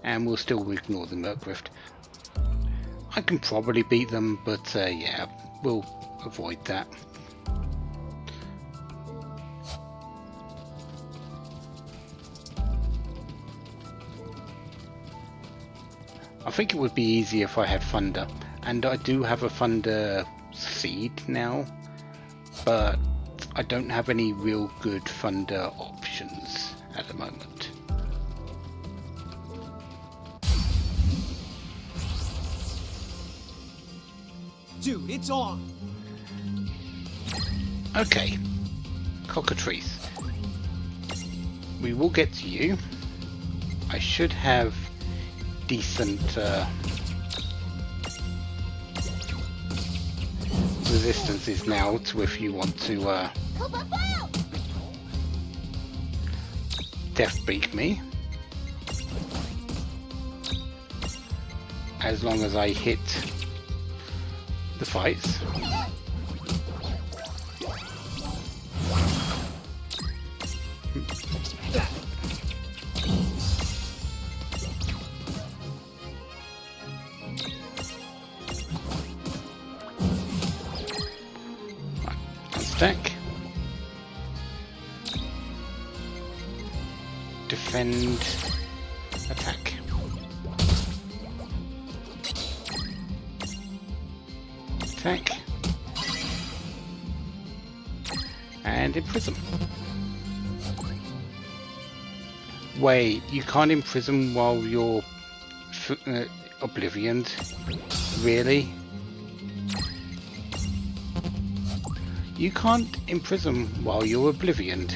And we'll still ignore the Merc Rift. I can probably beat them, but yeah, we'll avoid that. I think it would be easier if I had Thunder, and I do have a Thunder Seed now, but I don't have any real good Thunder options at the moment. Dude, it's on. Okay, Cockatrice. We will get to you. I should have decent resistances now to if you want to Death Beak me. As long as I hit the fights. defend, attack. Attack. And imprison. Wait, you can't imprison while you're oblivioned? Really? You can't imprison while you're oblivioned.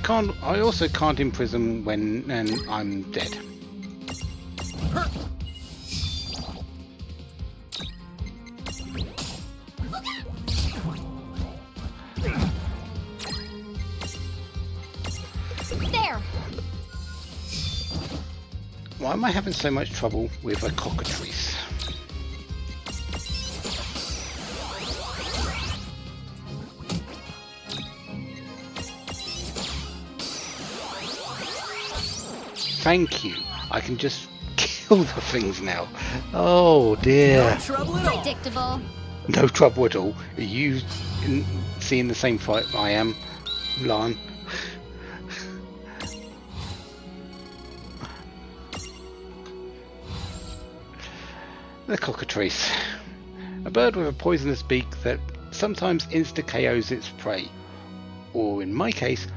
I also can't imprison when I'm dead. There. Why am I having so much trouble with a cockatrice? Thank you. I can just kill the things now. Oh dear. No trouble at all. Predictable. No trouble at all. Are you seeing the same fight I am, Lan? The cockatrice. A bird with a poisonous beak that sometimes insta-KOs its prey. Or in my case,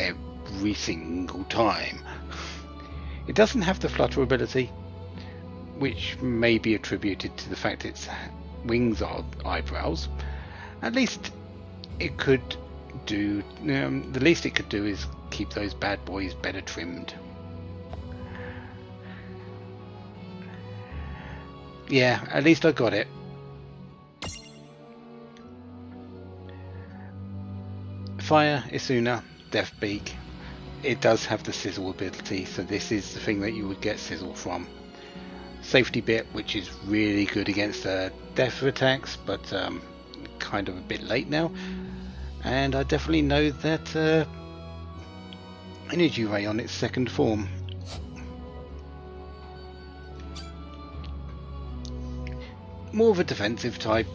every single time. It doesn't have the flutter ability, which may be attributed to the fact its wings are eyebrows. At least it could do, the least it could do is keep those bad boys better trimmed. Yeah, at least I got it. Fire, Isuna, Deathbeak. It does have the sizzle ability, so this is the thing that you would get sizzle from. Safety bit, which is really good against death attacks, but kind of a bit late now. And I definitely know that energy ray on its second form. More of a defensive type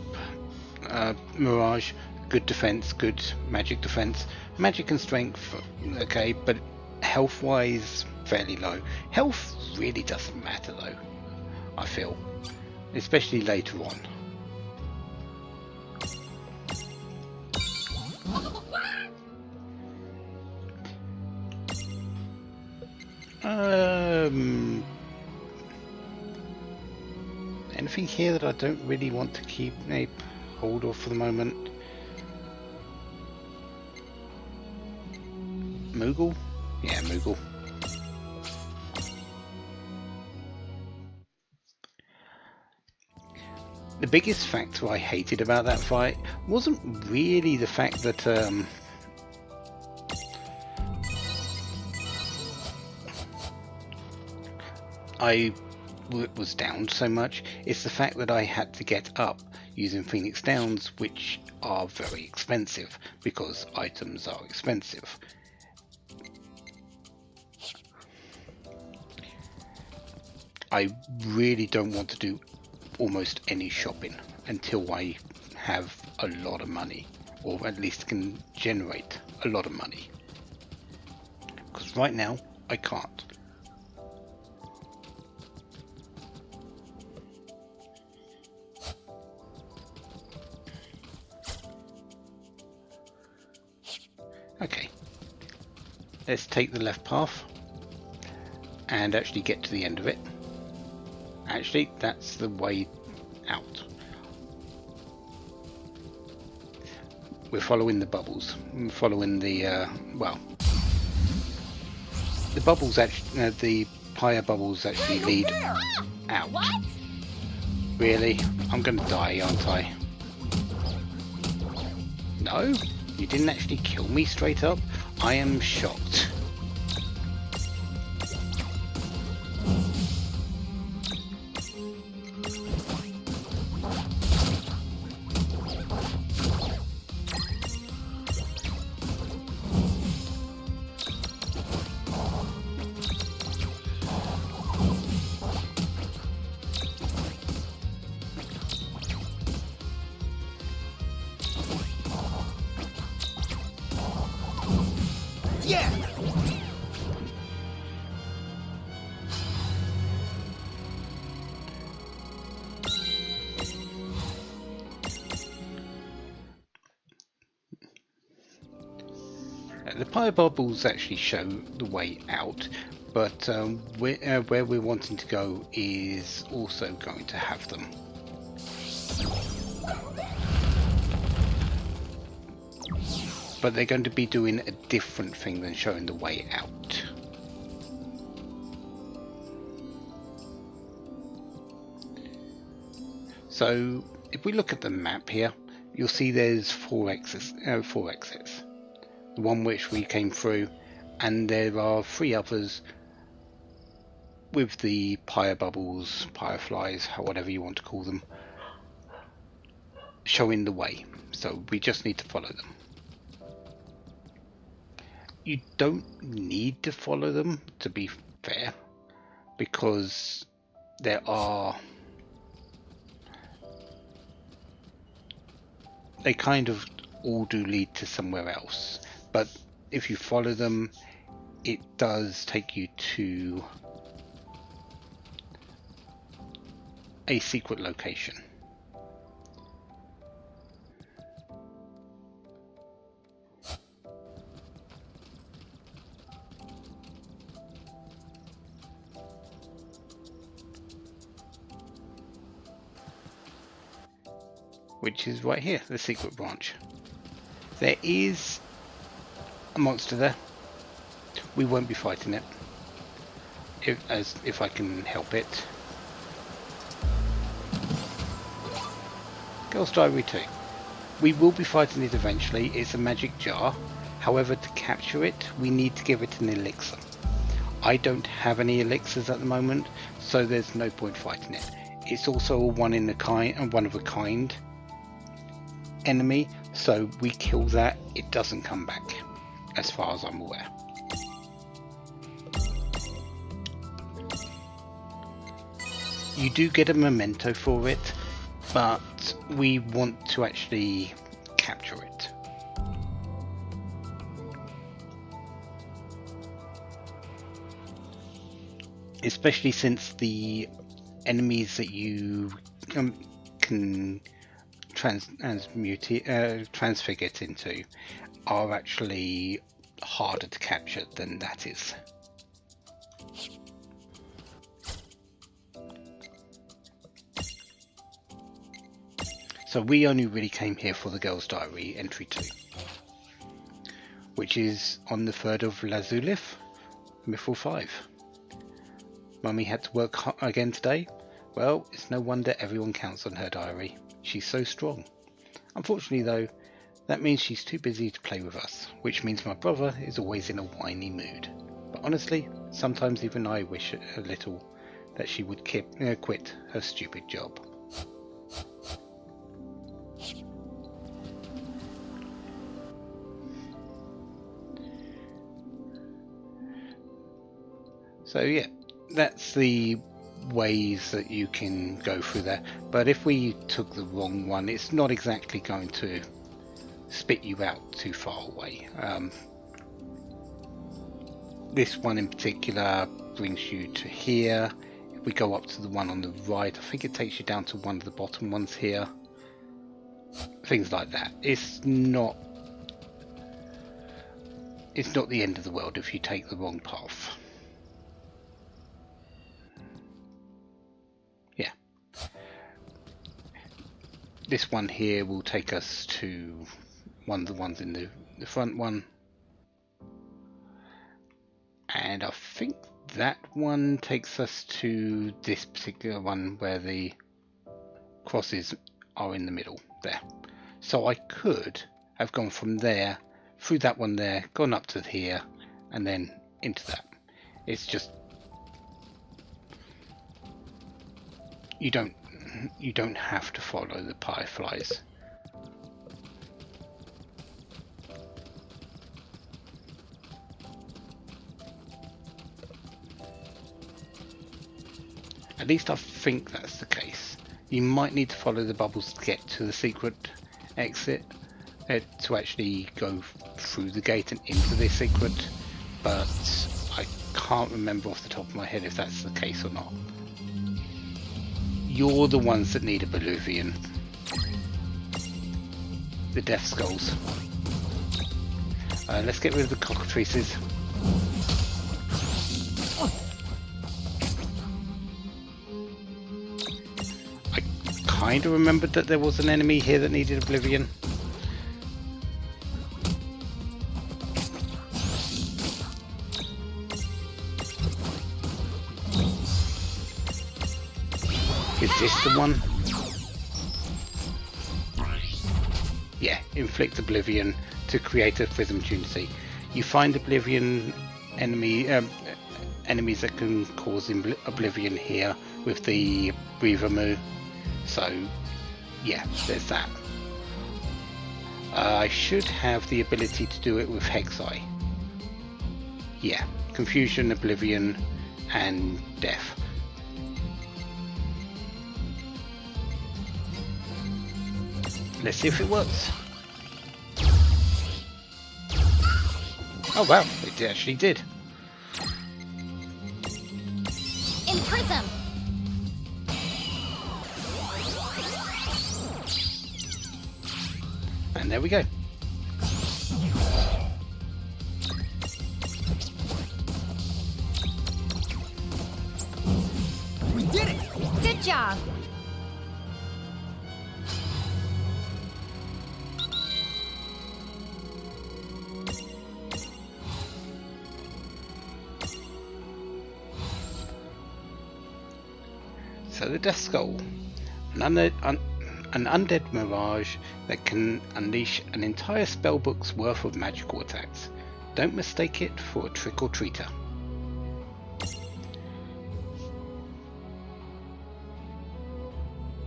Mirage. Good defense, good magic defense. Magic and strength, okay, but health wise, fairly low. Health really doesn't matter though, I feel, especially later on. Anything here that I don't really want to keep hold of for the moment? Moogle? Yeah, Moogle. The biggest factor I hated about that fight wasn't really the fact that I was down so much. It's the fact that I had to get up using Phoenix Downs, which are very expensive because items are expensive. I really don't want to do almost any shopping until I have a lot of money, or at least can generate a lot of money, because right now I can't. Okay, let's take the left path and actually get to the end of it. Actually, that's the way out. We're following the bubbles. We're following the, well, the bubbles actually, the higher bubbles actually lead out. What? Really? I'm gonna die, aren't I? No? You didn't actually kill me straight up? I am shocked. the pyre bubbles actually show the way out, but where we're wanting to go is also going to have them. But they're going to be doing a different thing than showing the way out. So if we look at the map here, you'll see there's four exits. The one which we came through, and there are 3 others with the pyre bubbles, pyre flies, whatever you want to call them, showing the way. So we just need to follow them. You don't need to follow them, to be fair, because they kind of all do lead to somewhere else, but if you follow them, it does take you to a secret location. Which is right here, the secret branch. There is a monster there. We won't be fighting it, if I can help it. Girl's Diary 2. We will be fighting it eventually. It's a magic jar. However, to capture it, we need to give it an elixir. I don't have any elixirs at the moment, so there's no point fighting it. It's also a one of a kind enemy, so we kill that, it doesn't come back, as far as I'm aware. You do get a memento for it, but we want to actually capture it. Especially since the enemies that you can transfigure it into are actually harder to capture than that is. So we only really came here for the Girl's Diary entry 2, which is on the 3rd of Lazulith, Mifril 5. Mummy had to work again today. Well, it's no wonder everyone counts on her diary. She's so strong. Unfortunately though, that means she's too busy to play with us, which means my brother is always in a whiny mood. But honestly, sometimes even I wish a little that she would quit her stupid job. So yeah, that's the ways that you can go through there, but if we took the wrong one, it's not exactly going to spit you out too far away. This one in particular brings you to here. If we go up to the one on the right, I think it takes you down to one of the bottom ones here. Things like that. It's not the end of the world if you take the wrong path. This one here will take us to one of the ones in the front one. And I think that one takes us to this particular one where the crosses are in the middle there. So I could have gone from there, through that one there, gone up to here, and then into that. It's just... You don't have to follow the pyre flies. At least I think that's the case. You might need to follow the bubbles to get to the secret exit to actually go through the gate and into the secret, but I can't remember off the top of my head if that's the case or not. You're the ones that need a Bolivian. The Death Skulls. Let's get rid of the cockatrices. I kind of remembered that there was an enemy here that needed Oblivion. Is this the one? Yeah, inflict Oblivion to create a Prism Trinity. You find Oblivion enemies that can cause Oblivion here with the Breather Moo. So, yeah, there's that. I should have the ability to do it with Hexai. Yeah, Confusion, Oblivion, and Death. Let's see if it works. Oh wow, it actually did. Imprism! And there we go. We did it! Good job! So the Death Skull, an undead mirage that can unleash an entire spellbook's worth of magical attacks. Don't mistake it for a trick-or-treater.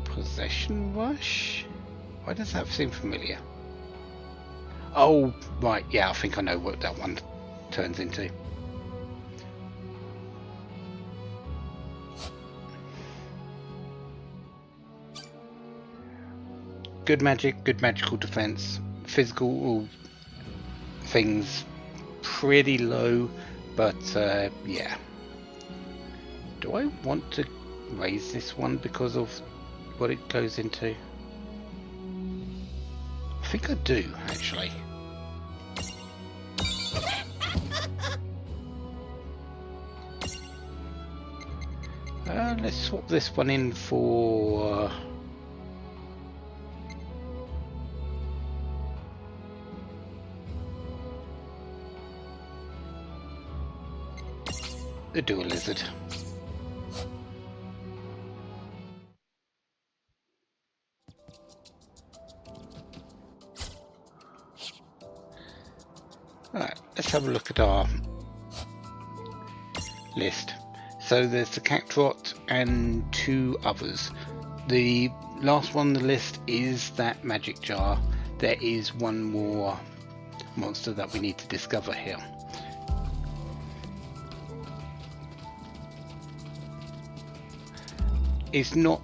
Possession Rush? Why does that seem familiar? Oh, right, yeah, I think I know what that one turns into. Good magic, good magical defense. Physical things pretty low, but yeah. Do I want to raise this one because of what it goes into? I think I do, actually. Let's swap this one in for... the Dual Lizard. Alright, let's have a look at our list. So there's the Cactrot and two others. The last one on the list is that magic jar. There is one more monster that we need to discover here. It's not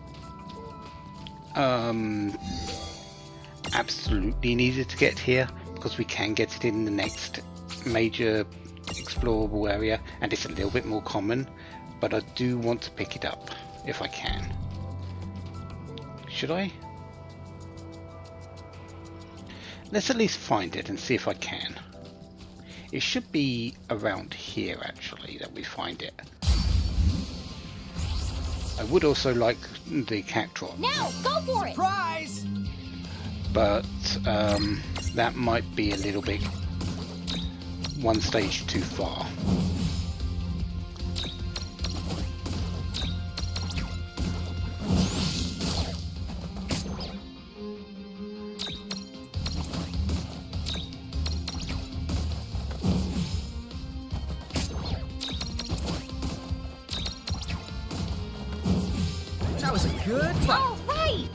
absolutely needed to get here, because we can get it in the next major explorable area, and it's a little bit more common, but I do want to pick it up if I can. Should I? Let's at least find it and see if I can. It should be around here actually that we find it. I would also like the Cactrot. Now, go for it! Surprise! But that might be a little bit one stage too far. That was a good fight. All right!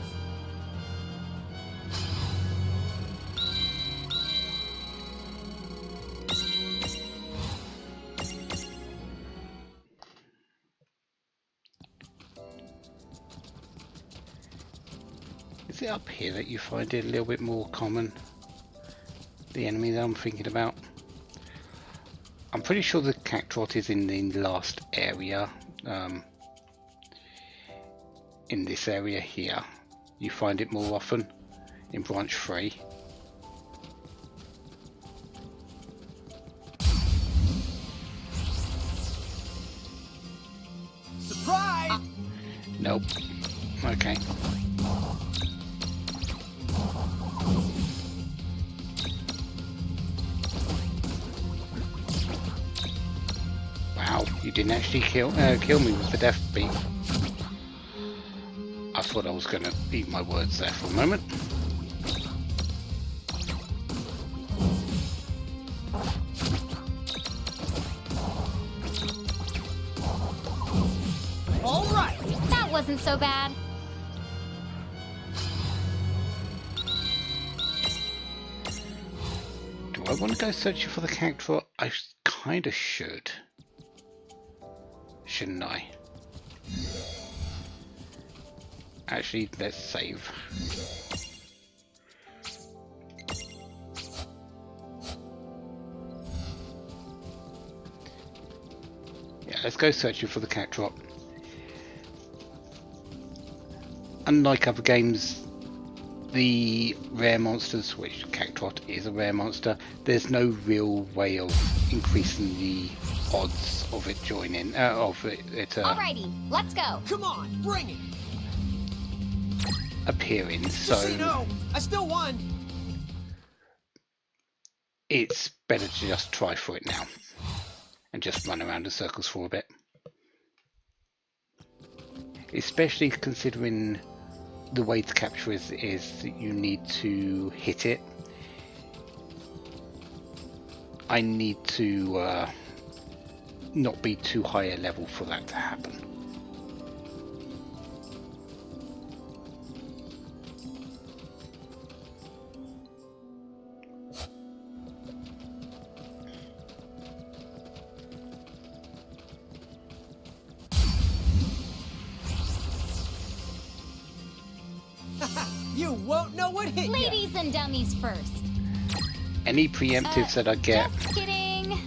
Is it up here that you find it a little bit more common? The enemy that I'm thinking about? I'm pretty sure the Cactrot is in the last area. In this area here. You find it more often in branch 3. Nope. Okay. Wow, you didn't actually kill me with the death beat. I thought I was going to eat my words there for a moment. All right. That wasn't so bad. Do I want to go searching for the character? I kind of should. Shouldn't I? Actually, let's save. Yeah, let's go searching for the cat drop. Unlike other games, the rare monsters, which Cactrot is a rare monster, there's no real way of increasing the odds of it joining. Alrighty, let's go. Come on, bring it. Appearing. So no, I still won. It's better to just try for it now and just run around in circles for a bit. Especially considering the way to capture is that you need to hit it. I need to not be too high a level for that to happen. You won't know what hit Ladies and dummies first. Any preemptives that I get Just kidding.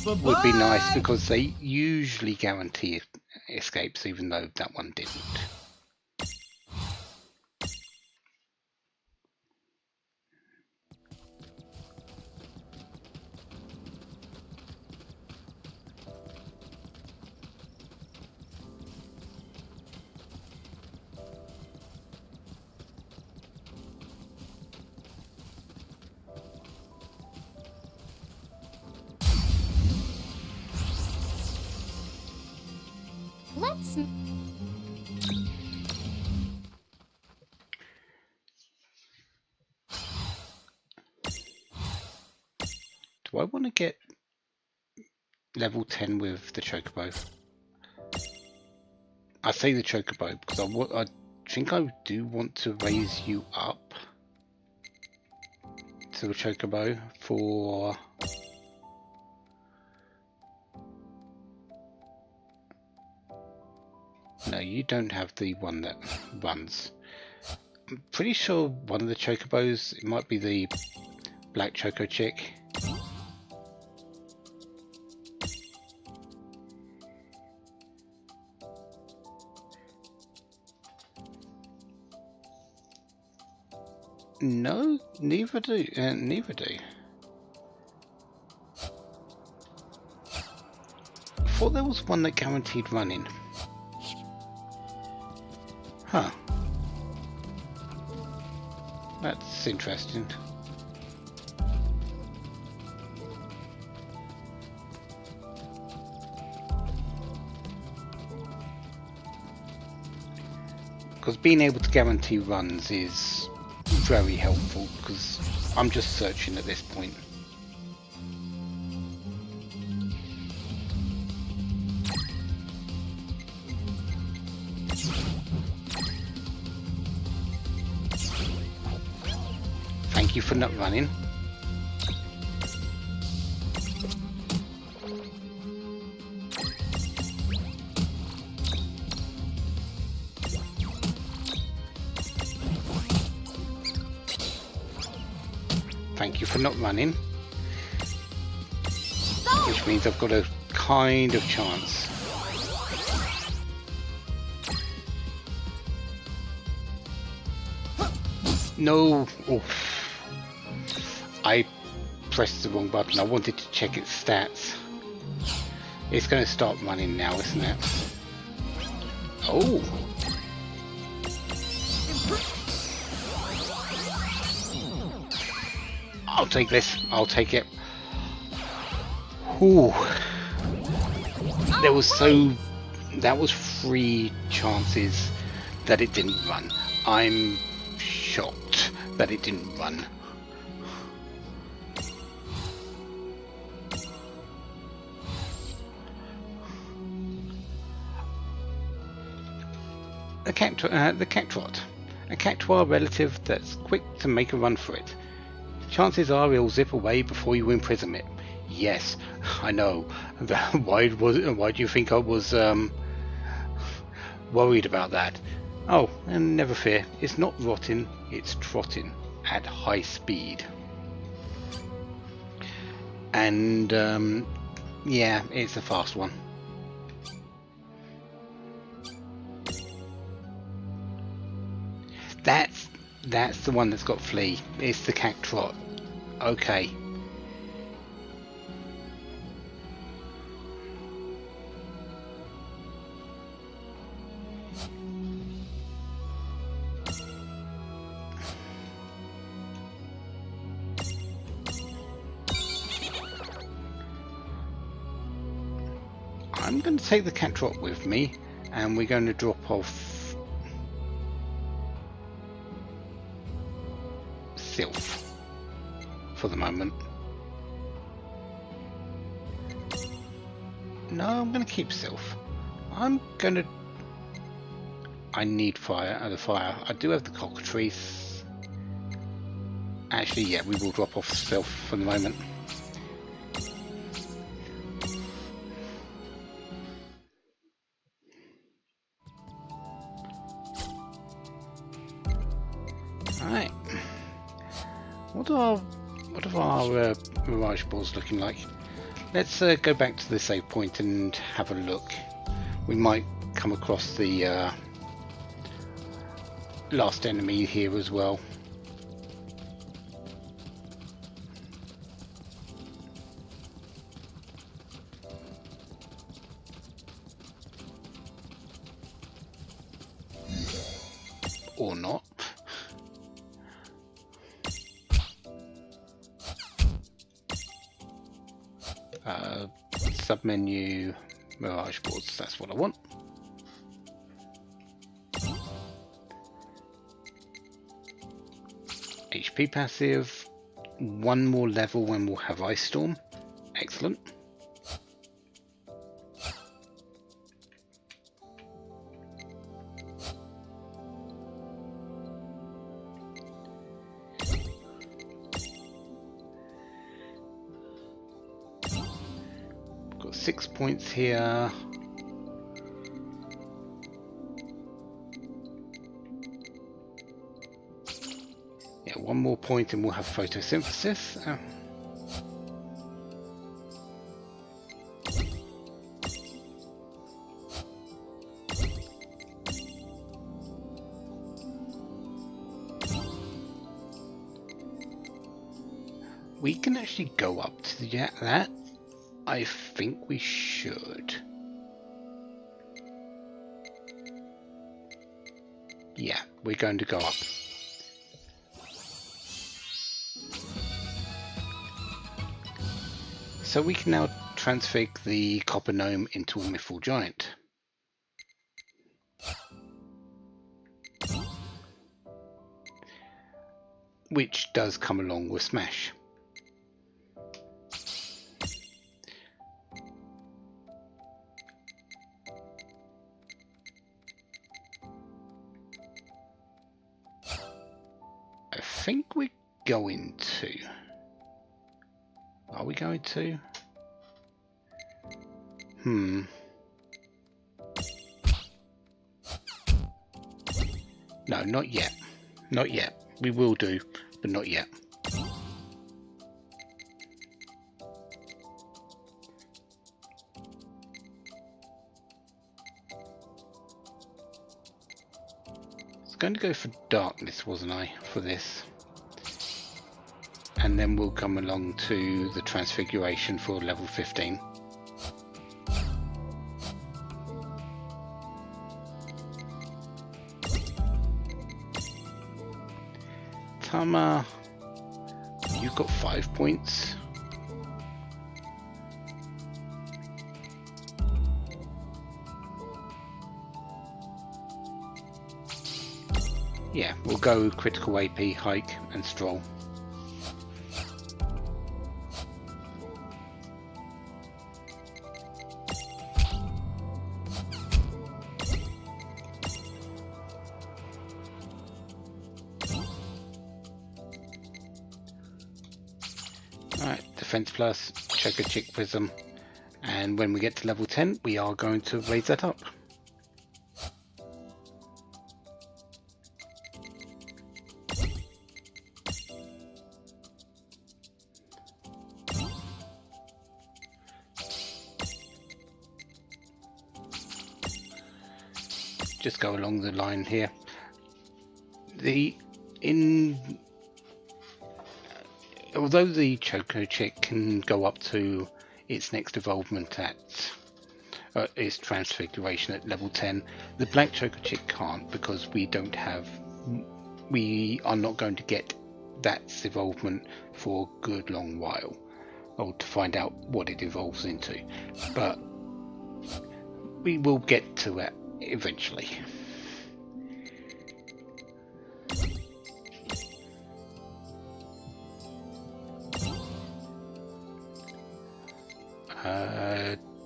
would be nice because they usually guarantee escapes, even though that one didn't. Let's... Do I want to get level 10 with the Chocobo? I say the Chocobo because I think I do want to raise you up to the Chocobo for... No, you don't have the one that runs. I'm pretty sure one of the Chocobos, it might be the Black Choco Chick. No, neither do. Neither do. I thought there was one that guaranteed running. Huh. That's interesting. Because being able to guarantee runs is very helpful, because I'm just searching at this point. Thank you for not running. Thank you for not running. Which means I've got a kind of chance. No! Oof. I pressed the wrong button. I wanted to check its stats. It's going to start running now, isn't it? Oh. I'll take this. I'll take it. Ooh. There was that was 3 chances that it didn't run. I'm shocked that it didn't run. The cactrot. A cactuar relative that's quick to make a run for it. Chances are it'll zip away before you imprison it. Yes, I know. Why do you think I was worried about that? Oh, and never fear, it's not rotting, it's trotting at high speed. And yeah, it's a fast one. That's the one that's got flea. It's the cactrot. Okay. I'm going to take the cactrot with me, and we're going to drop off Sylph for the moment. No, I'm going to keep Sylph. I need fire. The fire. I do have the cockatrice. Actually, yeah, we will drop off Sylph for the moment. Alright. What are our Mirage balls looking like? Let's go back to the save point and have a look. We might come across the last enemy here as well. Or not. Submenu Mirage boards, that's what I want. HP passive, 1 more level when we'll have Ice Storm. Excellent. Got 6 points here. Yeah, 1 more point and we'll have photosynthesis. We can actually go up to that. I think we should. Yeah, we're going to go up. So we can now transfig the copper gnome into a Mythal Giant. Which does come along with Smash. I think we're going to. Are we going to? No, not yet. Not yet. We will do, but not yet. I was going to go for darkness, wasn't I, for this? And then we'll come along to the transfiguration for level 15. Tama, you've got 5 points. Yeah, we'll go critical AP, hike, and stroll. Alright, defense plus, Choco Chick Prism, and when we get to level 10, we are going to raise that up. Just go along the line here. Although the Choco Chick can go up to its next evolvement at its transfiguration at level 10, the Black Choco Chick can't, because we are not going to get that evolvement for a good long while, or to find out what it evolves into. But we will get to it eventually.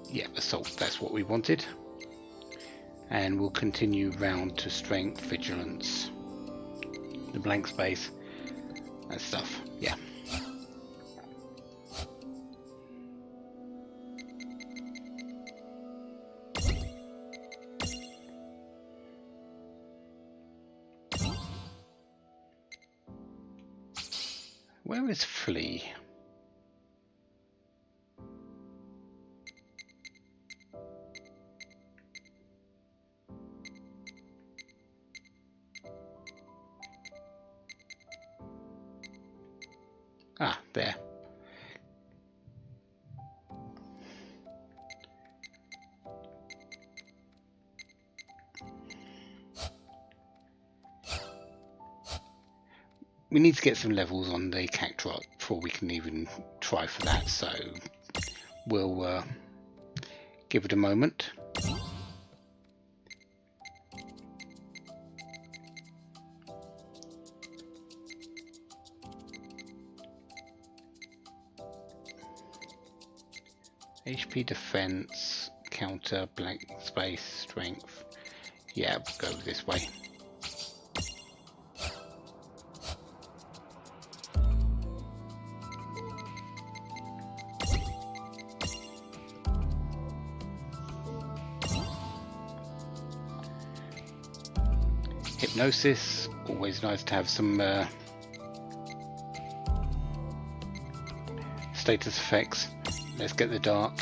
Yeah, assault, that's what we wanted. And we'll continue round to strength, vigilance, the blank space, and stuff. Yeah. Where is Flea? Ah, there. We need to get some levels on the Cactrot before we can even try for that, so we'll give it a moment. HP defense, counter, blank space, strength. Yeah, we'll go this way. Hypnosis, always nice to have some status effects. Let's get the dark.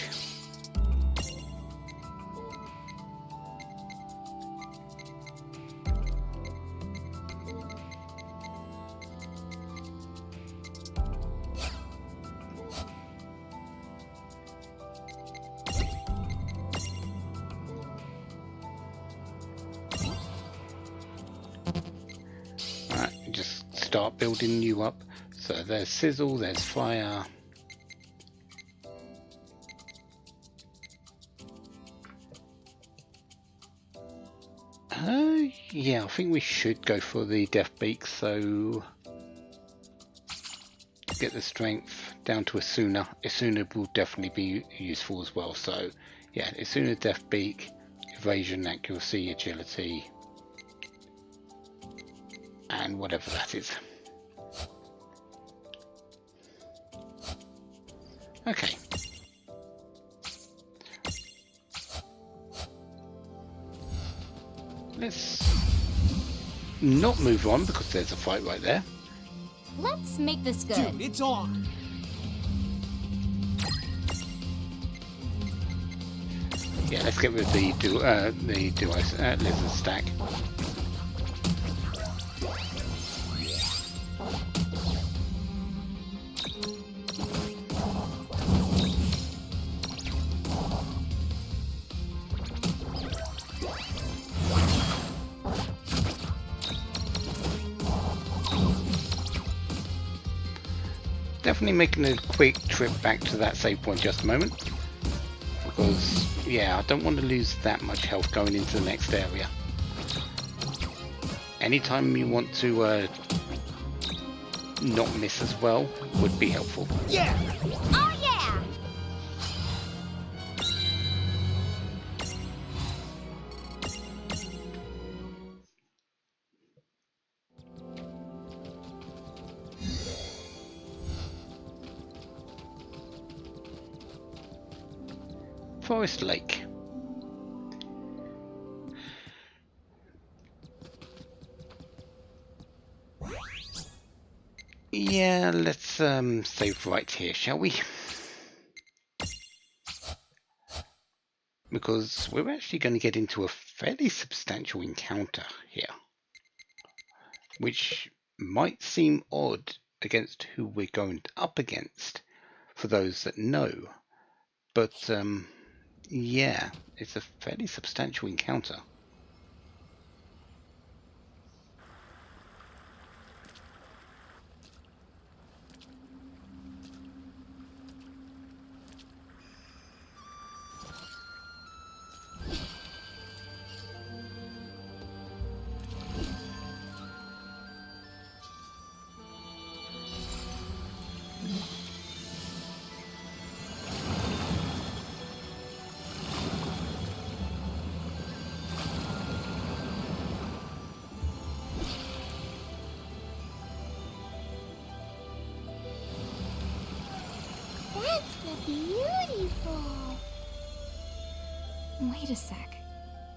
Alright, just start building you up. So there's sizzle, there's fire. Yeah, I think we should go for the Death Beak, so get the strength down to Asuna. Asuna will definitely be useful as well, so yeah, Asuna, Death Beak, evasion, accuracy, agility, and whatever that is. Okay. Let's not move on because there's a fight right there. Let's make this good. Dude, it's on. Yeah, let's get rid of the lizard stack. definitely making a quick trip back to that save point just a moment. Because, yeah, I don't want to lose that much health going into the next area. Anytime you want to not miss as well would be helpful. Yeah! Oh yeah! Forest Lake. Yeah, let's save right here, shall we? Because we're actually going to get into a fairly substantial encounter here, which might seem odd against who we're going up against for those that know, but yeah, it's a fairly substantial encounter. That's the beautiful. Wait a sec.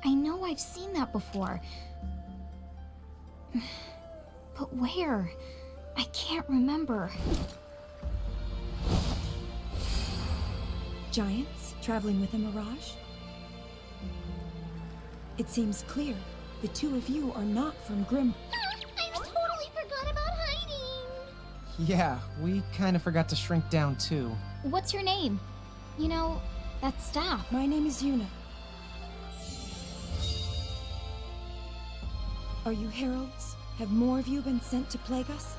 I know I've seen that before. But where? I can't remember. Giants traveling with a mirage? It seems clear. The two of you are not from Grim. I totally forgot about hiding. Yeah, we kind of forgot to shrink down too. What's your name? You know, that staff. My name is Yuna. Are you heralds? Have more of you been sent to plague us?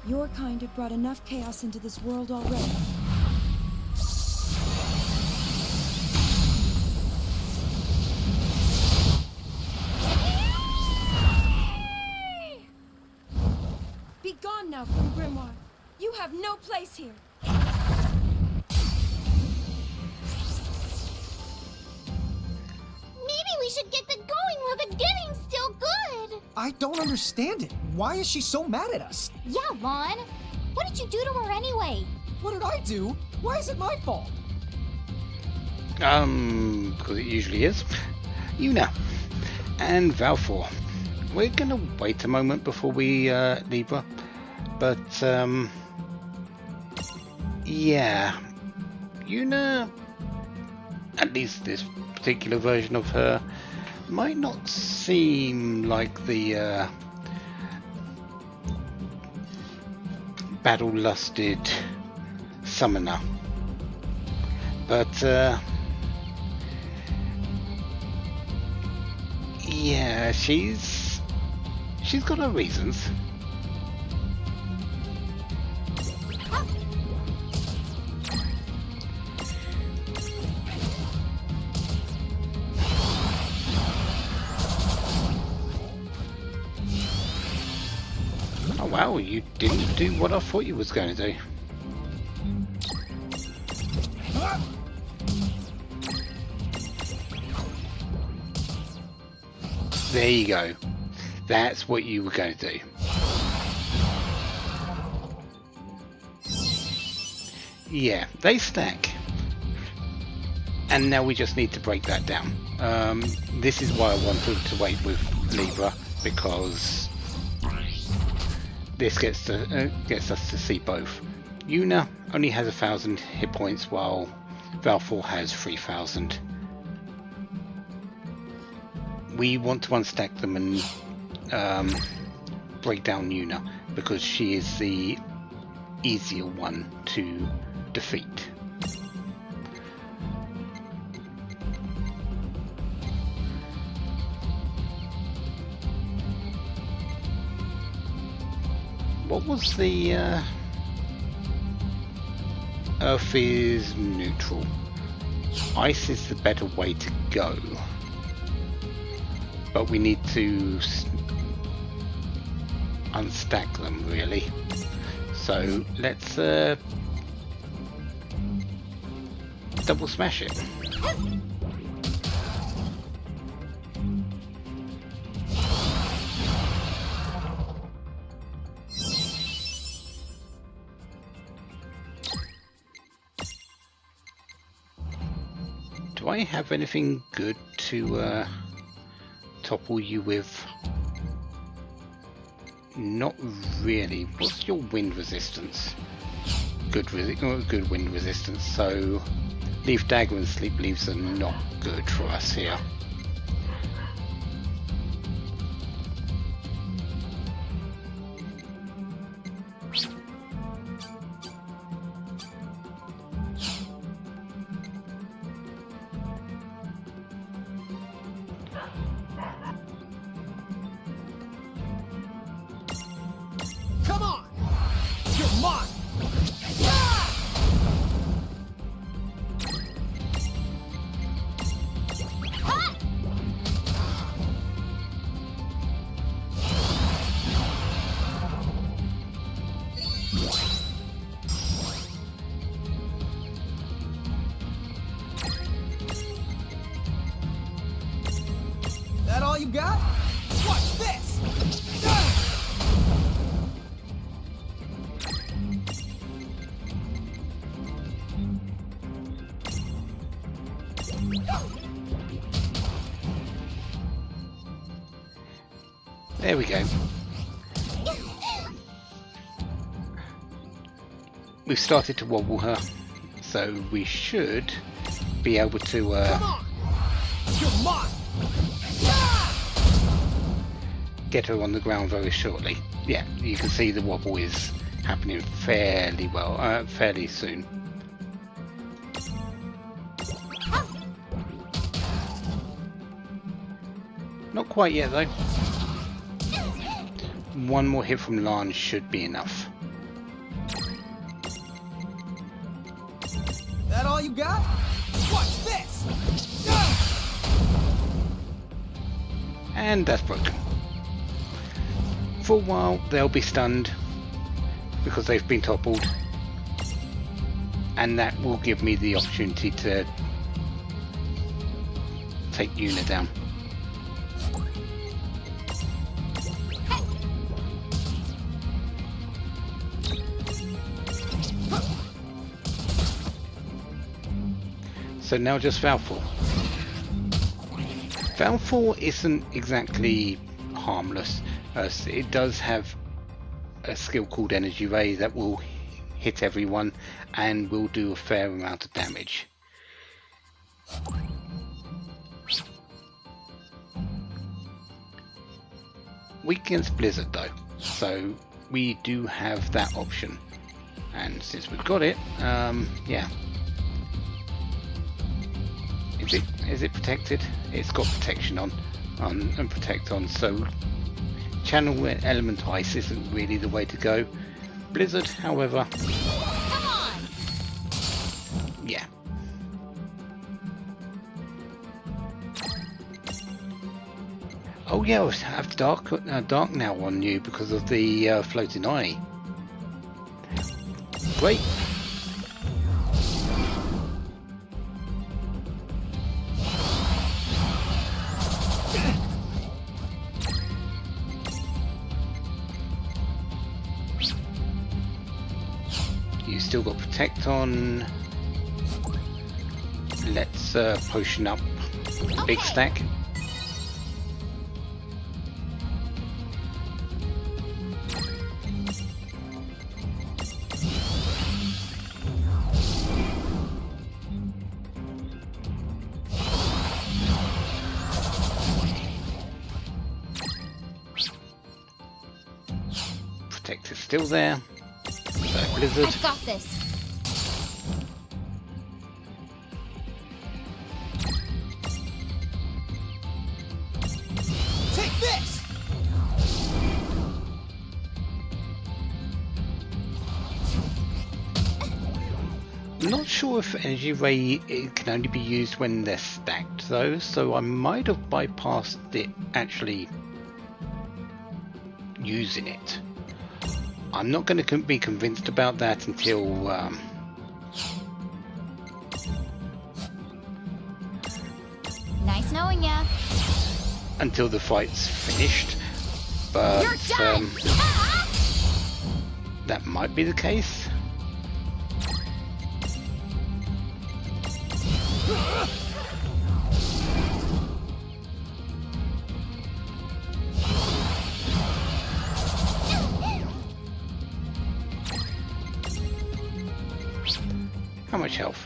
Your kind have brought enough chaos into this world already. Be gone now from Grimoire. You have no place here. Maybe we should get the going while the getting's still good. I don't understand it. Why is she so mad at us? Yeah, Lon. What did you do to her anyway? What did I do? Why is it my fault? Because it usually is. Yuna and Valfor. We're gonna wait a moment before we leave her, but yeah, Yuna, at least this particular version of her, might not seem like the battle-lusted summoner, but yeah, she's got her reasons. Oh wow, you didn't do what I thought you was going to do. There you go. That's what you were going to do. Yeah, they stack. And now we just need to break that down. This is why I wanted to wait with Libra, because this gets us to see both. Yuna only has 1,000 hit points, while Valfor has 3,000. We want to unstack them and break down Yuna, because she is the easier one to defeat. What was the Earth is neutral. Ice is the better way to go. But we need to unstack them really. So let's double smash it. Do I have anything good to topple you with? Not really. What's your wind resistance? Good wind resistance. So Leaf Dagger and Sleep Leaves are not good for us here. Come on! You're mine! That all you got? Watch this! There we go. We've started to wobble her, so we should be able to You're mine! get her on the ground very shortly. Yeah, you can see the wobble is happening fairly well, fairly soon. Not quite yet though. One more hit from Lan should be enough. That all you got? Watch this! And that's broken. For a while they'll be stunned because they've been toppled, and that will give me the opportunity to take Yuna down. So now just Valfor. Valfor isn't exactly harmless. It does have a skill called Energy Ray that will hit everyone and will do a fair amount of damage. Weak against Blizzard though, so we do have that option. And since we've got it, yeah. Is it protected? It's got protection on and protect on, so channel element ice isn't really the way to go. Blizzard, however, Come on! yeah. Oh yeah, I have dark now on you because of the floating eye. Great. Still got protect on. Let's potion up big stack. Protect is still there. Blizzard. I've got this. Take this. not sure if energy ray it can only be used when they're stacked though, so I might have bypassed it actually using it. I'm not going to be convinced about that until Nice knowing ya. Until the fight's finished, but You're done. that might be the case. How much health?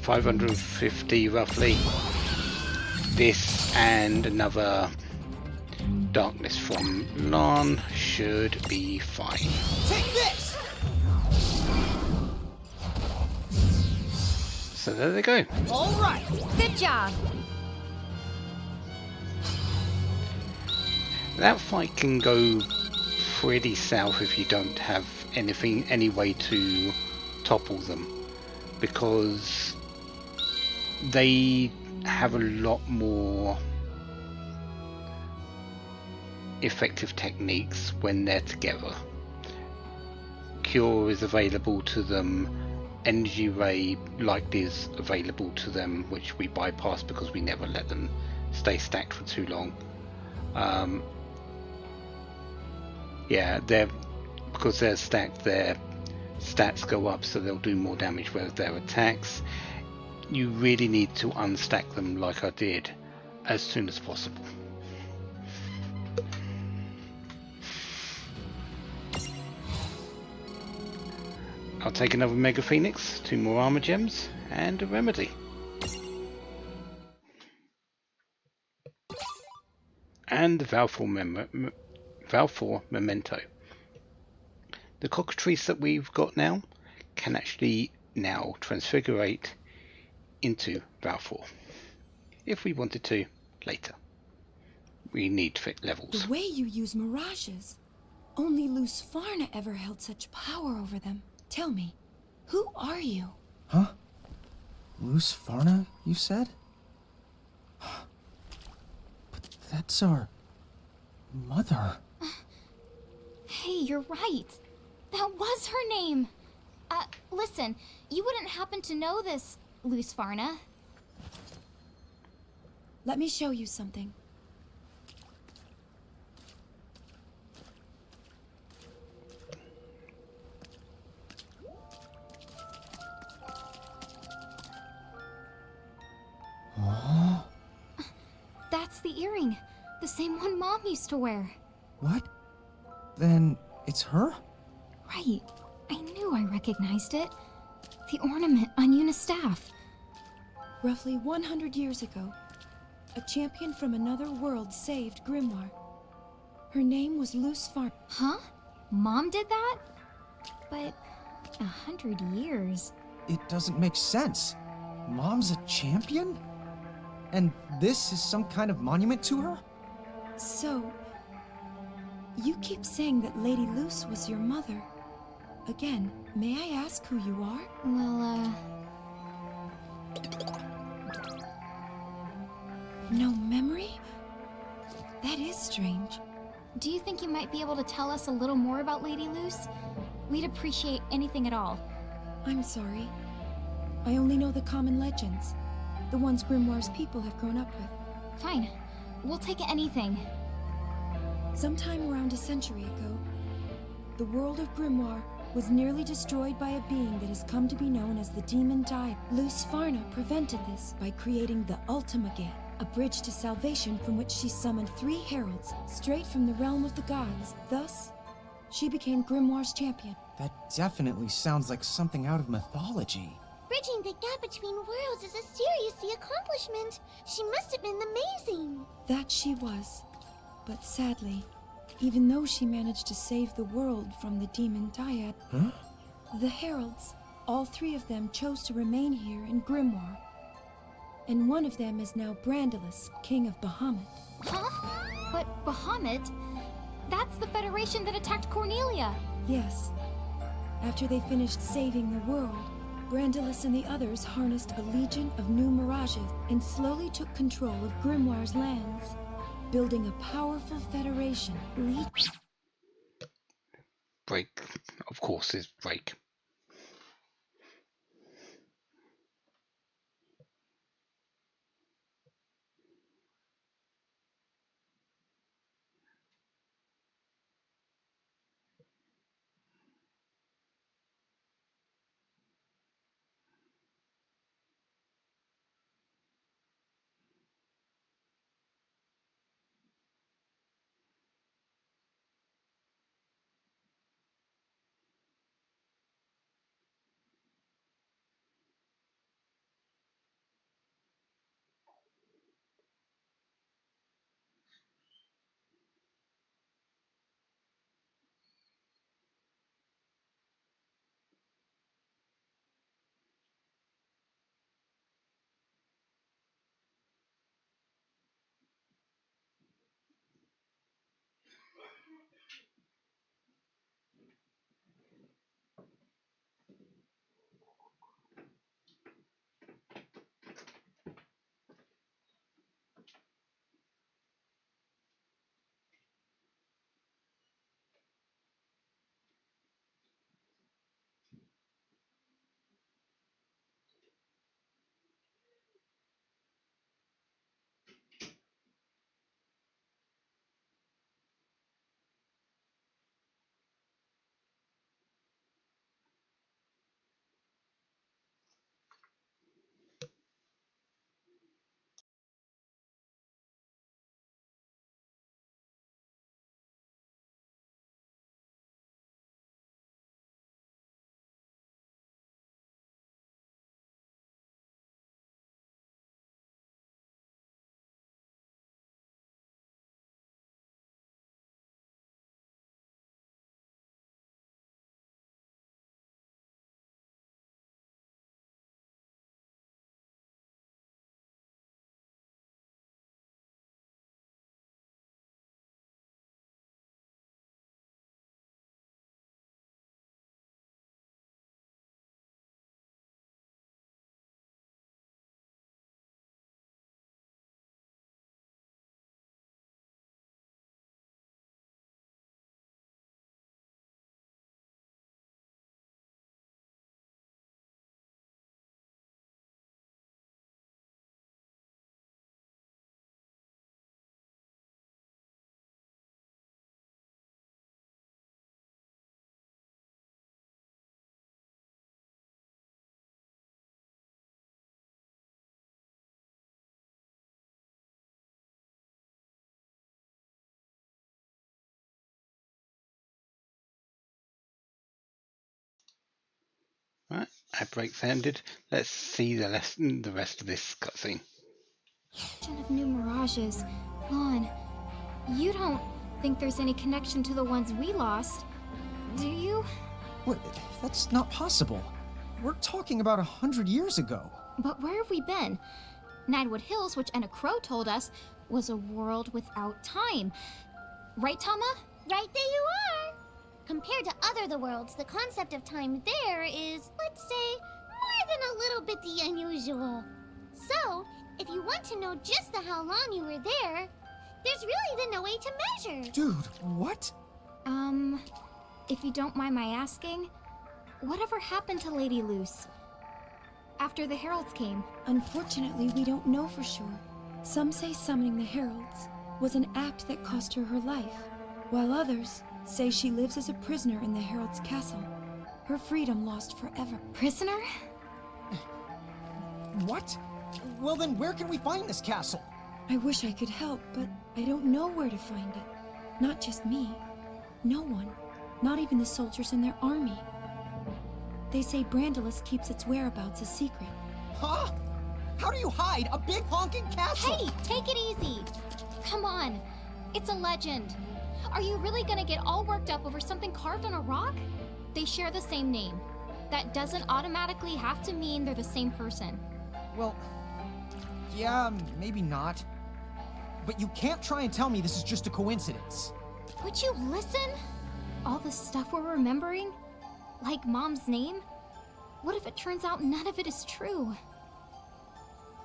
550 roughly. This and another darkness from Lan should be fine. Take this! So there they go. All right. Good job. That fight can go pretty south if you don't have any way to topple them, because they have a lot more effective techniques when they're together. Cure is available to them, energy ray likely is available to them, which we bypass because we never let them stay stacked for too long. Yeah, because they're stacked, their stats go up, so they'll do more damage with their attacks. You really need to unstack them like I did as soon as possible. I'll take another Mega Phoenix, 2 more armor gems, and a remedy. And the Valfor Memento. The cockatrice that we've got now can actually now transfigurate into Valfor. If we wanted to, later. We need fit levels. The way you use mirages. Only Lusfarna ever held such power over them. Tell me, who are you? Huh? Lusfarna, you said? But that's our mother. Hey, you're right. That was her name. Listen, you wouldn't happen to know this, Lusfarna. Let me show you something. Oh. That's the earring. The same one Mom used to wear. What? Then it's her? Right. I knew I recognized it. The ornament on Yuna's staff. Roughly 100 years ago, a champion from another world saved Grimoire. Her name was Lusfarna. Huh? Mom did that? But 100 years. It doesn't make sense. Mom's a champion? And this is some kind of monument to her? So, you keep saying that Lady Luce was your mother. Again, may I ask who you are? Well, no memory? That is strange. Do you think you might be able to tell us a little more about Lady Luce? We'd appreciate anything at all. I'm sorry. I only know the common legends. The ones Grimoire's people have grown up with. Fine. We'll take anything. Sometime around a century ago, the world of Grimoire was nearly destroyed by a being that has come to be known as the Demon Dyad. Lusfarna prevented this by creating the Ultima Gate, a bridge to salvation from which she summoned 3 heralds straight from the realm of the gods. Thus, she became Grimoire's champion. That definitely sounds like something out of mythology. Bridging the gap between worlds is a serious accomplishment. She must have been amazing. That she was. But sadly, even though she managed to save the world from the Demon Dyad, the heralds, all 3 of them chose to remain here in Grimoire. And one of them is now Brandalus, King of Bahamut. Huh? But Bahamut? That's the Federation that attacked Cornelia. Yes. After they finished saving the world, Brandilus and the others harnessed a legion of new mirages and slowly took control of Grimoire's lands, building a powerful federation. Break. Of course, there's break. Right, our break's ended. Let's see the rest of this cutscene. Of new mirages. Lon, you don't think there's any connection to the ones we lost, do you? What? That's not possible. We're talking about 100 years ago. But where have we been? Ninewood Hills, which Enna Crow told us, was a world without time. Right, Tama? Right there you are! Compared to other worlds, the concept of time there is, let's say, more than a little bit the unusual. So, if you want to know just the how long you were there, there's really then no way to measure. Dude, what? If you don't mind my asking, whatever happened to Lady Luce after the heralds came? Unfortunately, we don't know for sure. Some say summoning the heralds was an act that cost her her life, while others say she lives as a prisoner in the herald's castle. Her freedom lost forever. Prisoner? What? Well then, where can we find this castle? I wish I could help, but I don't know where to find it. Not just me. No one. Not even the soldiers in their army. They say Brandilus keeps its whereabouts a secret. Huh? How do you hide a big honking castle? Hey, take it easy. Come on. It's a legend. Are you really gonna get all worked up over something carved on a rock? They share the same name. That doesn't automatically have to mean they're the same person. Well, yeah, maybe not. But you can't try and tell me this is just a coincidence. Would you listen? All the stuff we're remembering? Like Mom's name? What if it turns out none of it is true?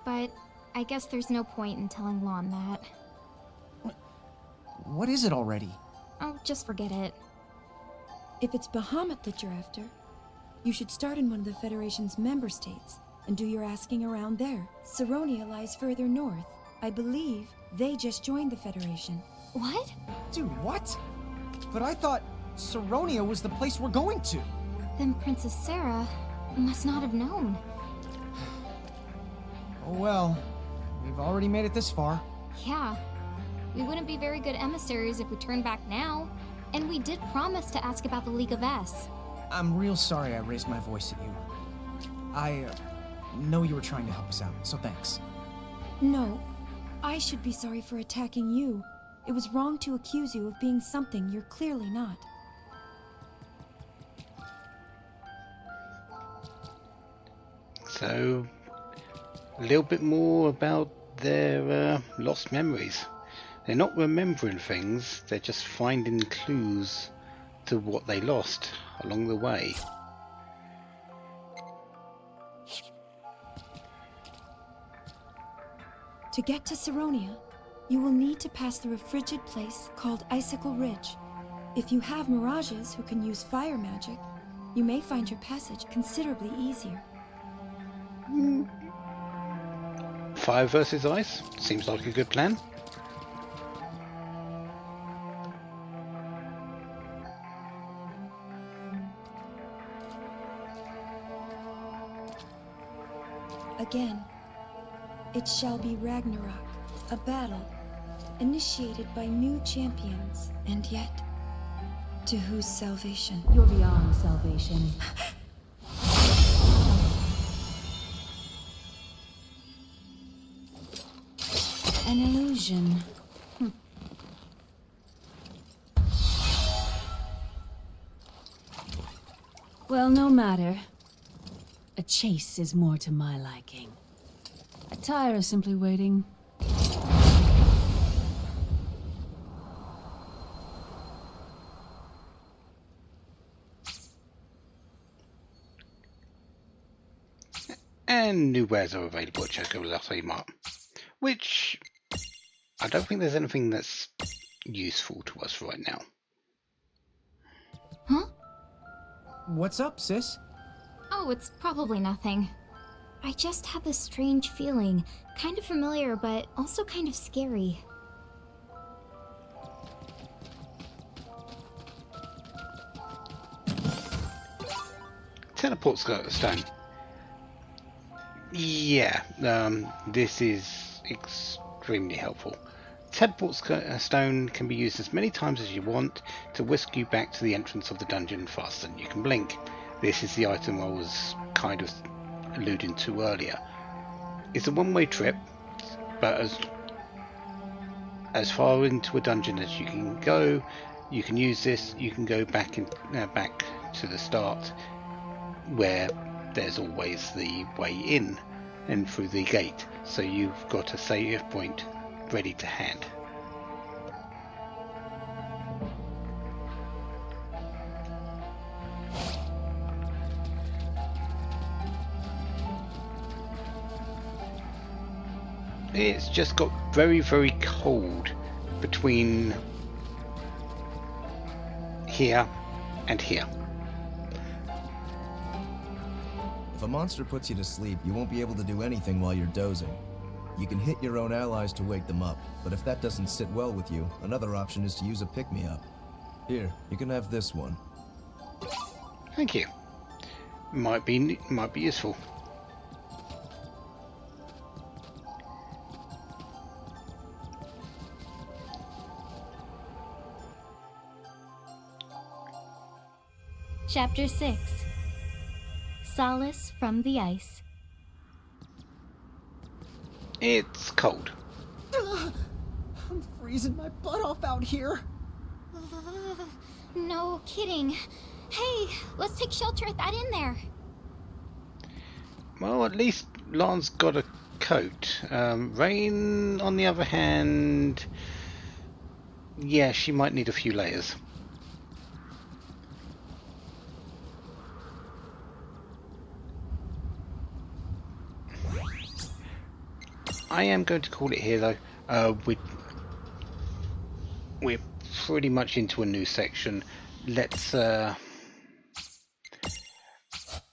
But I guess there's no point in telling Lon that. What is it already? Oh, just forget it. If it's Bahamut that you're after, you should start in one of the Federation's member states and do your asking around there. Saronia lies further north. I believe they just joined the Federation. What? Dude, what? But I thought Saronia was the place we're going to. Then Princess Sarah must not have known. Oh well, we've already made it this far. Yeah. We wouldn't be very good emissaries if we turned back now. And we did promise to ask about the League of S. I'm real sorry I raised my voice at you. I know you were trying to help us out, so thanks. No, I should be sorry for attacking you. It was wrong to accuse you of being something you're clearly not. So, a little bit more about their lost memories. They're not remembering things, they're just finding clues to what they lost along the way. To get to Saronia, you will need to pass through a frigid place called Icicle Ridge. If you have mirages who can use fire magic, you may find your passage considerably easier. Fire versus ice? Seems like a good plan. Again, it shall be Ragnarok, a battle initiated by new champions, and yet, to whose salvation? You're beyond salvation. An illusion. Well, no matter. A chase is more to my liking. I tire of simply waiting. And new wares are available at Choco Latte Mart, which I don't think there's anything that's useful to us right now. Huh? What's up, sis? Oh, it's probably nothing. I just have this strange feeling. Kind of familiar, but also kind of scary. Teleport stone. Yeah, this is extremely helpful. Teleport stone can be used as many times as you want to whisk you back to the entrance of the dungeon faster than you can blink. This is the item I was kind of alluding to earlier. It's a one-way trip, but as far into a dungeon as you can go, you can use this. You can go back to the start, where there's always the way in and through the gate, so you've got a save point ready to hand. It's just got very, very cold between here and here. If a monster puts you to sleep, you won't be able to do anything while you're dozing. You can hit your own allies to wake them up, but if that doesn't sit well with you, another option is to use a pick-me-up. Here, you can have this one. Thank you. Might be useful. Chapter 6. Solace from the Ice. It's cold. I'm freezing my butt off out here. No kidding. Hey, let's take shelter at that inn there. Well, at least Lan's got a coat. Rain, on the other hand, yeah, she might need a few layers. I am going to call it here though. We're pretty much into a new section. Let's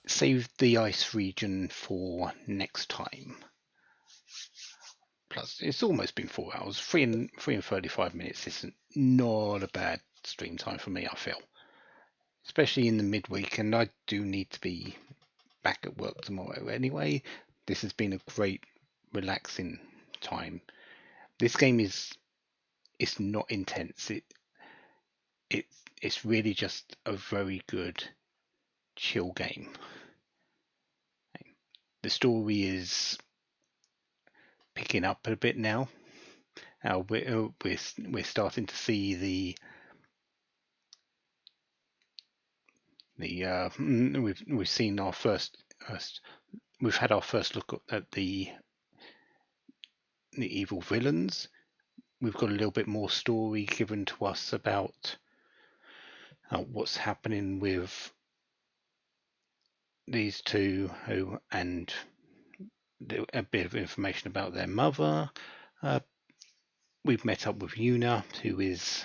save the ice region for next time. Plus, it's almost been 4 hours. 3 and 35 minutes isn't not a bad stream time for me, I feel. Especially in the midweek, and I do need to be back at work tomorrow anyway. This has been a great, relaxing time. This game it's not intense. It's really just a very good, chill game. The story is picking up a bit now. We're starting to see we've seen our we've had our first look at the evil villains. We've got a little bit more story given to us about what's happening with these two, and a bit of information about their mother. We've met up with Yuna, who is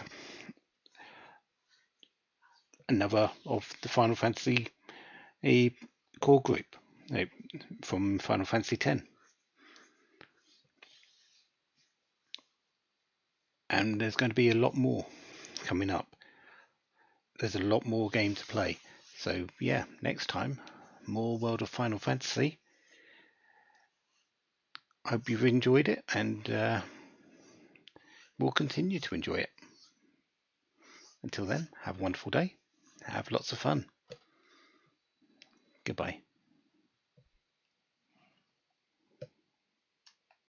another of the Final Fantasy core group from Final Fantasy X. And there's going to be a lot more coming up. There's a lot more game to play. So yeah, next time, more World of Final Fantasy. I hope you've enjoyed it, and we'll continue to enjoy it. Until then, have a wonderful day. Have lots of fun. Goodbye.